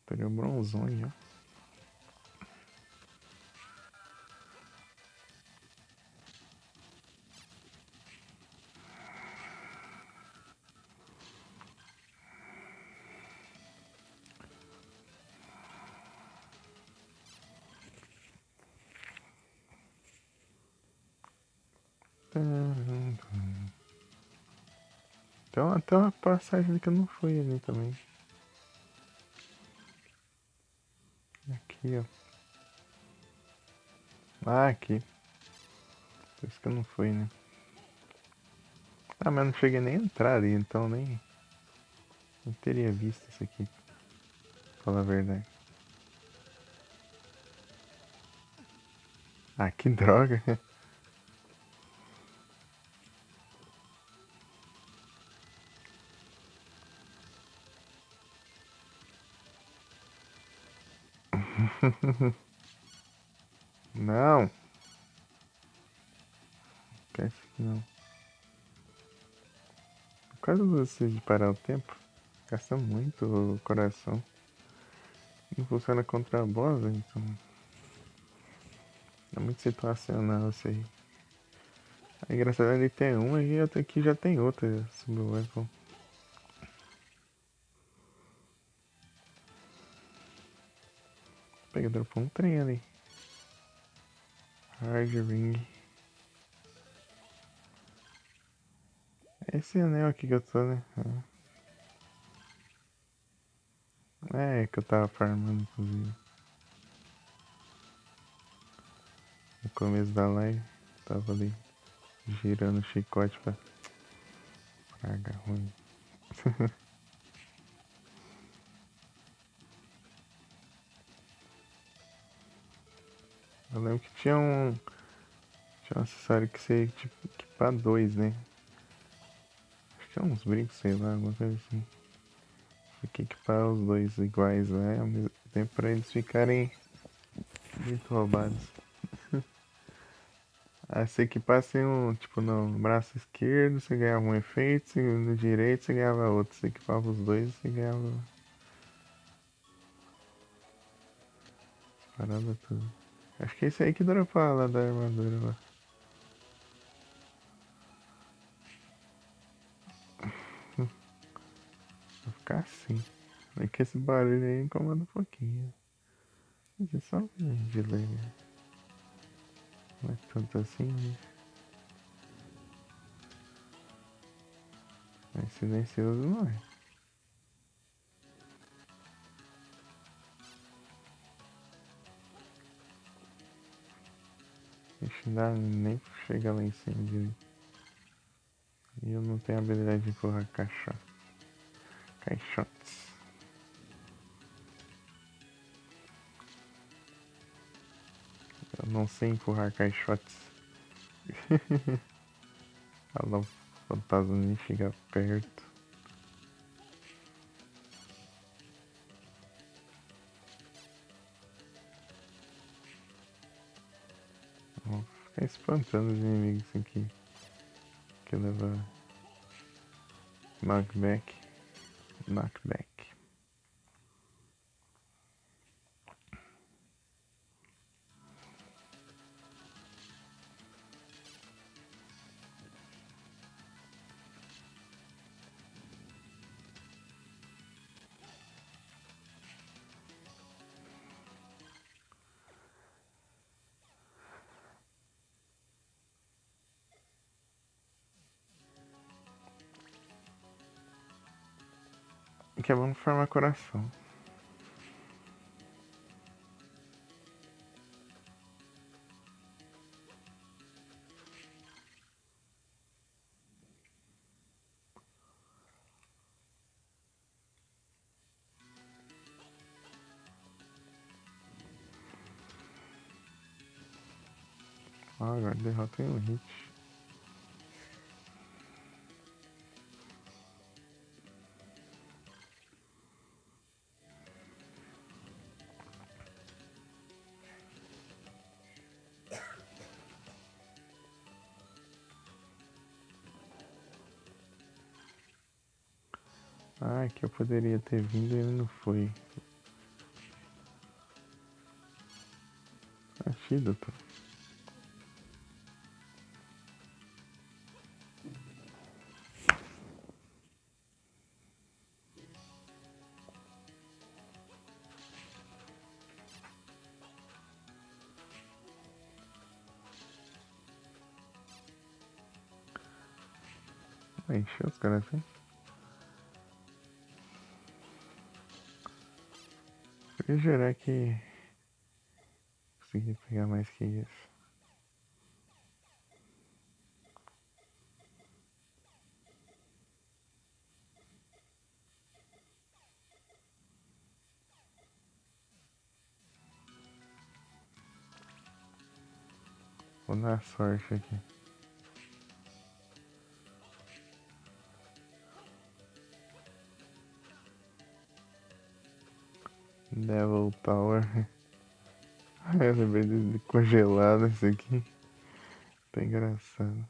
Peguei o bronzone, ó. Então até uma passagem ali que eu não fui ali também. Aqui, ó. Ah, aqui. Por isso que eu não fui, né? Ah, mas não cheguei nem a entrar ali, então nem. Não teria visto isso aqui. Pra falar a verdade. Ah, que droga. Não. Esquece que não. Por causa de parar o tempo, gasta muito o coração. Não funciona contra a boss, então. É muito situacional isso aí. Aí, engraçado, ele tem uma e aqui já tem outra. Subiu o Apple. Pega, dropou um trem ali. Hard Ring. Esse anel aqui que eu tô, né? É, que eu tava farmando, inclusive. No começo da live, tava ali girando o chicote pra praga ruim. Eu lembro que tinha um acessório que você tipo, equipar dois, né? Acho que é uns brincos, sei lá, alguma coisa assim. Você tem que equipar os dois iguais lá, ao mesmo tempo pra eles ficarem Muito roubados. Aí você equipasse um, tipo, no braço esquerdo, você ganhava um efeito, no direito você ganhava outro. Você equipava os dois, você ganhava parada tudo. Acho que é esse aí que dropa lá da armadura lá. Vai ficar assim. É que esse barulho aí incomoda um pouquinho. Mas é só um delay. Não é tanto assim, né? Mas silencioso não é. Deixa dá nem chegar lá em cima direito. E eu não tenho a habilidade de empurrar caixotes. Eu não sei empurrar caixotes. Olha lá o fantasma nem chega perto. Vou ficar espantando os inimigos aqui. Que leva knockback. Que é bom formar coração. Ah, agora derrota em um hit. Ah, que eu poderia ter vindo e ele não foi. Antídoto. Vai encher os caras assim. Podia jurar que consegui pegar mais que isso. Vou dar sorte aqui. Devil Tower. Eu lembrei de congelado esse aqui. Tá engraçado.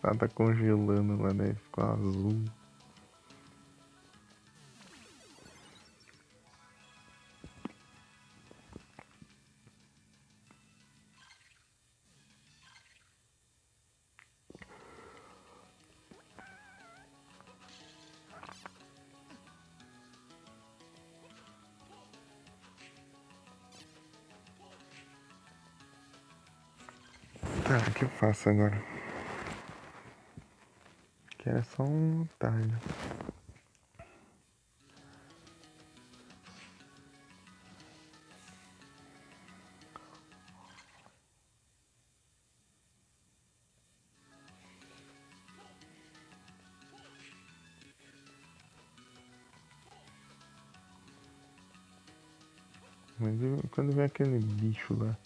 Tá congelando lá, né? Ficou azul. Tá, o que eu faço agora? Que era só um talho. Mas quando vem aquele bicho lá,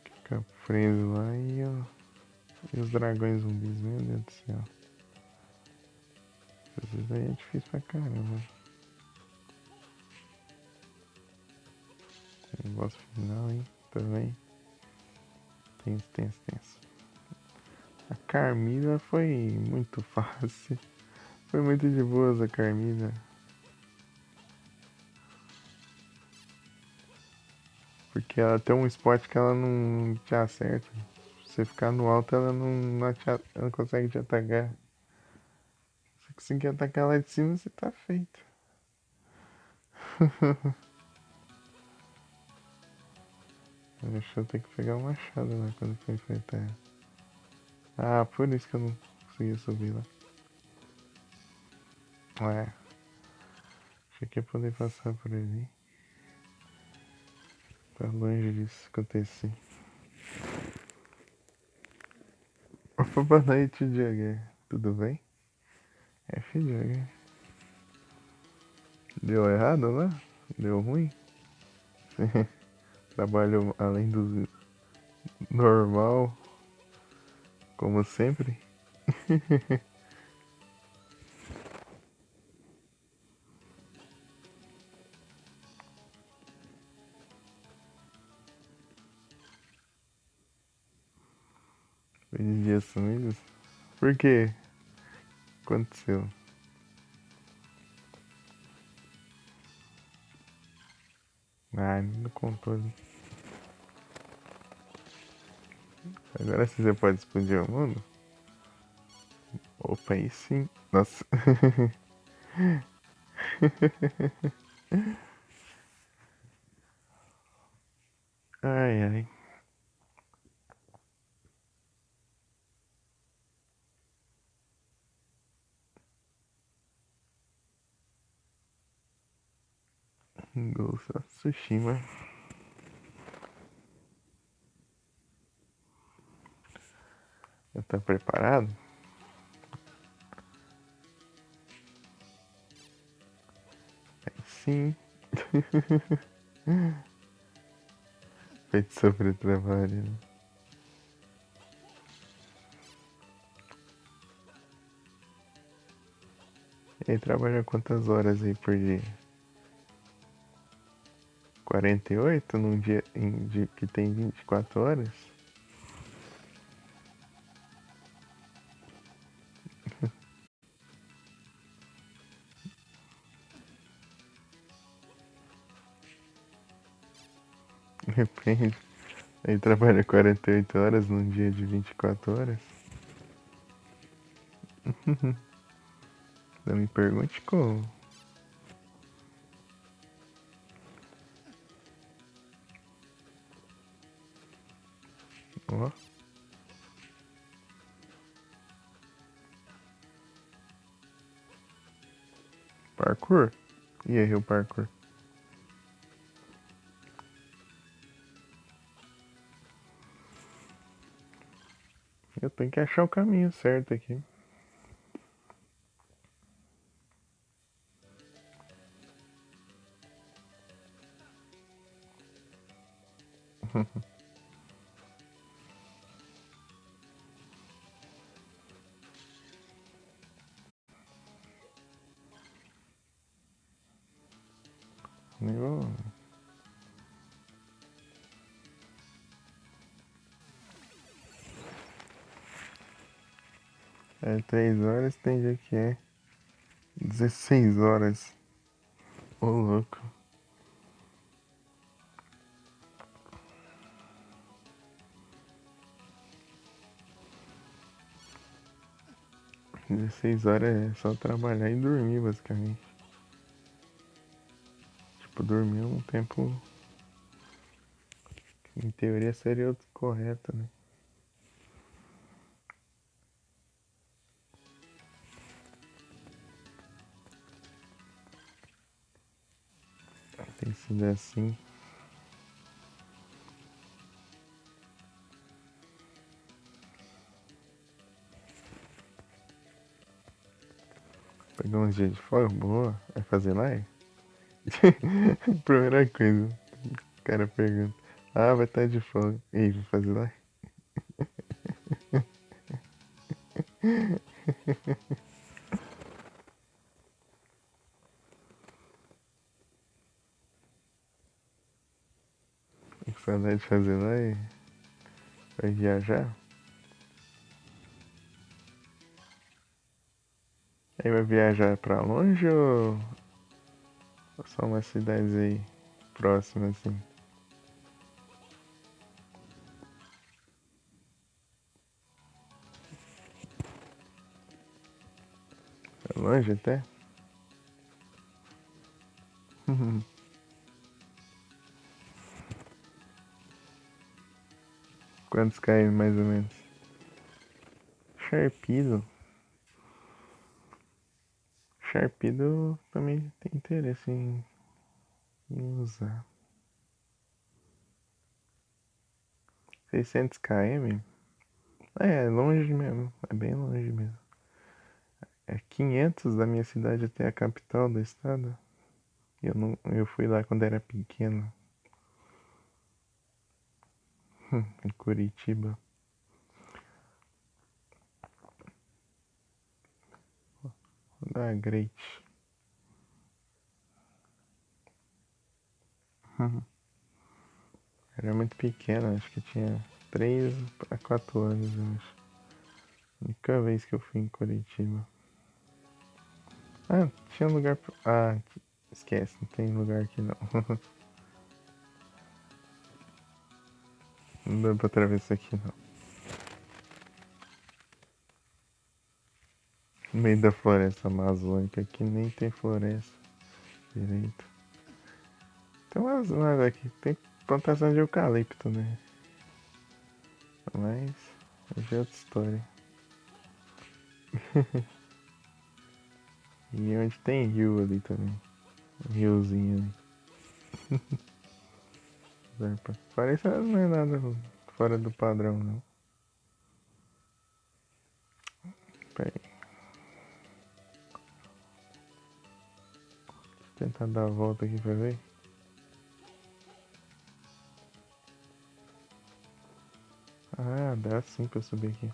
que fica preso lá e os dragões zumbis, meu Deus do céu. Esses aí é difícil pra caramba. boss final, hein? Também. Tenso. A Carmila foi muito fácil. Foi muito de boas a Carmila. Porque ela tem um spot que ela não te acerta. Se você ficar no alto, ela ela não consegue te atacar. Se você conseguir atacar lá de cima, você tá feito. Deixa eu ter que pegar o machado lá quando for enfrentar ela. Ah, por isso que eu não consegui subir lá. Ué. Achei que ia poder passar por ali. Tá longe disso acontecer. Opa, boa noite, Jagger. Tudo bem? Jagger. Deu errado lá? Deu ruim? Trabalho além do normal, como sempre. Foi de dias sumidos. Por quê? Aconteceu? Ah, não contou. Agora sim você pode explodir o mundo? Opa, aí sim. Nossa. Ai, ai. Ghost of Tsushima. Já tá preparado? Aí sim. Feito sobre o trabalho, né? E aí trabalha quantas horas aí por dia? 48 num dia que tem 24 horas? Depende. Aí trabalha 48 horas num dia de 24 horas? Não me pergunte como. Ó. Parkour? E aí, o parkour? Eu tenho que achar o caminho certo aqui. Eu... É 3 horas, tem dia que é 16 horas. Ô, louco. 16 horas é só trabalhar e dormir, basicamente. Tipo, dormir um tempo que em teoria seria o correto, né? Tem sido assim. Pegar uns dias de folga, boa. Vai fazer live? Primeira coisa, o cara pergunta. Ah, vai estar de folga. E aí, vai fazer live? saudade de fazer lá e vai viajar. Aí vai viajar pra longe ou só umas cidades aí próximas assim? É longe até? Quantos km mais ou menos? Sharpedo. Sharpedo também tem interesse em usar. 600 km? É longe mesmo. É bem longe mesmo. É 500 da minha cidade até a capital do estado. Eu fui lá quando era pequeno. Em Curitiba. Da Great. Era muito pequeno, acho que tinha 3 a 4 anos, eu acho. Única vez que eu fui em Curitiba. Ah, tinha lugar. Ah, esquece, não tem lugar aqui não. Não dá pra atravessar aqui não. No meio da floresta amazônica, aqui nem tem floresta direito. Tem umas nada aqui, tem plantação de eucalipto, né? Mas já é outra história. E onde tem rio ali também. Um riozinho ali. Parece que não é nada fora do padrão, não. Pera aí. Tentar dar a volta aqui pra ver. Ah, dá sim pra subir aqui.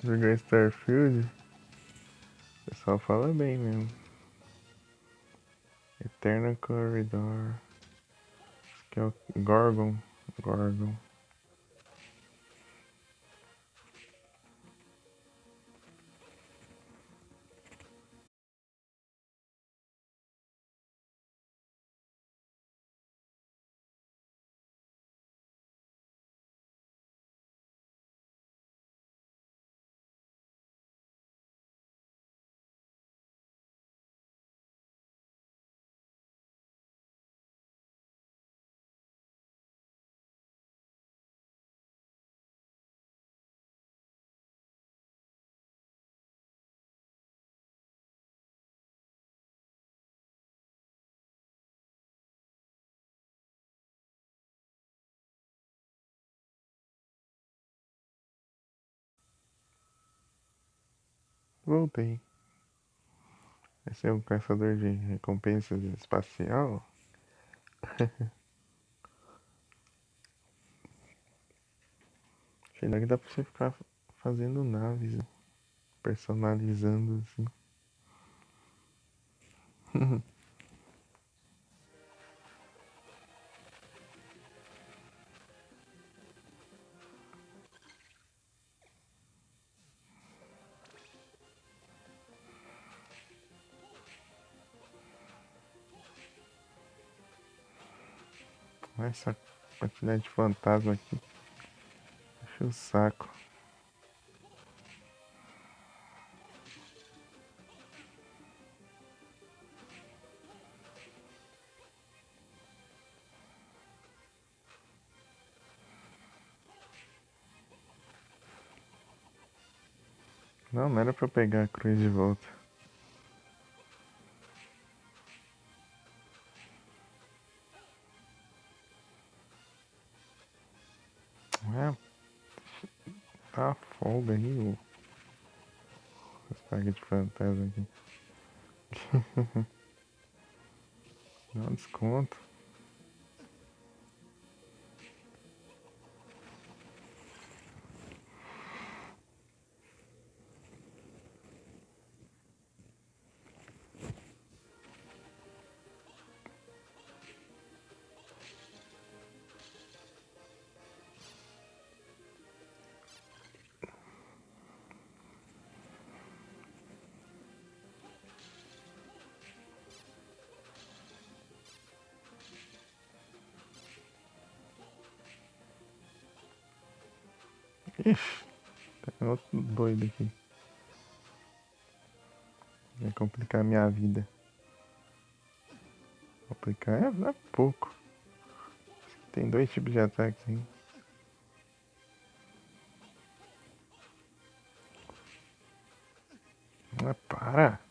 Jogar Starfield, o pessoal fala bem mesmo. Eternal Corridor. Esse aqui é o Gorgon. Gorgon. Voltei. Esse é um caçador de recompensas espacial. Achei que dá pra você ficar fazendo naves, né? Personalizando assim. Olha essa quantidade de fantasma aqui. Deixa o saco. Não, não era pra pegar a cruz de volta. É, tá folga aí, o paga de fantasma aqui. Dá um desconto. Ixi, tem outro doido aqui. Vai complicar a minha vida. Complicar é pouco. Tem dois tipos de ataques aí. Mas para!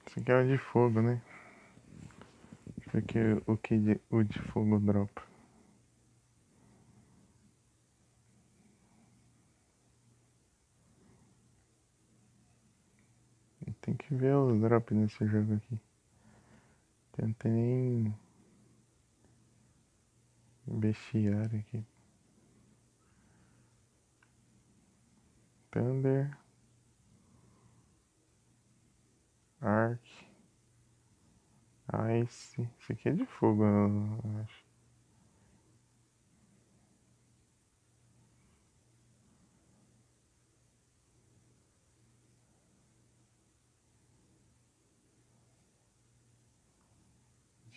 Esse aqui é o de fogo, né? Deixa eu ver aqui o de fogo dropa. Tem que ver os drops nesse jogo aqui. Não tem nem bestiário aqui. Thunder. Arc. Ice. Isso aqui é de fogo, eu acho.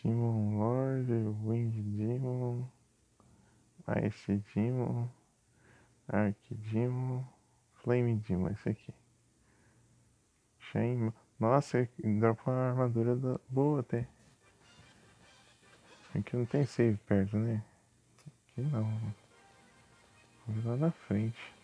Demon Lord, Wind Demon, Ice Demon, Arc Demon, Flame Demon, esse aqui. Chain. Nossa, dropa uma armadura boa até. Aqui não tem save perto, né? Aqui não. Vou ver lá na frente.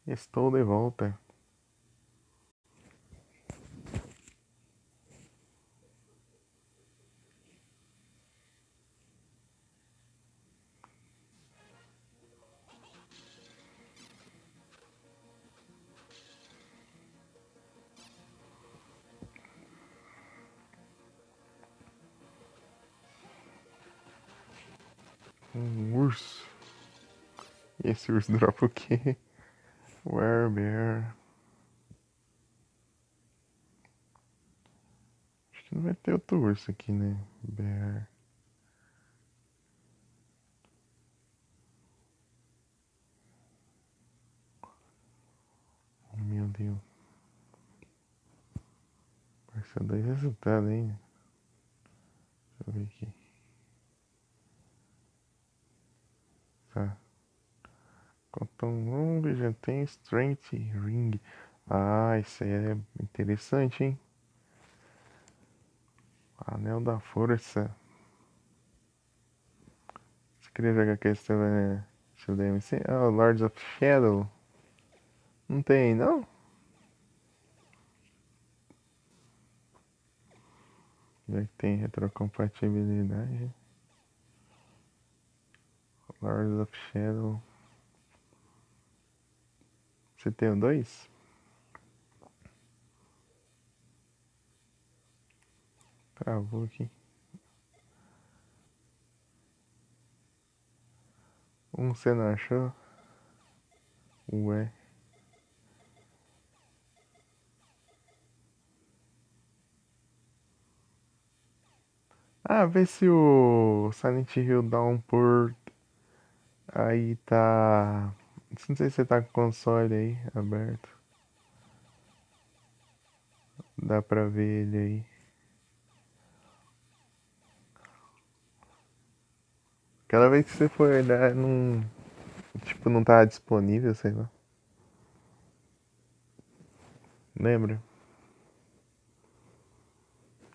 Estou de volta. Urso. E esse urso dropa o quê? Werebear. Acho que não vai ter outro urso aqui, né? Bear. Oh, meu Deus. Vai ser dois resultados, hein? Deixa eu ver aqui. Tá. Cotton Long já tem Strength Ring. Ah, isso aí é interessante, hein? Anel da Força. Você queria jogar com esse seu DMC? Ah, o Lords of Shadow. Não tem, não? Já que tem retrocompatibilidade. Lords of Shadow. Você tem o 2? Travou aqui. Você não achou? Ué. Ah, vê se o Silent Hill Downpour aí tá. Não sei se você tá com o console aí aberto. Dá pra ver ele aí. Aquela vez que você foi olhar, não. Tipo, não tava disponível, sei lá. Lembra?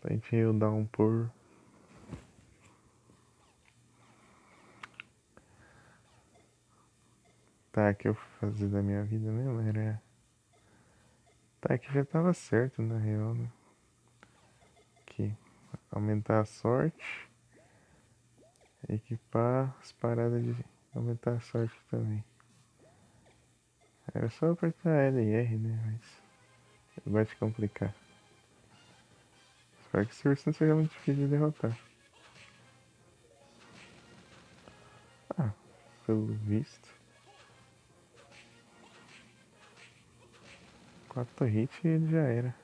Silent Hill Downpour. Tá, que eu fui fazer da minha vida, nem era. Tá, que já tava certo na real, né? Aqui. Aumentar a sorte. Equipar as paradas de aumentar a sorte também. Era só apertar L e R, né? Mas vai te complicar. Espero que esse urso não seja muito difícil de derrotar. Ah, pelo visto. 4 hits e ele já era.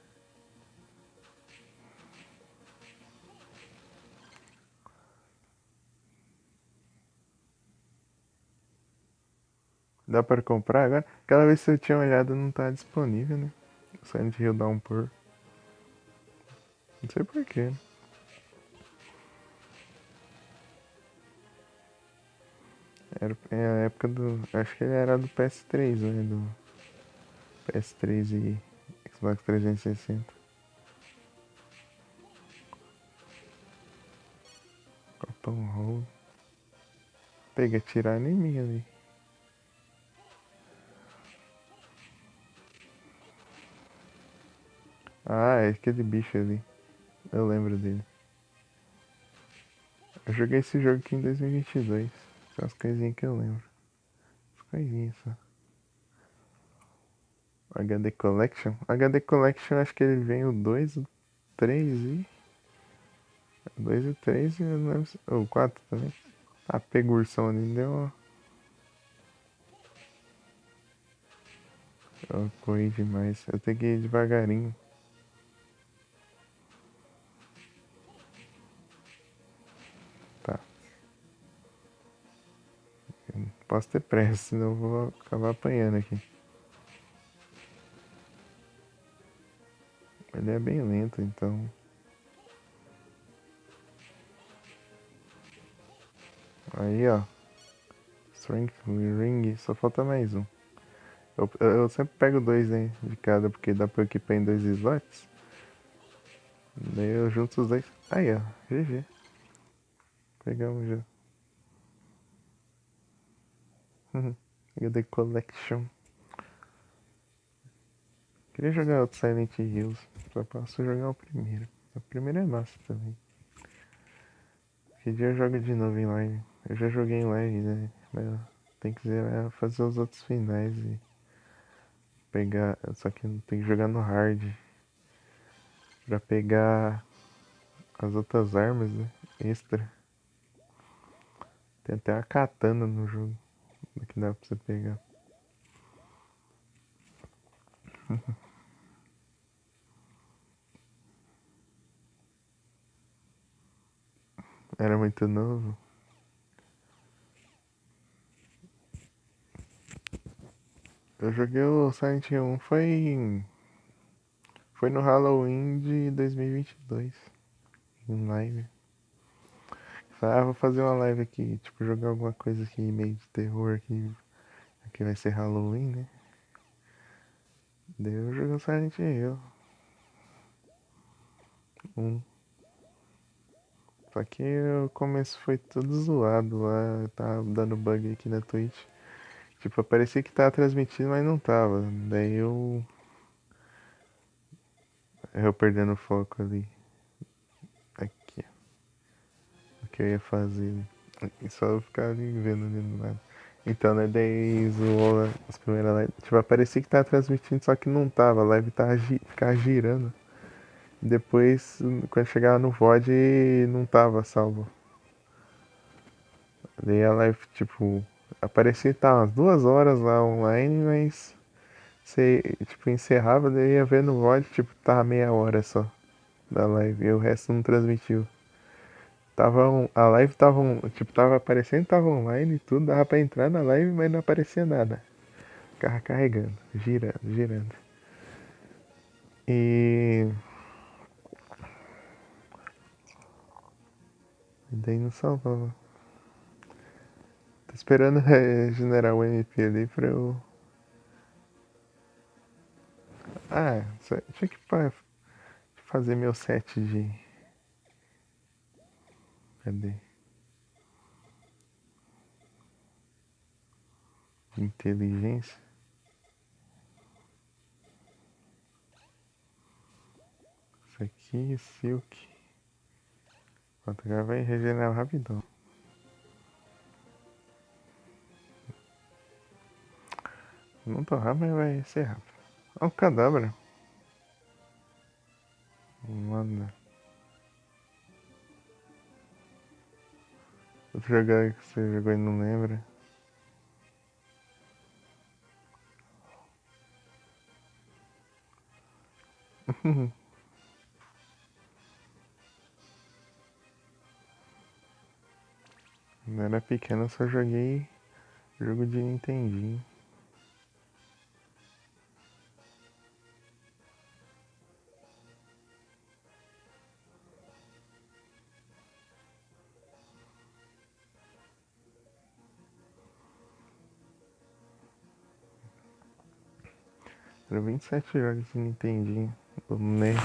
Dá pra comprar agora? Aquela vez que eu tinha olhado não tá disponível, né? Silent Hill Downpour. Não sei porquê. É a época do. Acho que ele era do PS3, né? Do PS3 e Xbox 360. Cotton Roll. Pega tirar inimigo ali. Ah, é aquele bicho ali. Eu lembro dele. Eu joguei esse jogo aqui em 2022. São as coisinhas que eu lembro. As coisinhas só. HD Collection. HD Collection acho que ele vem o 2, o 3 e. O 2 e o 3 e eu não lembro se. O 4 também. Ah, pega o ursão ali, deu uma. Eu corri demais. Eu tenho que ir devagarinho. Tá. Eu não posso ter pressa, senão eu vou acabar apanhando aqui. Ele é bem lento, então. Aí, ó. Strength Ring, só falta mais um. Eu sempre pego dois, né, de cada, porque dá pra equipar em 2 slots. Daí eu junto os dois. Aí, ó. GG. Pegamos já. HD Collection. Queria jogar outro Silent Hills. Só posso jogar o primeiro. O primeiro é massa também. Que dia eu jogo de novo em live. Eu já joguei em live, né? Mas tem que zerar, fazer os outros finais e pegar. Só que tem que jogar no hard. Pra pegar as outras armas, né? Extra. Tem até a katana no jogo. Que dá pra você pegar. Era muito novo. Eu joguei o Silent Hill 1 foi no Halloween de 2022. Em live. Falei, vou fazer uma live aqui, tipo, jogar alguma coisa aqui meio de terror aqui. Aqui vai ser Halloween, né? Daí eu joguei Silent Hill 1. Só que o começo foi tudo zoado lá, tava dando bug aqui na Twitch. Tipo, parecia que tava transmitindo, mas não tava. Daí eu perdendo o foco ali. Aqui, o que eu ia fazer. E só ficar ali vendo ali do lado. Então, né, daí zoou as primeiras lives. Tipo, parecia que tava transmitindo, só que não tava. A live ficava girando. Depois, quando chegava no VOD, não tava salvo. Daí a live, tipo, aparecia que tava umas 2 horas lá online, mas você, tipo, encerrava, daí ia ver no VOD, tipo, tava meia hora só da live e o resto não transmitiu. A live tava, tipo, tava aparecendo que tava online e tudo, dava pra entrar na live, mas não aparecia nada. Ficava carregando, girando, girando. E daí não salvava. Tô esperando regenerar o MP ali pra eu. Ah, tinha que fazer meu set de Cadê? Inteligência. Isso aqui, Silk. Pronto, agora vai regenerar rapidão. Não tô rápido, mas vai ser rápido. Olha o Kadabra. Manda. Outro jogar que você jogou e não lembra. Quando era pequeno eu só joguei jogo de Nintendinho. Eram 27 jogos de Nintendinho. Do NES.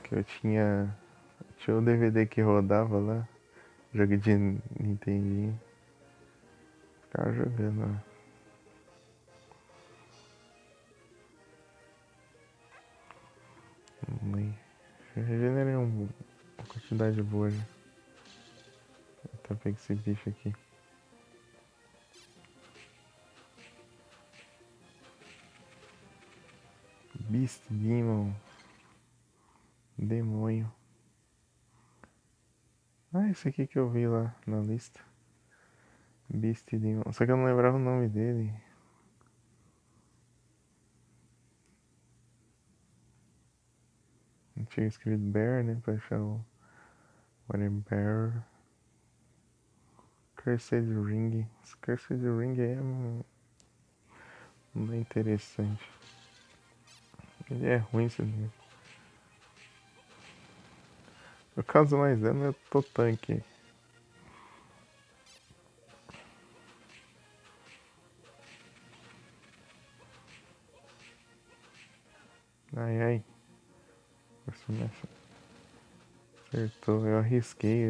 Que eu tinha. Tinha o DVD que rodava lá. Jogo de Nintendinho. Ficava jogando lá. Eu regenerei uma quantidade boa já. Até pegar esse bicho aqui. Beast Demon. Demônio. Ah, esse aqui que eu vi lá na lista. Beast Demon. Só que eu não lembrava o nome dele. Não tinha escrito Bear, né? Pra achar o Water Bear. Cursed Ring. Esse Cursed Ring aí não é interessante. Ele é ruim, esse livro. Eu causo mais dano, eu tô tanque. Ai, ai. Isso nessa. Acertou, eu arrisquei.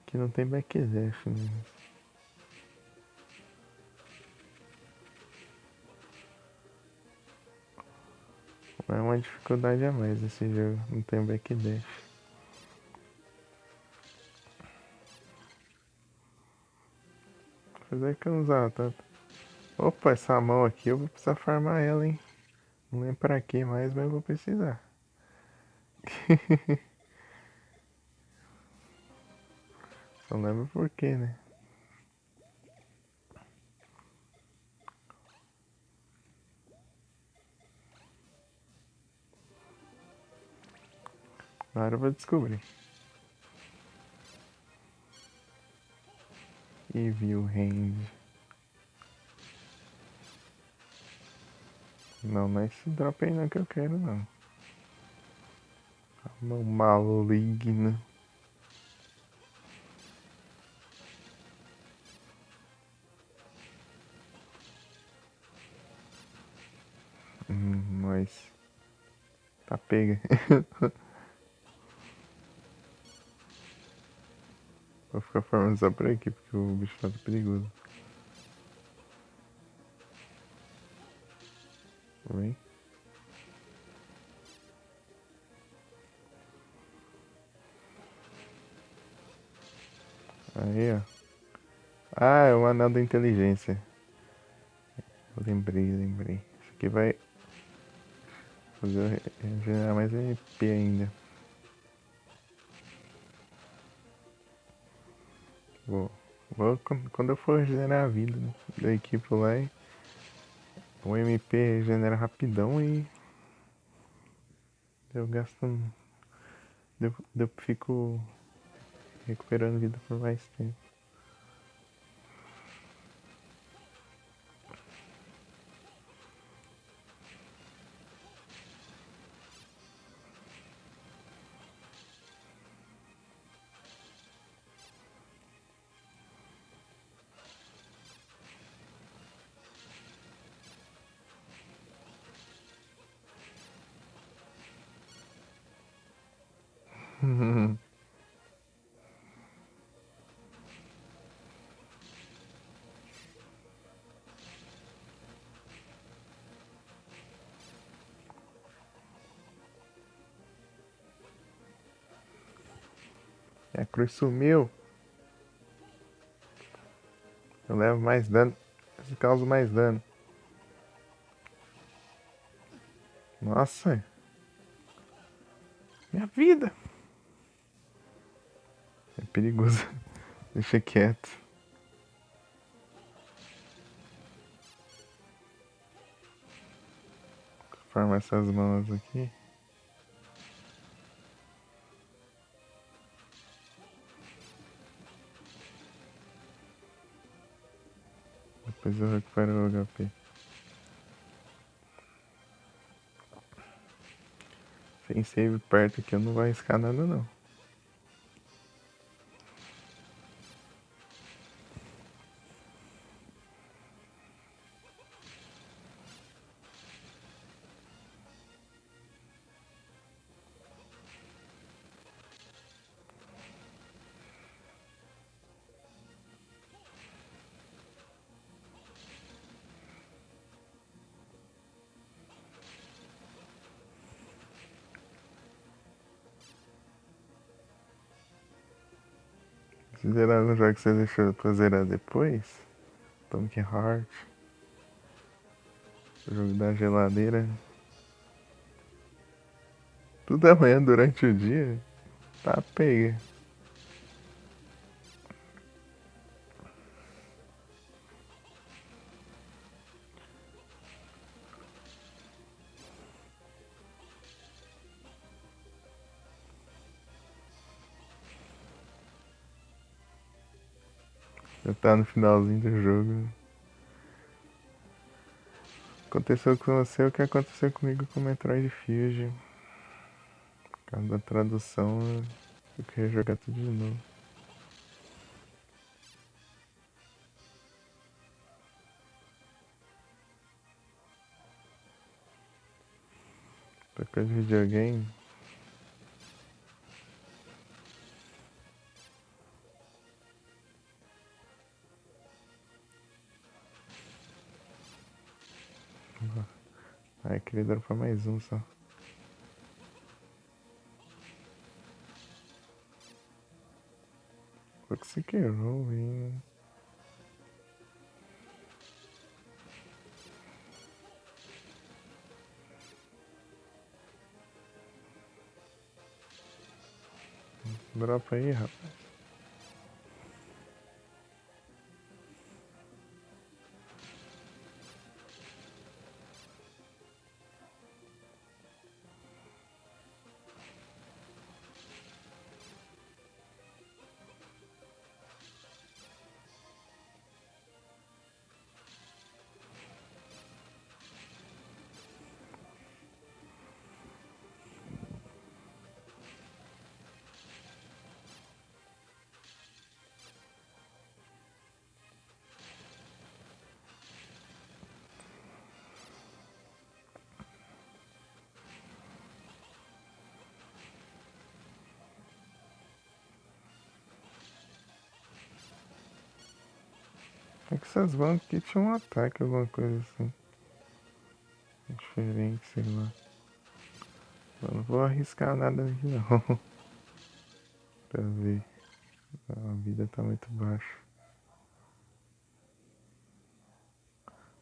Aqui não tem backdash, né? É uma dificuldade a mais esse jogo, não tem backdash. Apesar que eu não usava tanto. Opa, essa mão aqui eu vou precisar farmar ela, hein? Não lembro pra que mais, mas eu vou precisar. Só não lembro por que, né? Agora eu vou descobrir. Evil Hand. Não é esse drop aí não que eu quero, não. A mão maligna. Mas... Tá pega. Vou ficar farmando só por aqui, porque o bicho tá perigoso. Vem. Aí, ó. Ah, é o anel da inteligência. Lembrei. Isso aqui vai fazer eu gerar mais MP ainda. Quando eu for regenerar a vida, né, da equipe lá, o MP regenera rapidão e eu gasto. Eu fico recuperando vida por mais tempo. A cruz sumiu. Eu levo mais dano. Eu causo mais dano. Nossa. Minha vida. É perigoso. Deixa quieto. Forma essas mãos aqui. Depois eu recupero o HP. Sem save perto aqui eu não vou arriscar nada não. Se zerar um jogo que você deixou pra zerar depois, Atomic Heart, o jogo da geladeira, tudo amanhã durante o dia, tá pega. Já tá no finalzinho do jogo. Aconteceu com você o que aconteceu comigo com Metroid Fusion. Por causa da tradução, eu queria jogar tudo de novo. Tocou de videogame. Ai, queria dar pra mais um só. Toxic Roll, hein? Dropa aí, rapaz. É que essas bancas aqui tinham um ataque, alguma coisa assim. Diferente, sei lá. Eu não vou arriscar nada aqui não. Pra ver. A vida tá muito baixa.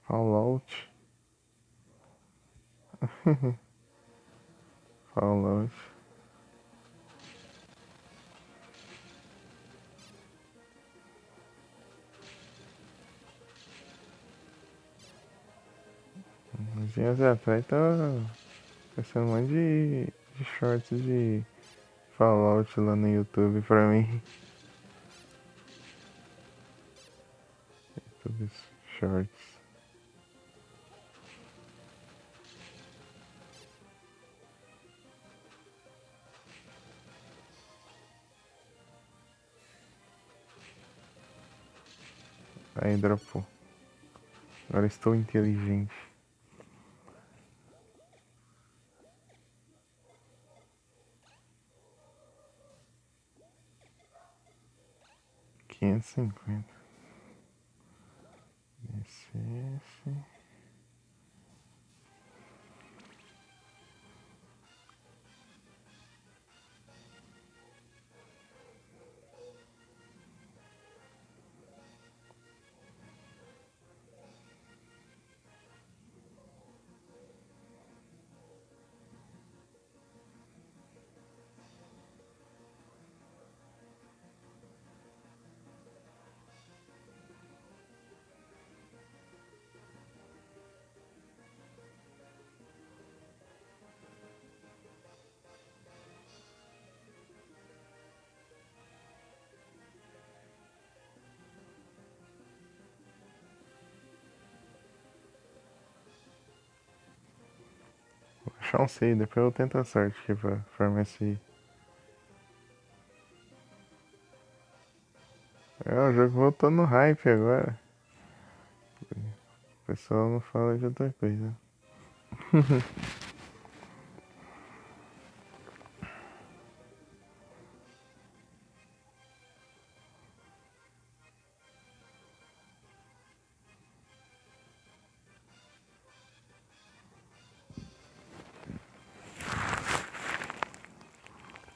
Fallout. Fallout. Uns dias atrás tava passando um monte de shorts de Fallout lá no YouTube pra mim. YouTube Shorts. Aí dropou. Agora estou inteligente. 550. Esse. Vou achar um save, depois eu tento a sorte aqui pra formar esse. O jogo voltou no hype agora. O pessoal não fala de outra coisa.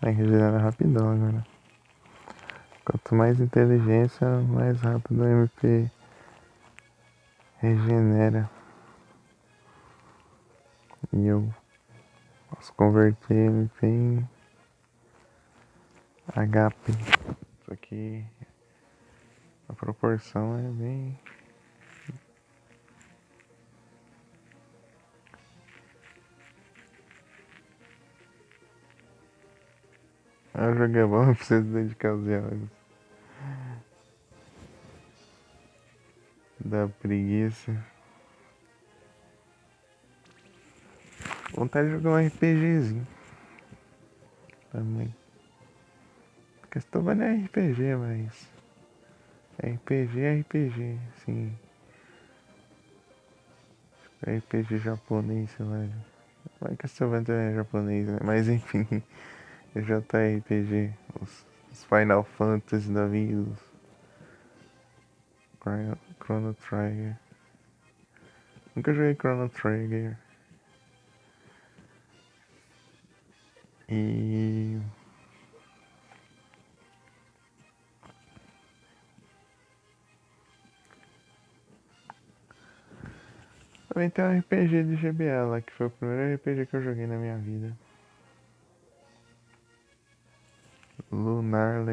Tem que girar rapidão agora. Quanto mais inteligência, mais rápido o MP regenera. E eu posso converter MP em HP. Só que a proporção é bem. O jogo é bom, eu preciso dedicar os diálogos. Da preguiça. Vontade de jogar um RPGzinho. Também. A questão não é RPG, mas. RPG é RPG, assim. RPG japonês, sei lá. Mas Castlevania é japonês, né? Mas enfim. JRPG. Os Final Fantasy da vida. Chrono Trigger. Nunca joguei Chrono Trigger. E. Também tem um RPG de GBA lá, que foi o primeiro RPG que eu joguei na minha vida. Lunar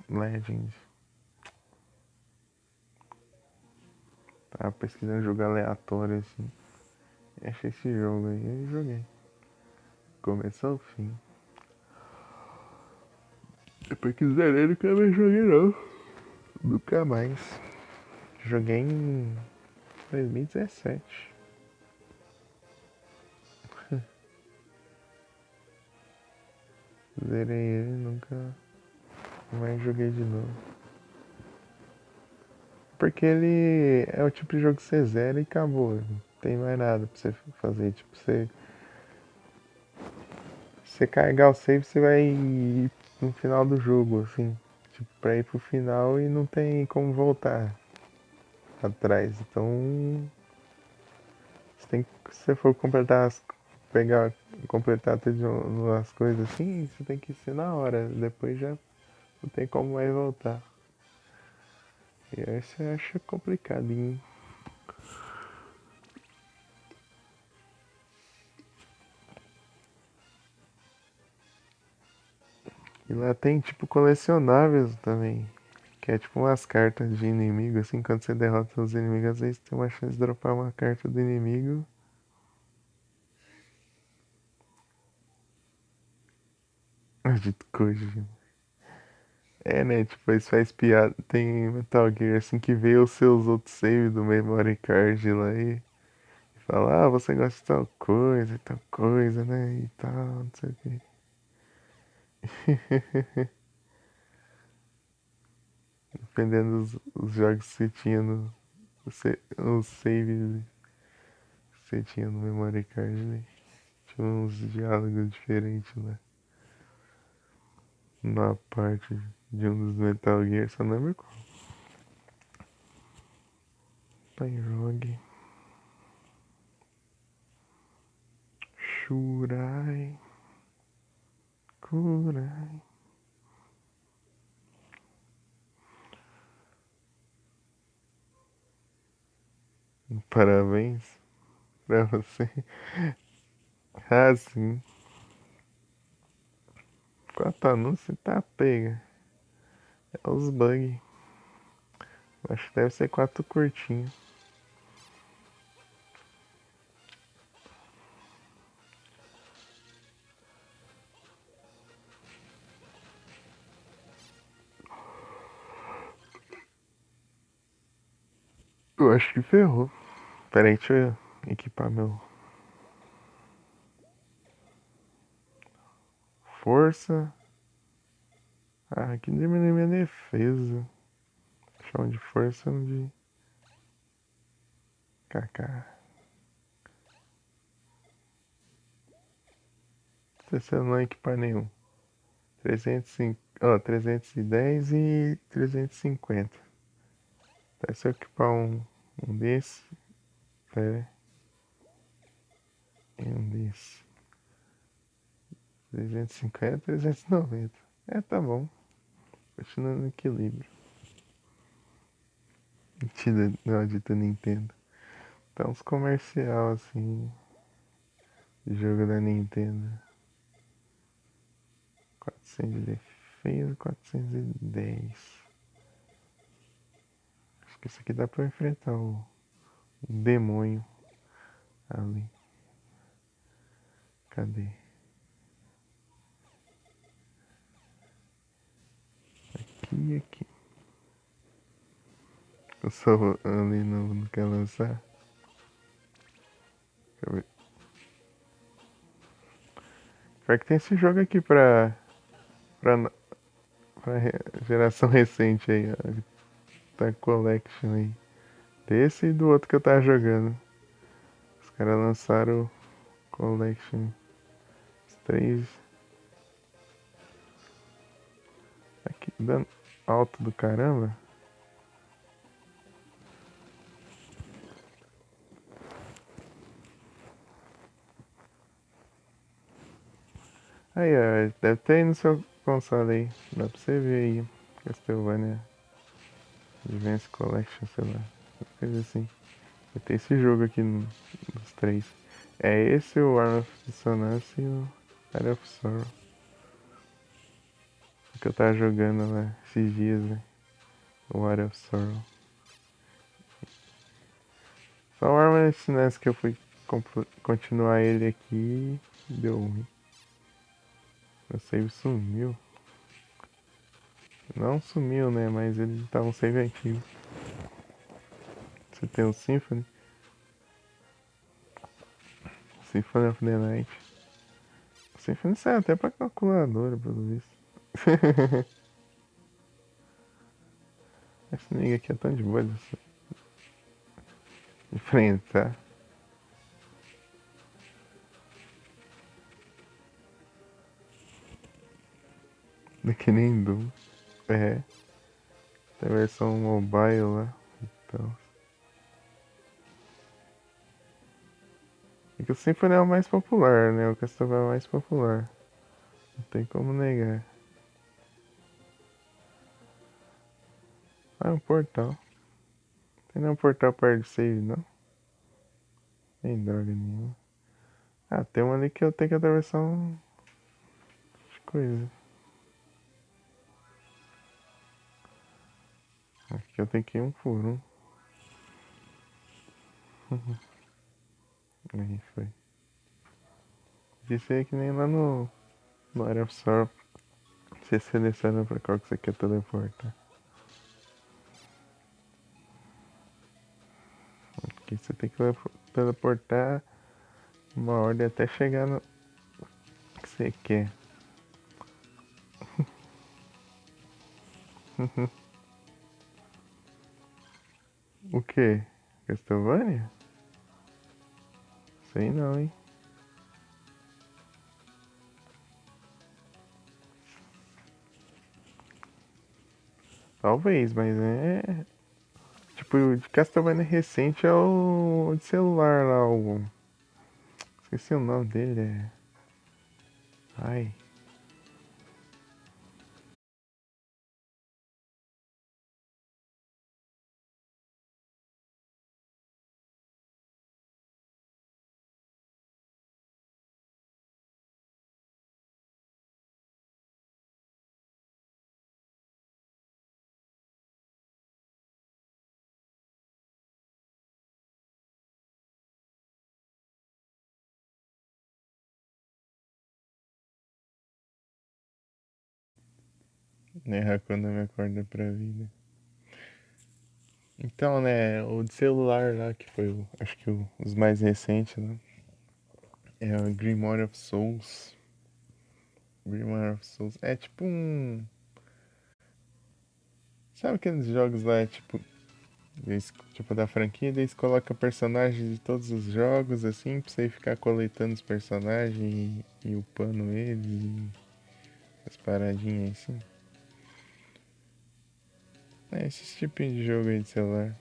Legend. Tava pesquisando jogo aleatório assim. E achei esse jogo aí e joguei. Começou ao fim. Depois que zerei, nunca mais joguei não. Nunca mais. Joguei em 2017. Zerei ele, nunca mais joguei de novo. Porque ele é o tipo de jogo que você zera e acabou. Não tem mais nada pra você fazer. Tipo, você carregar o save, você vai ir no final do jogo, assim. Tipo, pra ir pro final e não tem como voltar atrás. Então, se você for completar todas as coisas assim, você tem que ser na hora. Depois já não tem como mais voltar. E aí você acha complicadinho. E lá tem tipo colecionáveis também. Que é tipo umas cartas de inimigo, assim, quando você derrota os inimigos, às vezes tem uma chance de dropar uma carta do inimigo. De coisa. É, né? Tipo, eles faz piada. Tem Metal Gear assim que vê os seus outros saves do memory card lá e fala, ah, você gosta de tal coisa, né? E tal, não sei o quê. Dependendo dos jogos que você tinha no. Os saves que você tinha no memory card, né? Tinha uns diálogos diferentes, né? Na parte. de um dos Metal Gear, só não lembro qual. Pyrogue. Shurai. Kurai. Parabéns pra você. Ah, sim. 4 anúncios tá pega. É os bugs. Acho que deve ser 4 curtinhos. Eu acho que ferrou. Pera aí, deixa eu equipar meu força. Ah, aqui diminui minha defesa. Chama de força de KK. Se eu não equipar nenhum. 305, ó, 310 e 350. Tá, se eu equipar um desse. Pera aí. Um desse. 350, 390. É, tá bom. Continua no equilíbrio. Mentira, não dita Nintendo. Tá uns comercial assim. De jogo da Nintendo. 400 de defesa, 410. Acho que isso aqui dá pra enfrentar o demônio ali. Cadê? Aqui e aqui. O sol ali não quer lançar. Deixa eu ver. Pior que tem esse jogo aqui pra, pra geração recente aí, ó. Tá Collection aí. Desse e do outro que eu tava jogando. Os caras lançaram o Collection. Os três. Aqui, dando alto do caramba. Aí, ó, deve ter aí no seu console aí. Dá pra você ver aí. Castlevania Advance Collection, sei lá. Coisa assim. Vai ter esse jogo aqui nos três. É esse, o Arm of Dissonance e o Area of Sorrow. O que eu tava jogando lá esses dias, né? O Area of Sorrow. Só o Arm of Dissonance que eu fui continuar ele aqui e deu ruim. Meu save sumiu. Não sumiu, né? Mas ele tá um save antigo. Você tem o Symphony? Symphony of the Night. O Symphony sai até pra calculadora, pelo visto. Essa nega aqui é tão de boa de enfrentar. Não é que nem Doom. É. Tem a versão mobile lá. Então. É que o Symphony é o mais popular, né? O Castlevania é o mais popular. Não tem como negar. Ah, é um portal. Tem nenhum portal perto de save, não? Nem droga nenhuma. Ah, tem uma ali que eu tenho que atravessar de coisa. Aqui eu tenho que ir um por um. Aí foi. Isso aí é que nem lá no Area of Sorrow. Você seleciona pra qual que você quer teleportar. Aqui você tem que teleportar uma ordem até chegar no que você quer. O que? Castlevania? Sei não, hein? Talvez, mas é. Tipo, o de Castlevania recente é o de celular lá, o. Esqueci o nome dele, é. Ai. Né, Hakuna me acorda pra vida. Então, né, o de celular lá, que foi, acho que os mais recentes, né? É o Grimoire of Souls. Grimoire of Souls. É tipo um. Sabe aqueles jogos lá, tipo, tipo da franquia, daí eles colocam personagens de todos os jogos, assim, pra você ficar coletando os personagens e upando eles e as paradinhas assim. É esse tipo de jogo aí de celular.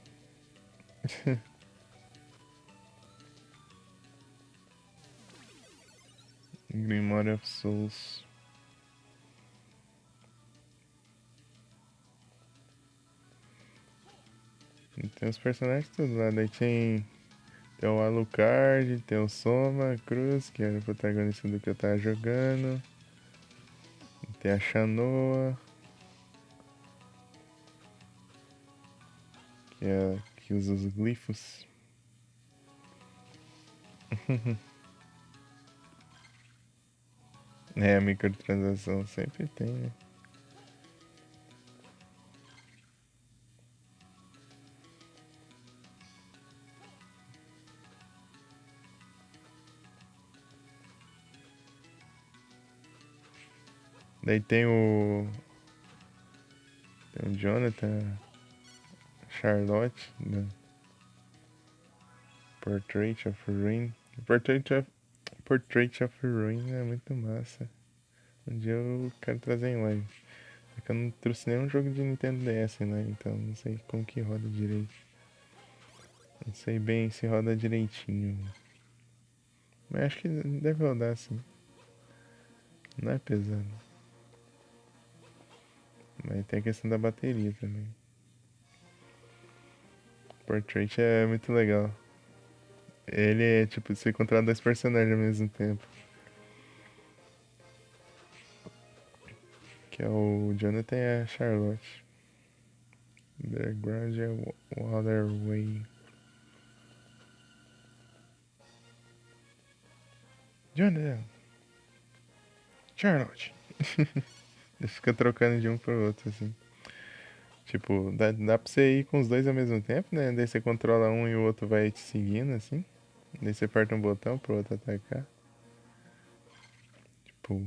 Grimoire of Souls. E tem os personagens tudo lá, daí tem o Alucard, tem o Soma Cruz, que era o protagonista do que eu tava jogando. Tem a Shanoa, que usa os glifos. É, a microtransação sempre tem, né? Daí tem o Jonathan, Charlotte, da Portrait of Ruin. Portrait of Ruin é muito massa. Um dia eu quero trazer em live. É que eu não trouxe nenhum jogo de Nintendo DS, né? Então não sei como que roda direito. Não sei bem se roda direitinho. Mas acho que deve rodar assim. Não é pesado. Mas tem a questão da bateria também. Portrait é muito legal. Ele é tipo você encontrar dois personagens ao mesmo tempo. Que é o Jonathan e a Charlotte. The Gradual Other Way. Jonathan, Charlotte. Ele fica trocando de um pro outro, assim. Tipo, dá pra você ir com os dois ao mesmo tempo, né? Daí você controla um e o outro vai te seguindo, assim. Daí você aperta um botão pro outro atacar. Tipo,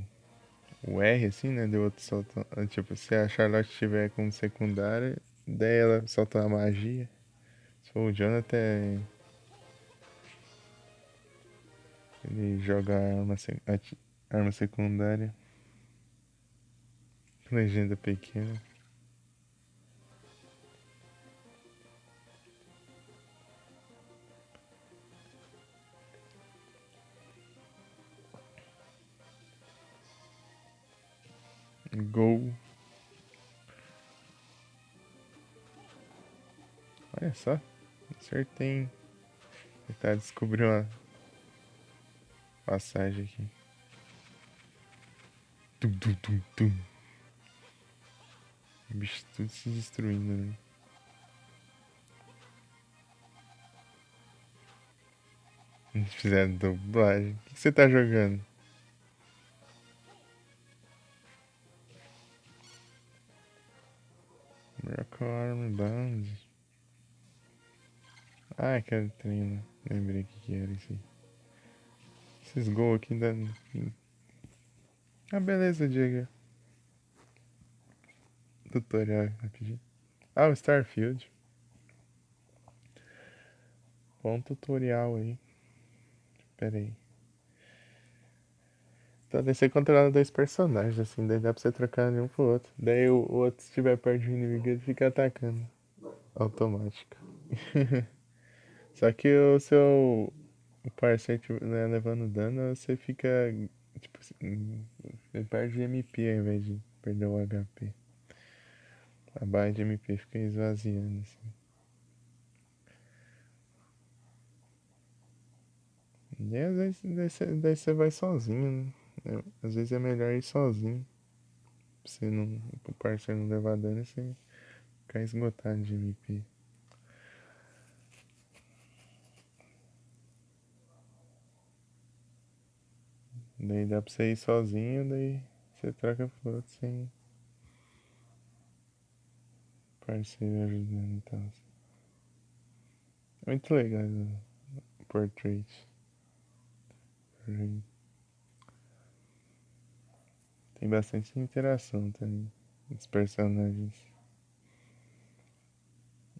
o R, assim, né? Daí o outro solta. Tipo, se a Charlotte tiver como secundária, daí ela solta uma magia. Se for o Jonathan, ele joga a arma secundária. Legenda pequena. Gol. Olha só. Acertei. Tentar descobrir uma passagem aqui. Tum, tum, tum, tum. O bicho tudo se destruindo, né? Eles fizeram dublagem. O que você tá jogando? Miracle Arm Bound. Ah, aquele treino. Lembrei o que era isso aí. Esses gols aqui da. Ah, beleza, Diego. Tutorial rapidinho. Ah, o Starfield. Bom tutorial aí. Pera aí. Então daí você controla dois personagens, assim, daí dá pra você trocar de um pro outro. Daí o outro, se estiver perto de um inimigo, ele fica atacando. Automático. Só que o seu o parceiro né, levando dano, você fica. Tipo assim, você perde MP ao invés de perder o HP. A barra de MP fica esvaziando, assim. E às vezes daí você vai sozinho, né? Às vezes é melhor ir sozinho. Pra você não. O parceiro não levar dano e você ficar esgotado de MP. Daí dá pra você ir sozinho, daí você troca pro outro sem parceiro ajudando e tal. Muito legal o Portrait. Tem bastante interação também dos personagens.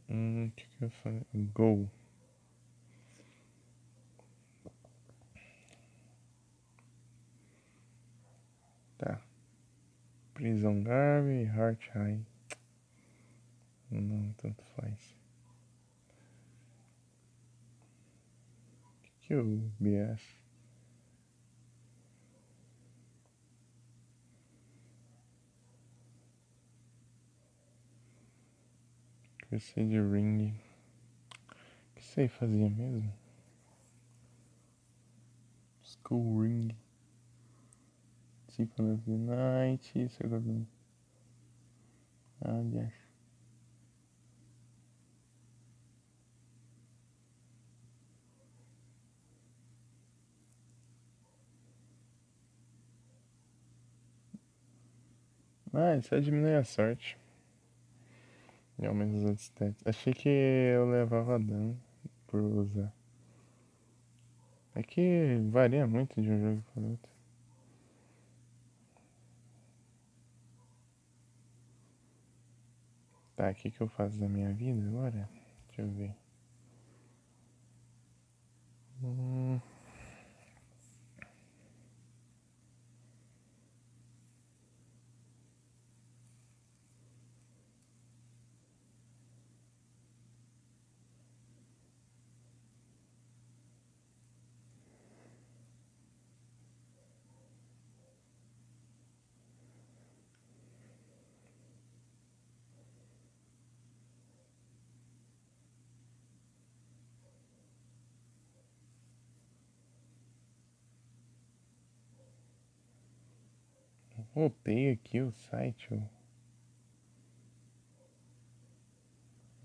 O que eu falei? Go. Tá. Prison Garb, Heart High. Não, tanto faz. O que o BS? Crusade Ring. O que isso aí fazia mesmo? Skull Ring. Symphony of the Night. Segundo. Aliás. Só diminui a sorte. E aumenta os outros stats. Achei que eu levava dano por usar. É que varia muito de um jogo para outro. Tá, o que eu faço da minha vida agora? Deixa eu ver. Voltei aqui o site.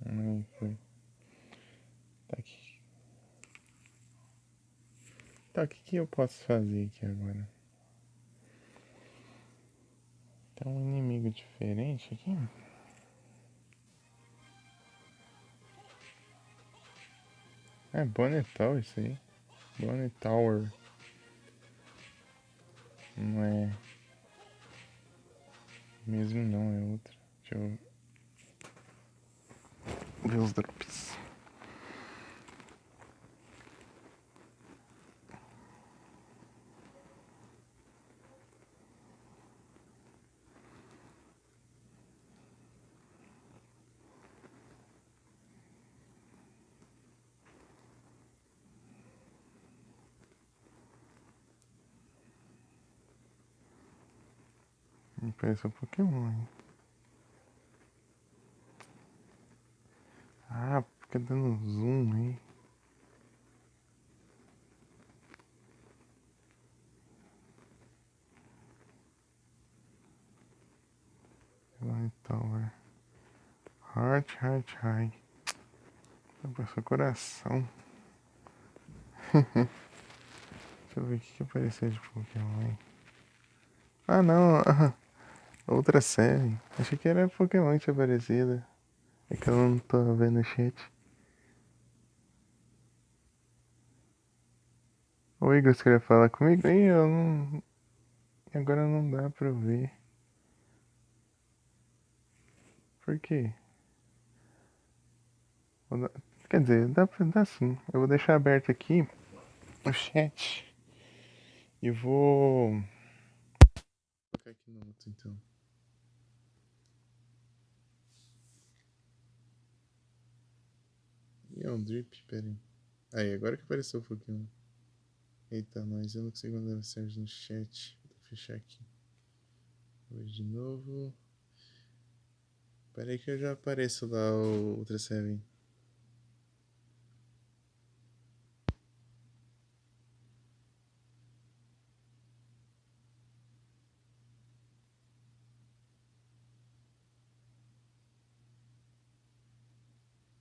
Não foi. Tá aqui. Tá, o que eu posso fazer aqui agora? Tem um inimigo diferente aqui? É Bonnetal isso aí. Bonnet Tower. Não é. Mesmo não, é outro. Deixa eu ver os drops. Me parece um Pokémon, hein? Ah, fica dando zoom aí. Bonnet Tower. Heart, High. Passou coração. Deixa eu ver o que apareceu de Pokémon aí. Ah, não. Outra série. Achei que era Pokémon que tinha aparecido. É que eu não tô vendo o chat. O Igor, você queria falar comigo? Ih, eu não. Agora não dá pra eu ver. Por quê? Quer dizer, dá sim. Eu vou deixar aberto aqui o chat. E vou colocar aqui no outro, então. E é um drip, pera aí. Aí, agora que apareceu o Pokémon. Eita, nós, eu não consigo mandar mensagem no chat. Vou fechar aqui. Vou de novo. Pera aí que eu já apareço lá o Ultra Seven.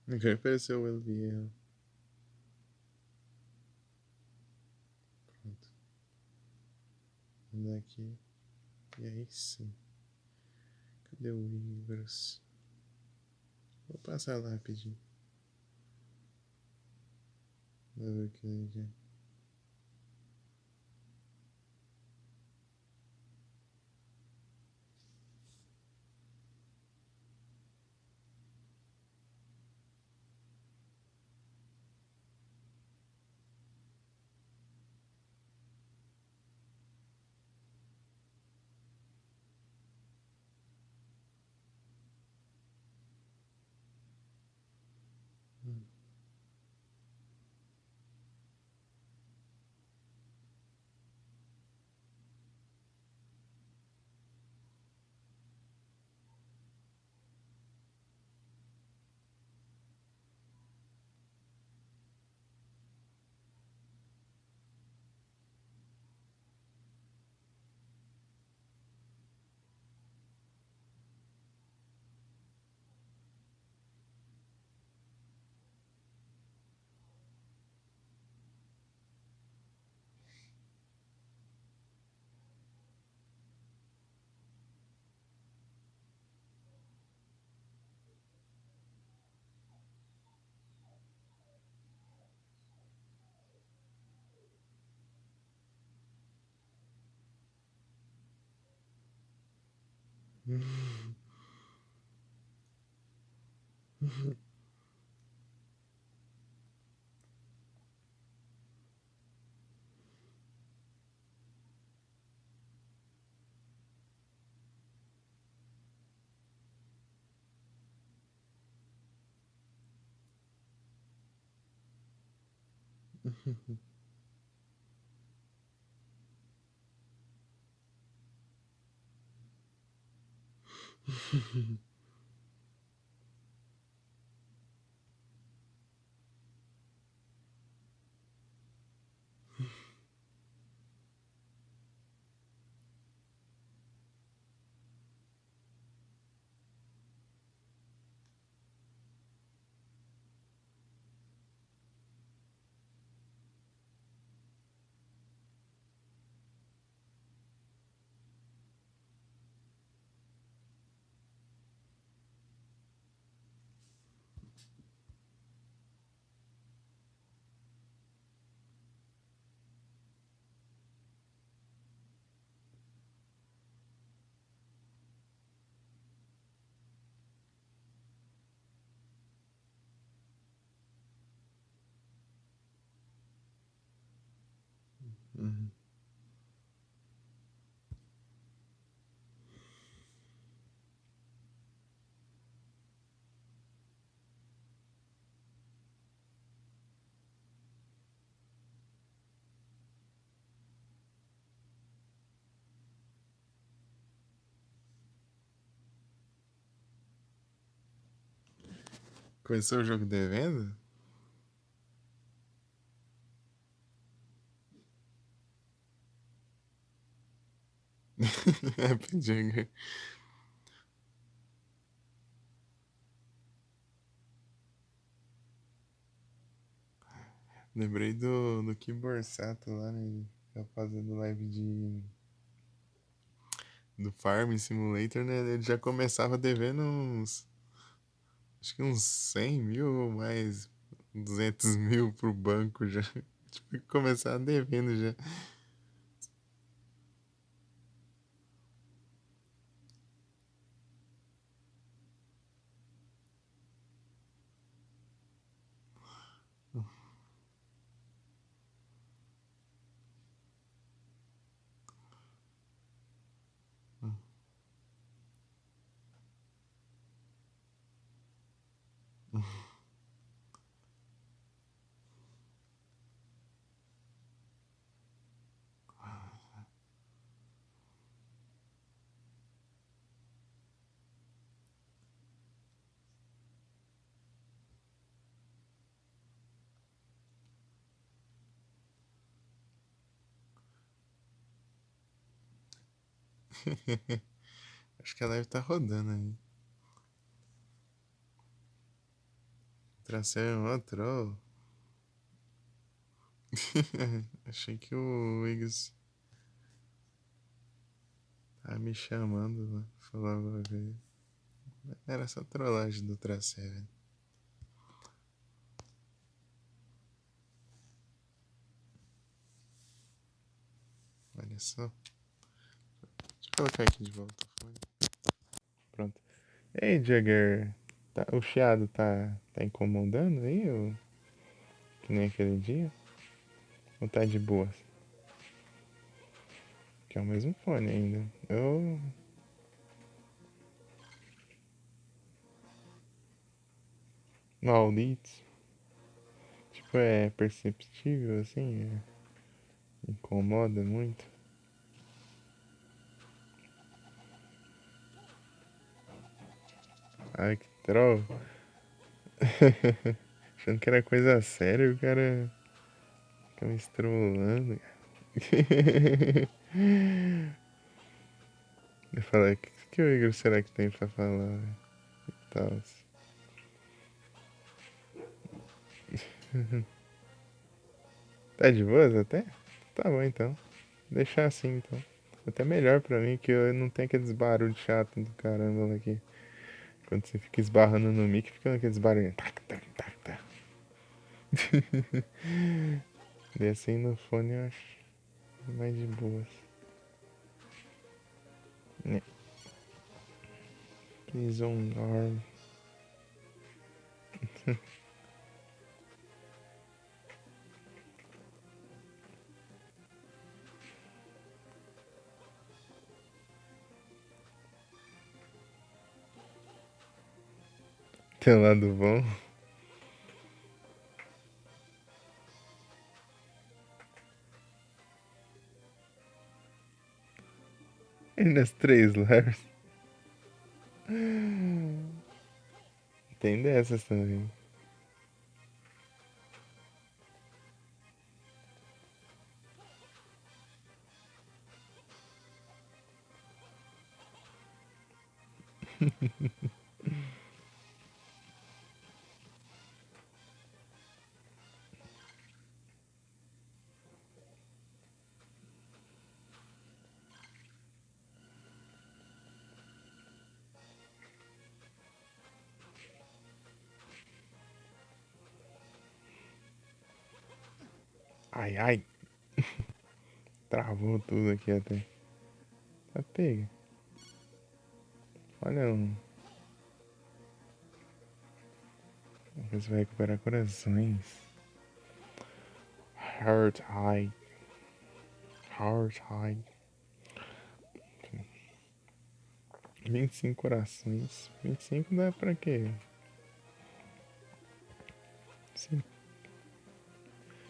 Agora apareceu o LBL. Pronto. Vou mandar aqui. E aí sim. Cadê o Igros? Vou passar lá rapidinho. Vou ver o que ele quer. Uhum. Começou o jogo devendo? Rapidinho. Lembrei do Kim Borsato lá, né? Tá fazendo live do Farm Simulator, né? Ele já começava devendo uns. Acho que uns 100 mil ou mais 200 mil pro banco já. Tipo, começar devendo já. Acho que a live tá rodando aí. Tracei um outro. Achei que o Iggs tava me chamando, né? Falava ver. Era só trollagem do Tracé, velho. Olha só. Deixa eu colocar aqui de volta. Pronto. Ei, Jagger. O chiado tá incomodando aí? Ou... Que nem aquele dia? Ou tá de boa? Que é o mesmo fone ainda. Eu. Maldito. Tipo, é perceptível assim? Incomoda muito? Ai, que troll. Achando que era coisa séria, o cara fica me estrolando. Eu falei, o que o Igor será que tem pra falar? E tal. Tá de boas até? Tá bom então. Deixar assim então. Até melhor pra mim que eu não tenho aqueles barulhos chato do caramba lá aqui. Quando você fica esbarrando no mic, fica aqueles barulhos. Tac, tac, tac, tac. E assim no fone eu acho mais de boas. Né? Please on arm. Tem um lado bom. E nas três lives. Tem dessas também. Ai, ai. Travou tudo aqui até. Tá pega. Olha um. Você vai recuperar corações. Heart high. Heart high. 25 corações. 25 dá pra quê? Sim.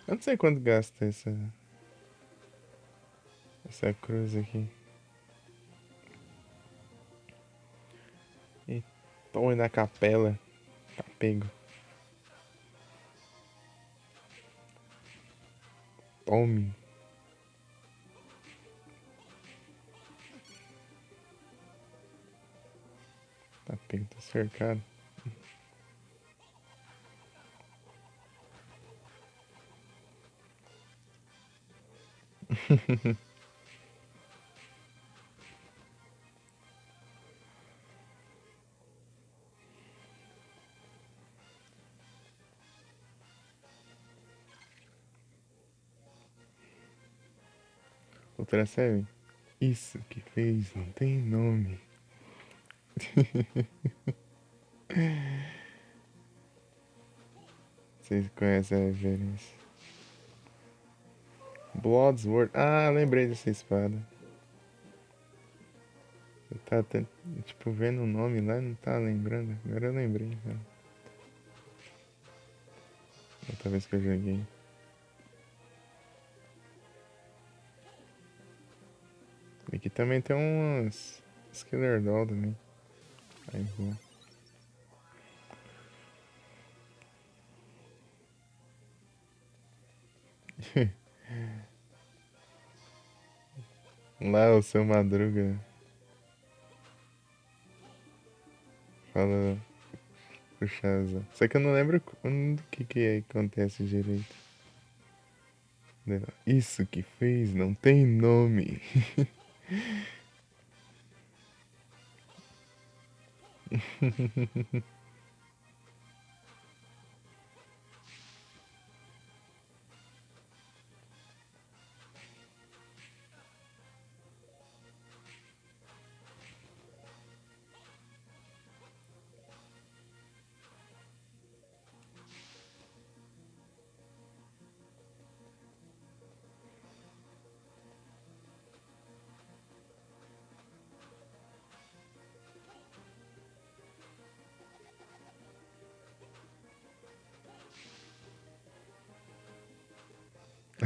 Eu não sei quanto gasta essa cruz aqui. E tome na capela. Tá pego. Tome. Tá pego, tá cercado. Outra série. Isso que fez não tem nome. Vocês conhecem a referência? Bloodsword. Ah, lembrei dessa espada. Eu tava tipo vendo o nome lá e não tava lembrando. Agora eu lembrei, cara. Outra vez que eu joguei. Aqui também tem uns Skiller Doll também. Aí vou. Lá o seu Madruga fala pro Shazam. Só que eu não lembro quando que acontece direito. Isso que fez não tem nome.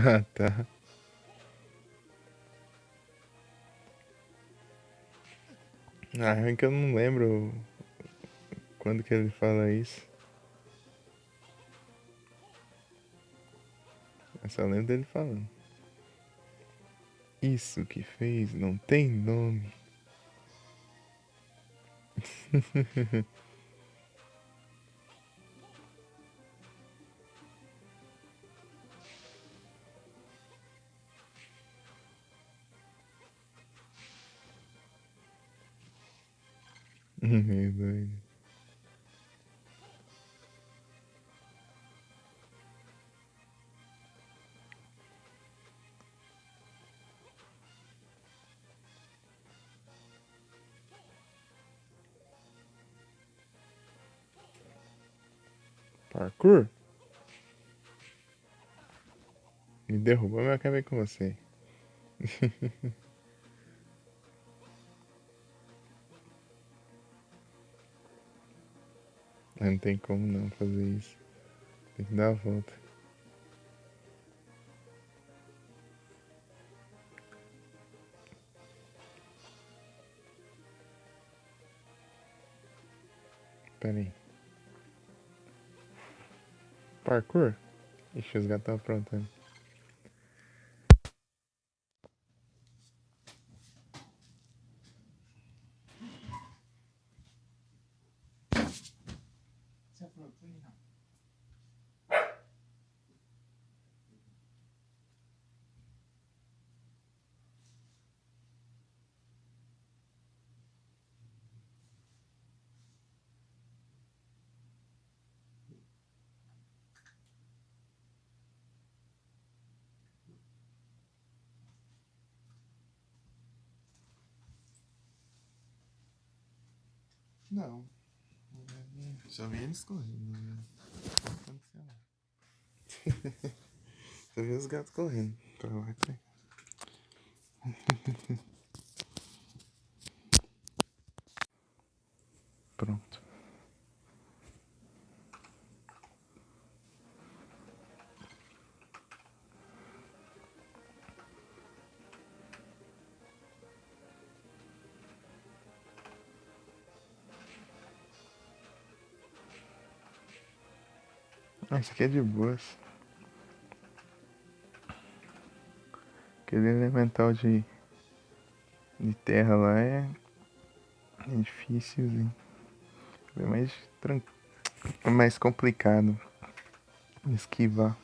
Ah, tá. Ah, é que eu não lembro quando que ele fala isso. Eu só lembro dele falando. Isso que fez não tem nome. Doido. Parkour? Me derrubou, mas eu acabei com você. Não tem como não fazer isso. Tem que dar a volta. Pera aí. Parkour? Ixi, os gatos estão aprontando. Não. Só vi eles correndo, né? Não aconteceu nada. Só vi os gatos correndo pra lá e pra cá. Pronto. Ah, isso aqui é de boas. Aquele elemental de terra lá é difícil, é mais, é mais complicado esquivar.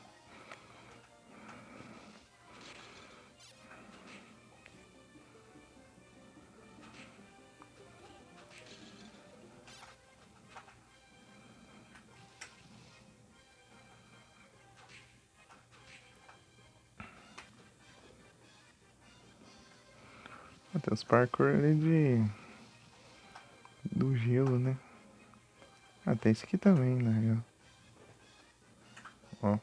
Tem os parkour ali do gelo, né? Ah, tem esse aqui também, na real. Ó.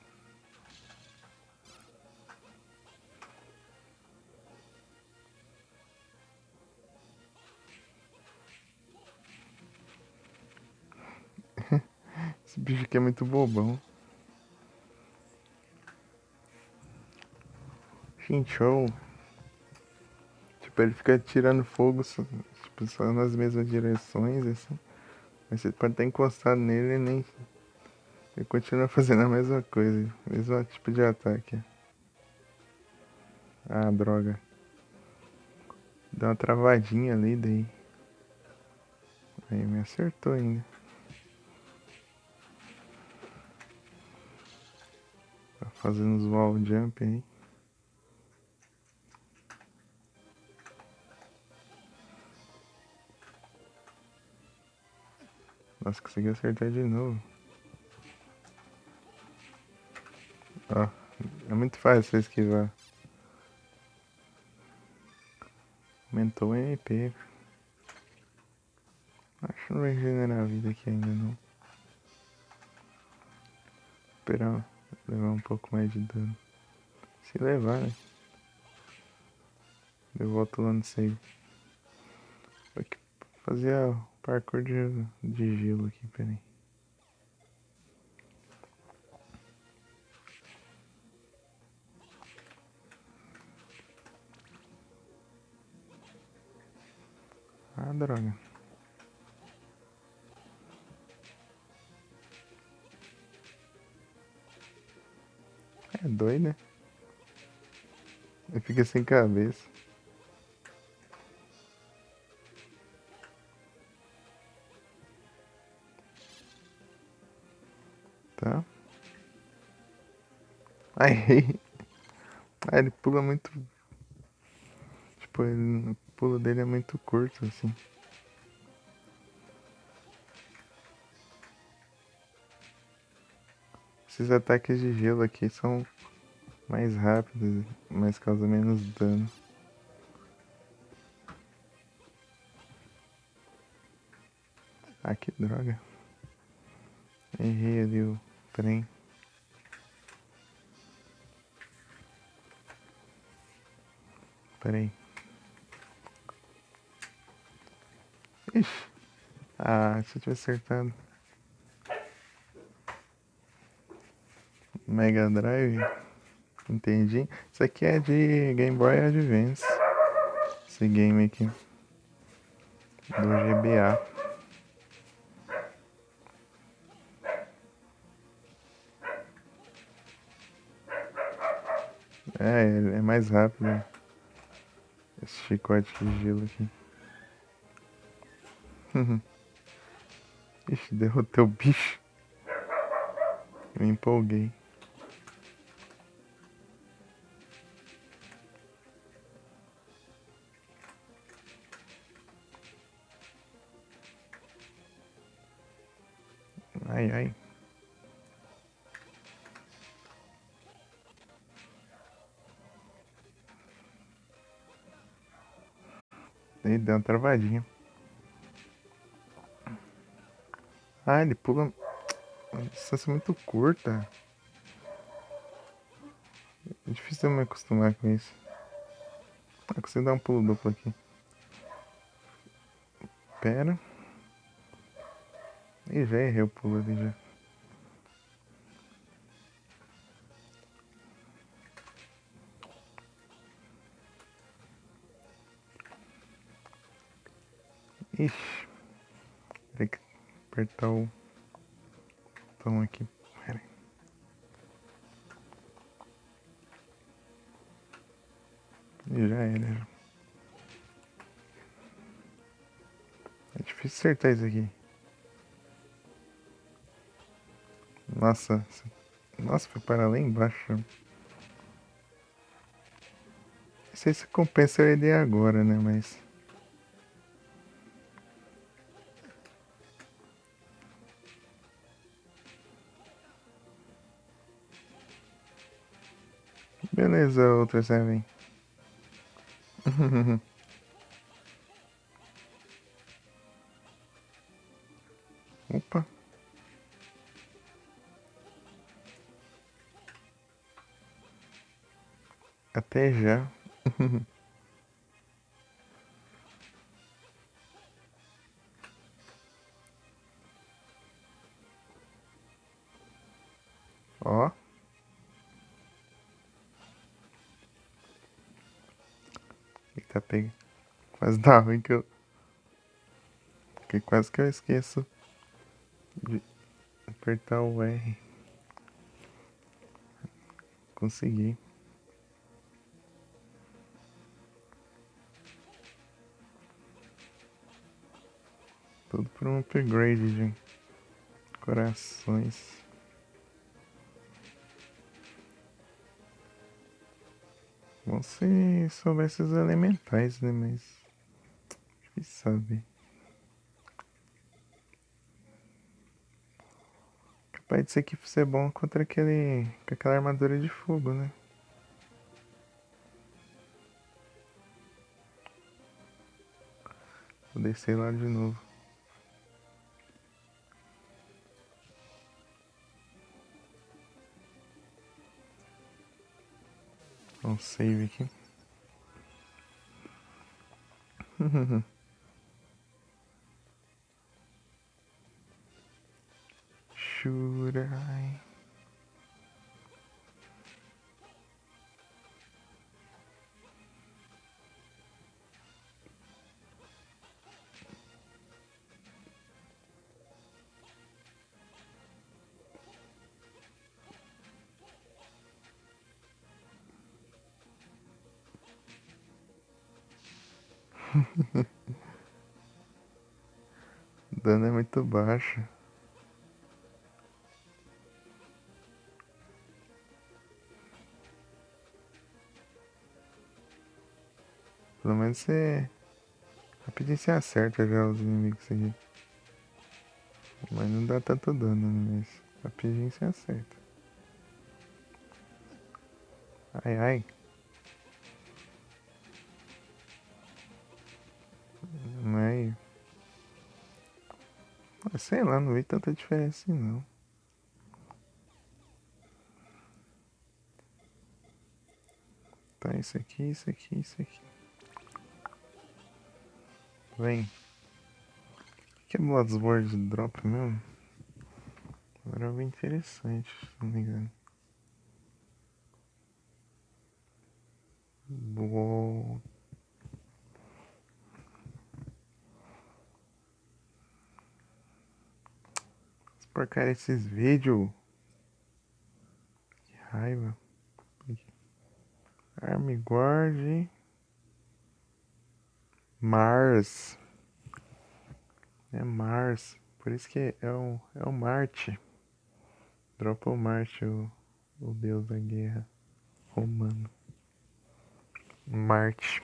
Esse bicho aqui é muito bobão. Chinchou. Tipo, ele fica tirando fogo tipo, só nas mesmas direções, assim. Mas você pode estar encostado nele e nem. Ele continua fazendo a mesma coisa. Mesmo tipo de ataque. Ah, droga. Deu uma travadinha ali, daí. Aí me acertou ainda. Tá fazendo os wall jump aí. Nossa, consegui acertar de novo. Ó, é muito fácil você esquivar. Aumentou o MP. Acho que não vai regenerar a vida aqui ainda não. Esperar levar um pouco mais de dano. Se levar, né? Eu volto lá no save. Vou aqui fazer o parkour de gelo aqui, peraí. Ah, droga. É doido, né? Eu fico sem cabeça. Tá? Ai, ah, ele pula muito. Tipo, o pulo dele é muito curto, assim. Esses ataques de gelo aqui são mais rápidos, mas causam menos dano. Ah, que droga. Errei ali o trem. Peraí. Ixi. Ah, se eu tivesse acertado. Mega Drive. Entendi. Isso aqui é de Game Boy Advance. Esse game aqui. Do GBA. É mais rápido. Esse chicote de gelo aqui. Ixi, derrotei o bicho. Me empolguei. Ai, ai. Ele deu uma travadinha. Ah, ele pula uma distância muito curta. É difícil eu me acostumar com isso. Ah, consigo dar um pulo duplo aqui. Pera. Ih, já errei o pulo ali já. Ixi. Tem que apertar o botão aqui. Pera aí. E já era. É difícil acertar isso aqui. Nossa. Nossa, foi para lá embaixo. Não sei se compensa eu ir agora, né? Mas. Beleza, outra Seven. Opa. Até já. Ó. Eita, pega. Quase dá ruim que eu. Que quase que eu esqueço de apertar o R. Consegui. Tudo por um upgrade de corações. Bom se soubesse os elementais, né? Mas. Quem sabe? Capaz de ser que ser bom contra aquele. Com aquela armadura de fogo, né? Vou descer lá de novo. Um save aqui. Should I? O dano é muito baixo. Pelo menos você. Rapidinho você acerta já os inimigos aqui. Mas não dá tanto dano, né? Mas rapidinho você acerta. Ai, ai. Mas. Sei lá, não vi tanta diferença assim, não. Tá, isso aqui, isso aqui, isso aqui. Vem. O que é Bloodsword Drop mesmo? Agora é bem interessante, se não me engano. Boa. Porcaria esses vídeos. Que raiva. Armiguard. Mars. É Mars. Por isso que é o Marte. Dropa o Marte, o deus da guerra romano. Marte.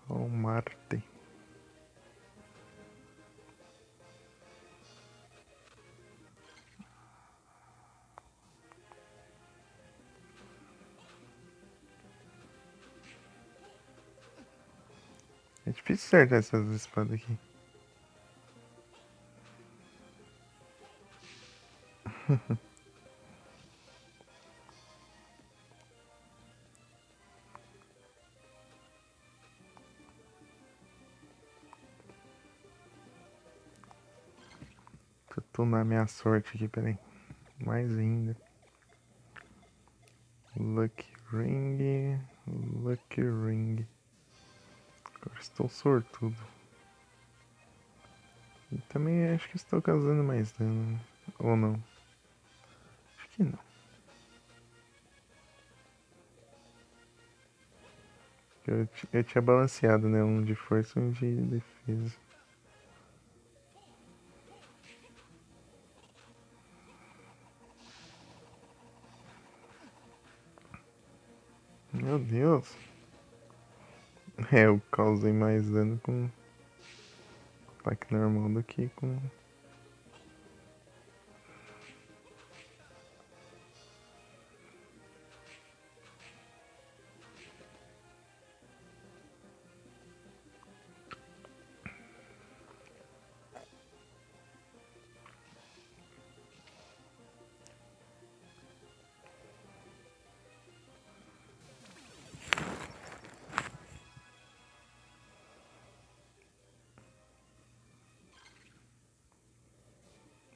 O Marte. É difícil acertar essas espadas aqui. Deixa eu tunar minha sorte aqui, peraí. Mais ainda. Lucky Ring. Lucky Ring. Agora estou sortudo. E também acho que estou causando mais dano. Ou não? Acho que não. Eu tinha balanceado, né? Um de força e um de defesa. Meu Deus. É, eu causei mais dano com ataque normal do que com...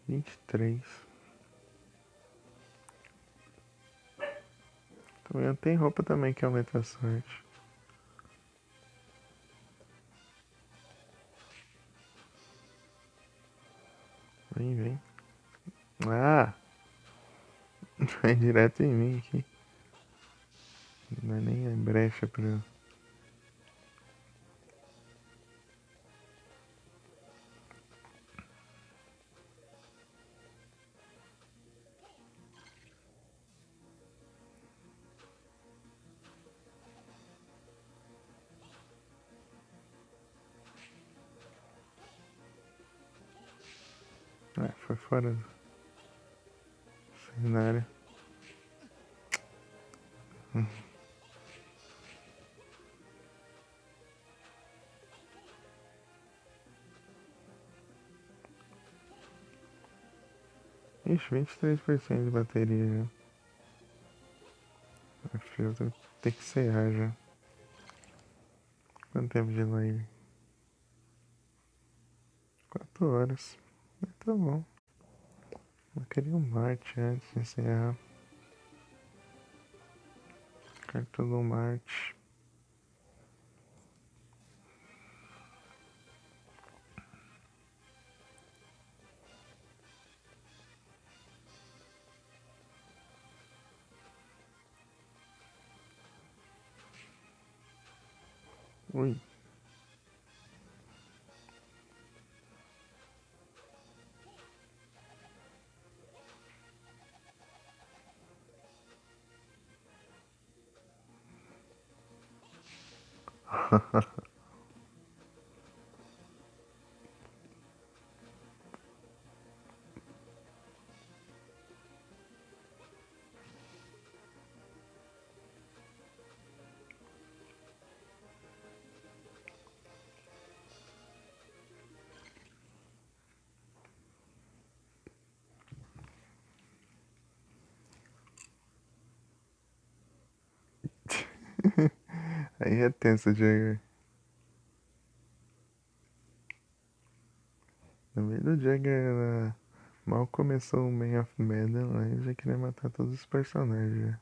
...23. Também tem roupa também que aumenta a sorte. Vem, vem. Ah! Vai direto em mim aqui. Não é nem a brecha pra... foi fora do cenário. Ixi, 23% de bateria já. A filtro tem que encerrar já. Quanto tempo de live? 4 horas. Tá bom. Eu queria um Marte antes de encerrar. Carta do Marte. Ui. Aí é tenso, Jagger. No meio do Jagger, ela mal começou o Man of Medan lá e já queria matar todos os personagens já.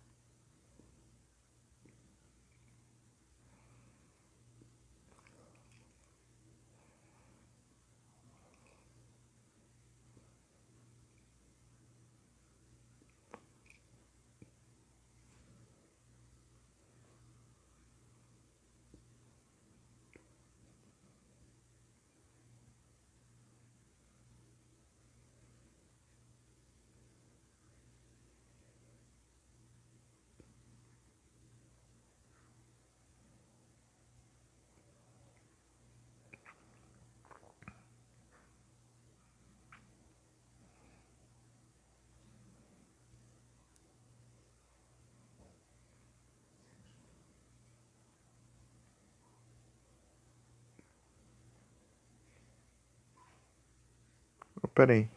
Oh, pera aí.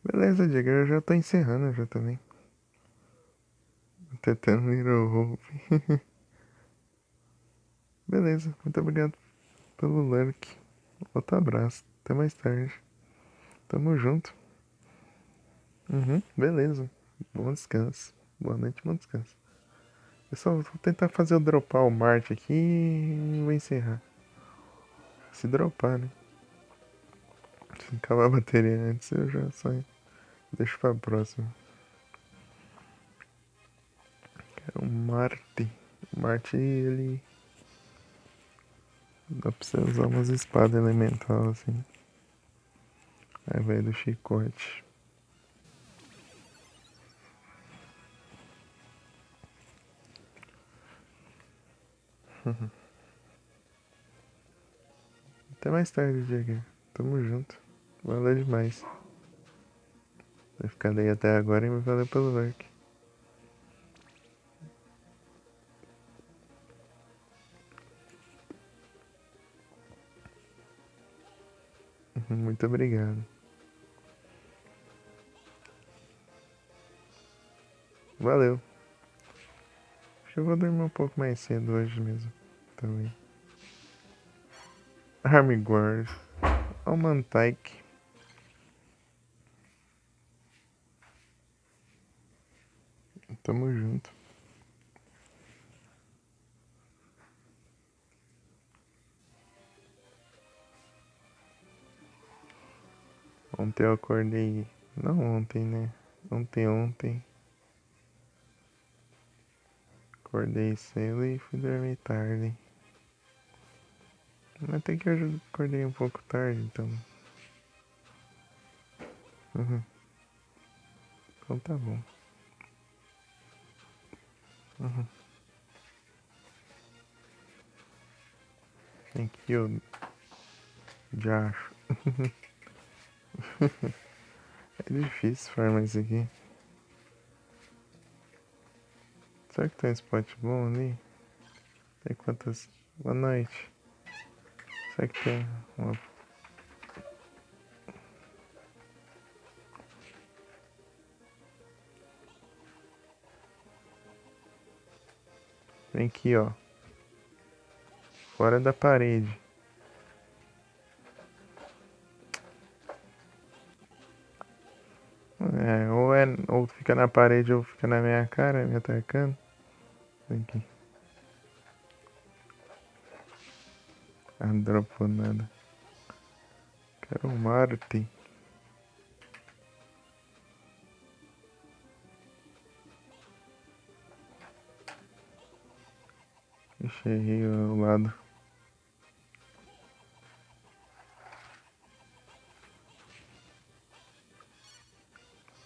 Beleza, Jagger, eu já tô encerrando já também. Tentando Little Hope. Beleza, muito obrigado pelo lurk. Outro abraço. Até mais tarde. Tamo junto. Beleza. Bom descanso. Boa noite, bom descanso. Eu só vou tentar fazer o dropar o Marte aqui e vou encerrar. Se dropar, né? Se acabar a bateria antes, eu já saio. Deixo pra próxima. É o Marte. O Marte, ele... dá pra você usar umas espadas elemental assim. Aí vai do chicote. Até mais tarde, Diego. Tamo junto. Valeu demais. Vai ficar daí até agora e me valeu pelo like. Muito obrigado. Valeu. Acho que eu vou dormir um pouco mais cedo hoje mesmo. Também. Armiguard. Almantyke. Tamo junto. Ontem eu acordei. Não ontem, né? Ontem. Acordei cedo e fui dormir tarde. Mas até que eu acordei um pouco tarde, então. Então tá bom. Thank you, Josh. É difícil farmar isso aqui. Será que tem um spot bom ali? Tem quantas? Boa noite. Será que tem uma... Vem aqui, ó. Fora da parede. Ou fica na parede ou fica na minha cara, me atacando. Vem aqui. Ah, não dropou nada. Quero um Marte. Ixi, errei o lado.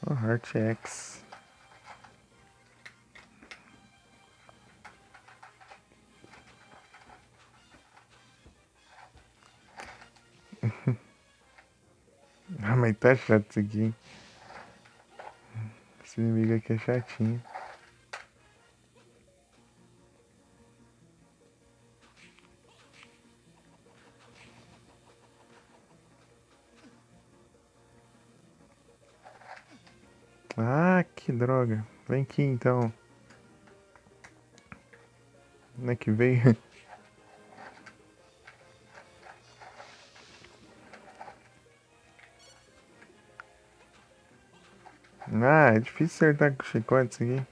Oh, Heart X. Ah, mas tá chato isso aqui, hein? Esse inimigo aqui é chatinho. Ah, que droga. Vem aqui então. Não é que veio? Ah, é difícil acertar com chicote isso aqui.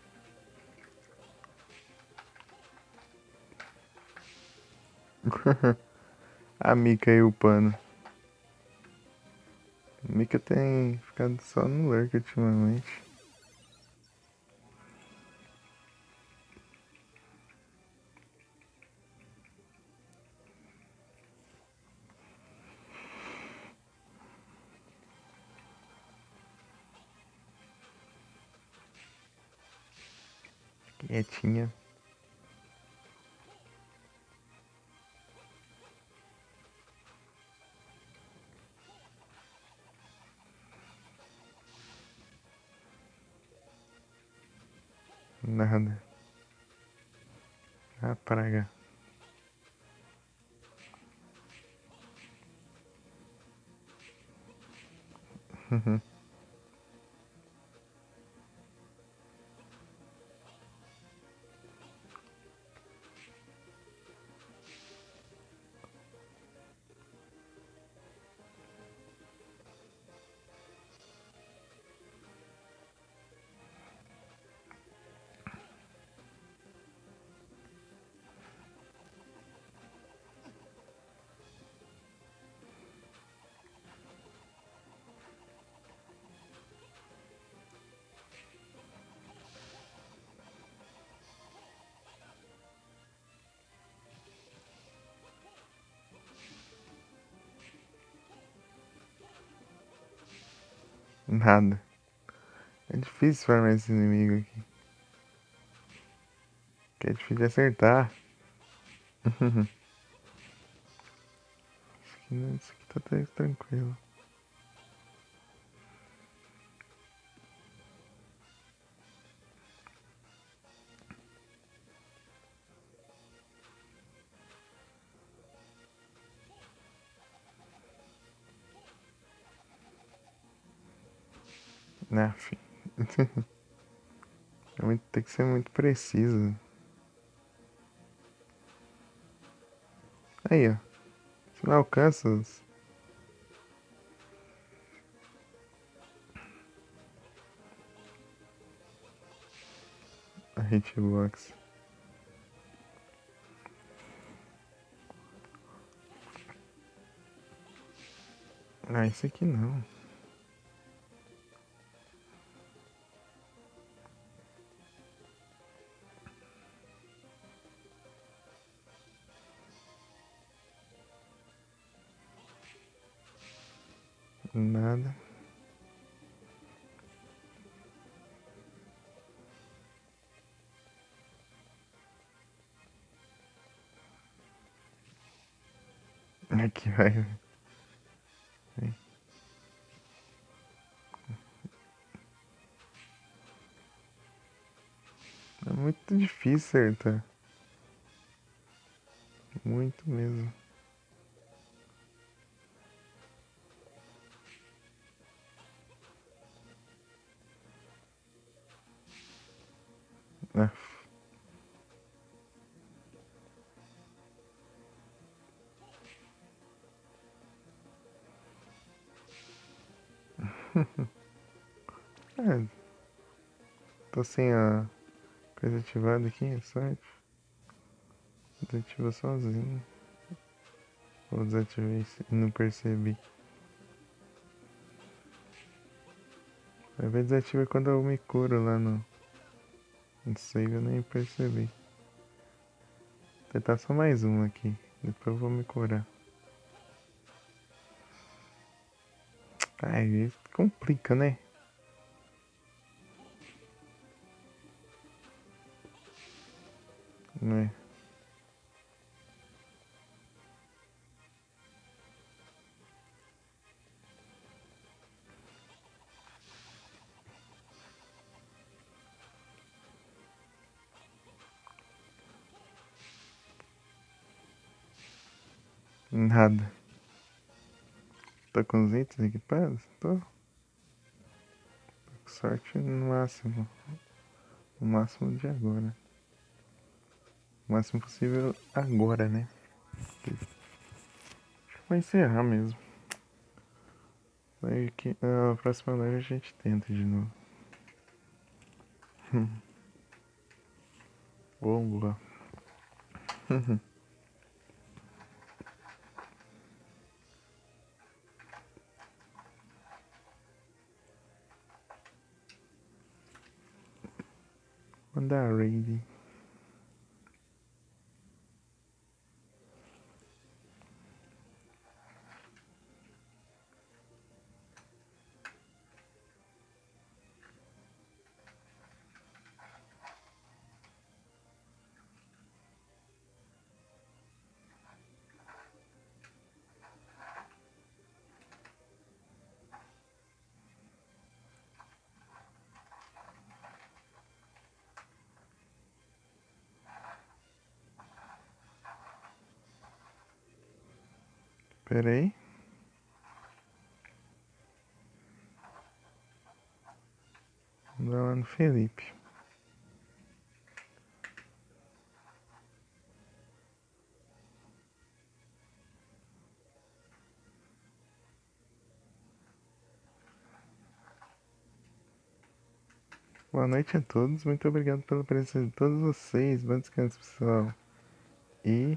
A Mika e o pano. A Mika tem ficado só no lurk ultimamente. Quietinha. Nada. Ah, praga. Nada. É difícil formar esse inimigo aqui. Que é difícil de acertar. Isso aqui tá até tranquilo. Né, filho? Tem que ser muito preciso. Aí, ó. Você não alcança a hitbox. Ah, isso aqui não. Nada. Aqui vai. muito difícil acertar. Muito mesmo. Ah. É, tô sem a coisa ativada aqui, é sorte. Desativa sozinho. Ou desativei e não percebi. Às vezes desativa quando eu me curo lá no save, eu nem percebi. Vou tentar só mais uma aqui. Depois eu vou me curar. Ai, isso complica, né? Não é? Nada. Tô com os itens equipados? Tô. Com sorte no máximo. O máximo de agora. O máximo possível agora, né? Acho que vai encerrar mesmo. Aí que a próxima live a gente tenta de novo. Boa. Mandar raid. Pera aí. Vamos lá no Felipe. Boa noite a todos. Muito obrigado pela presença de todos vocês. Bom descanso, pessoal. E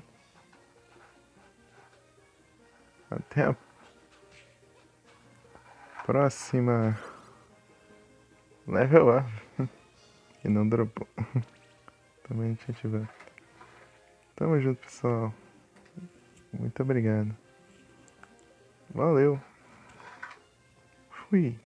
até a próxima level up. E não dropou. Também não tinha ativado. Tamo junto, pessoal. Muito obrigado. Valeu. Fui.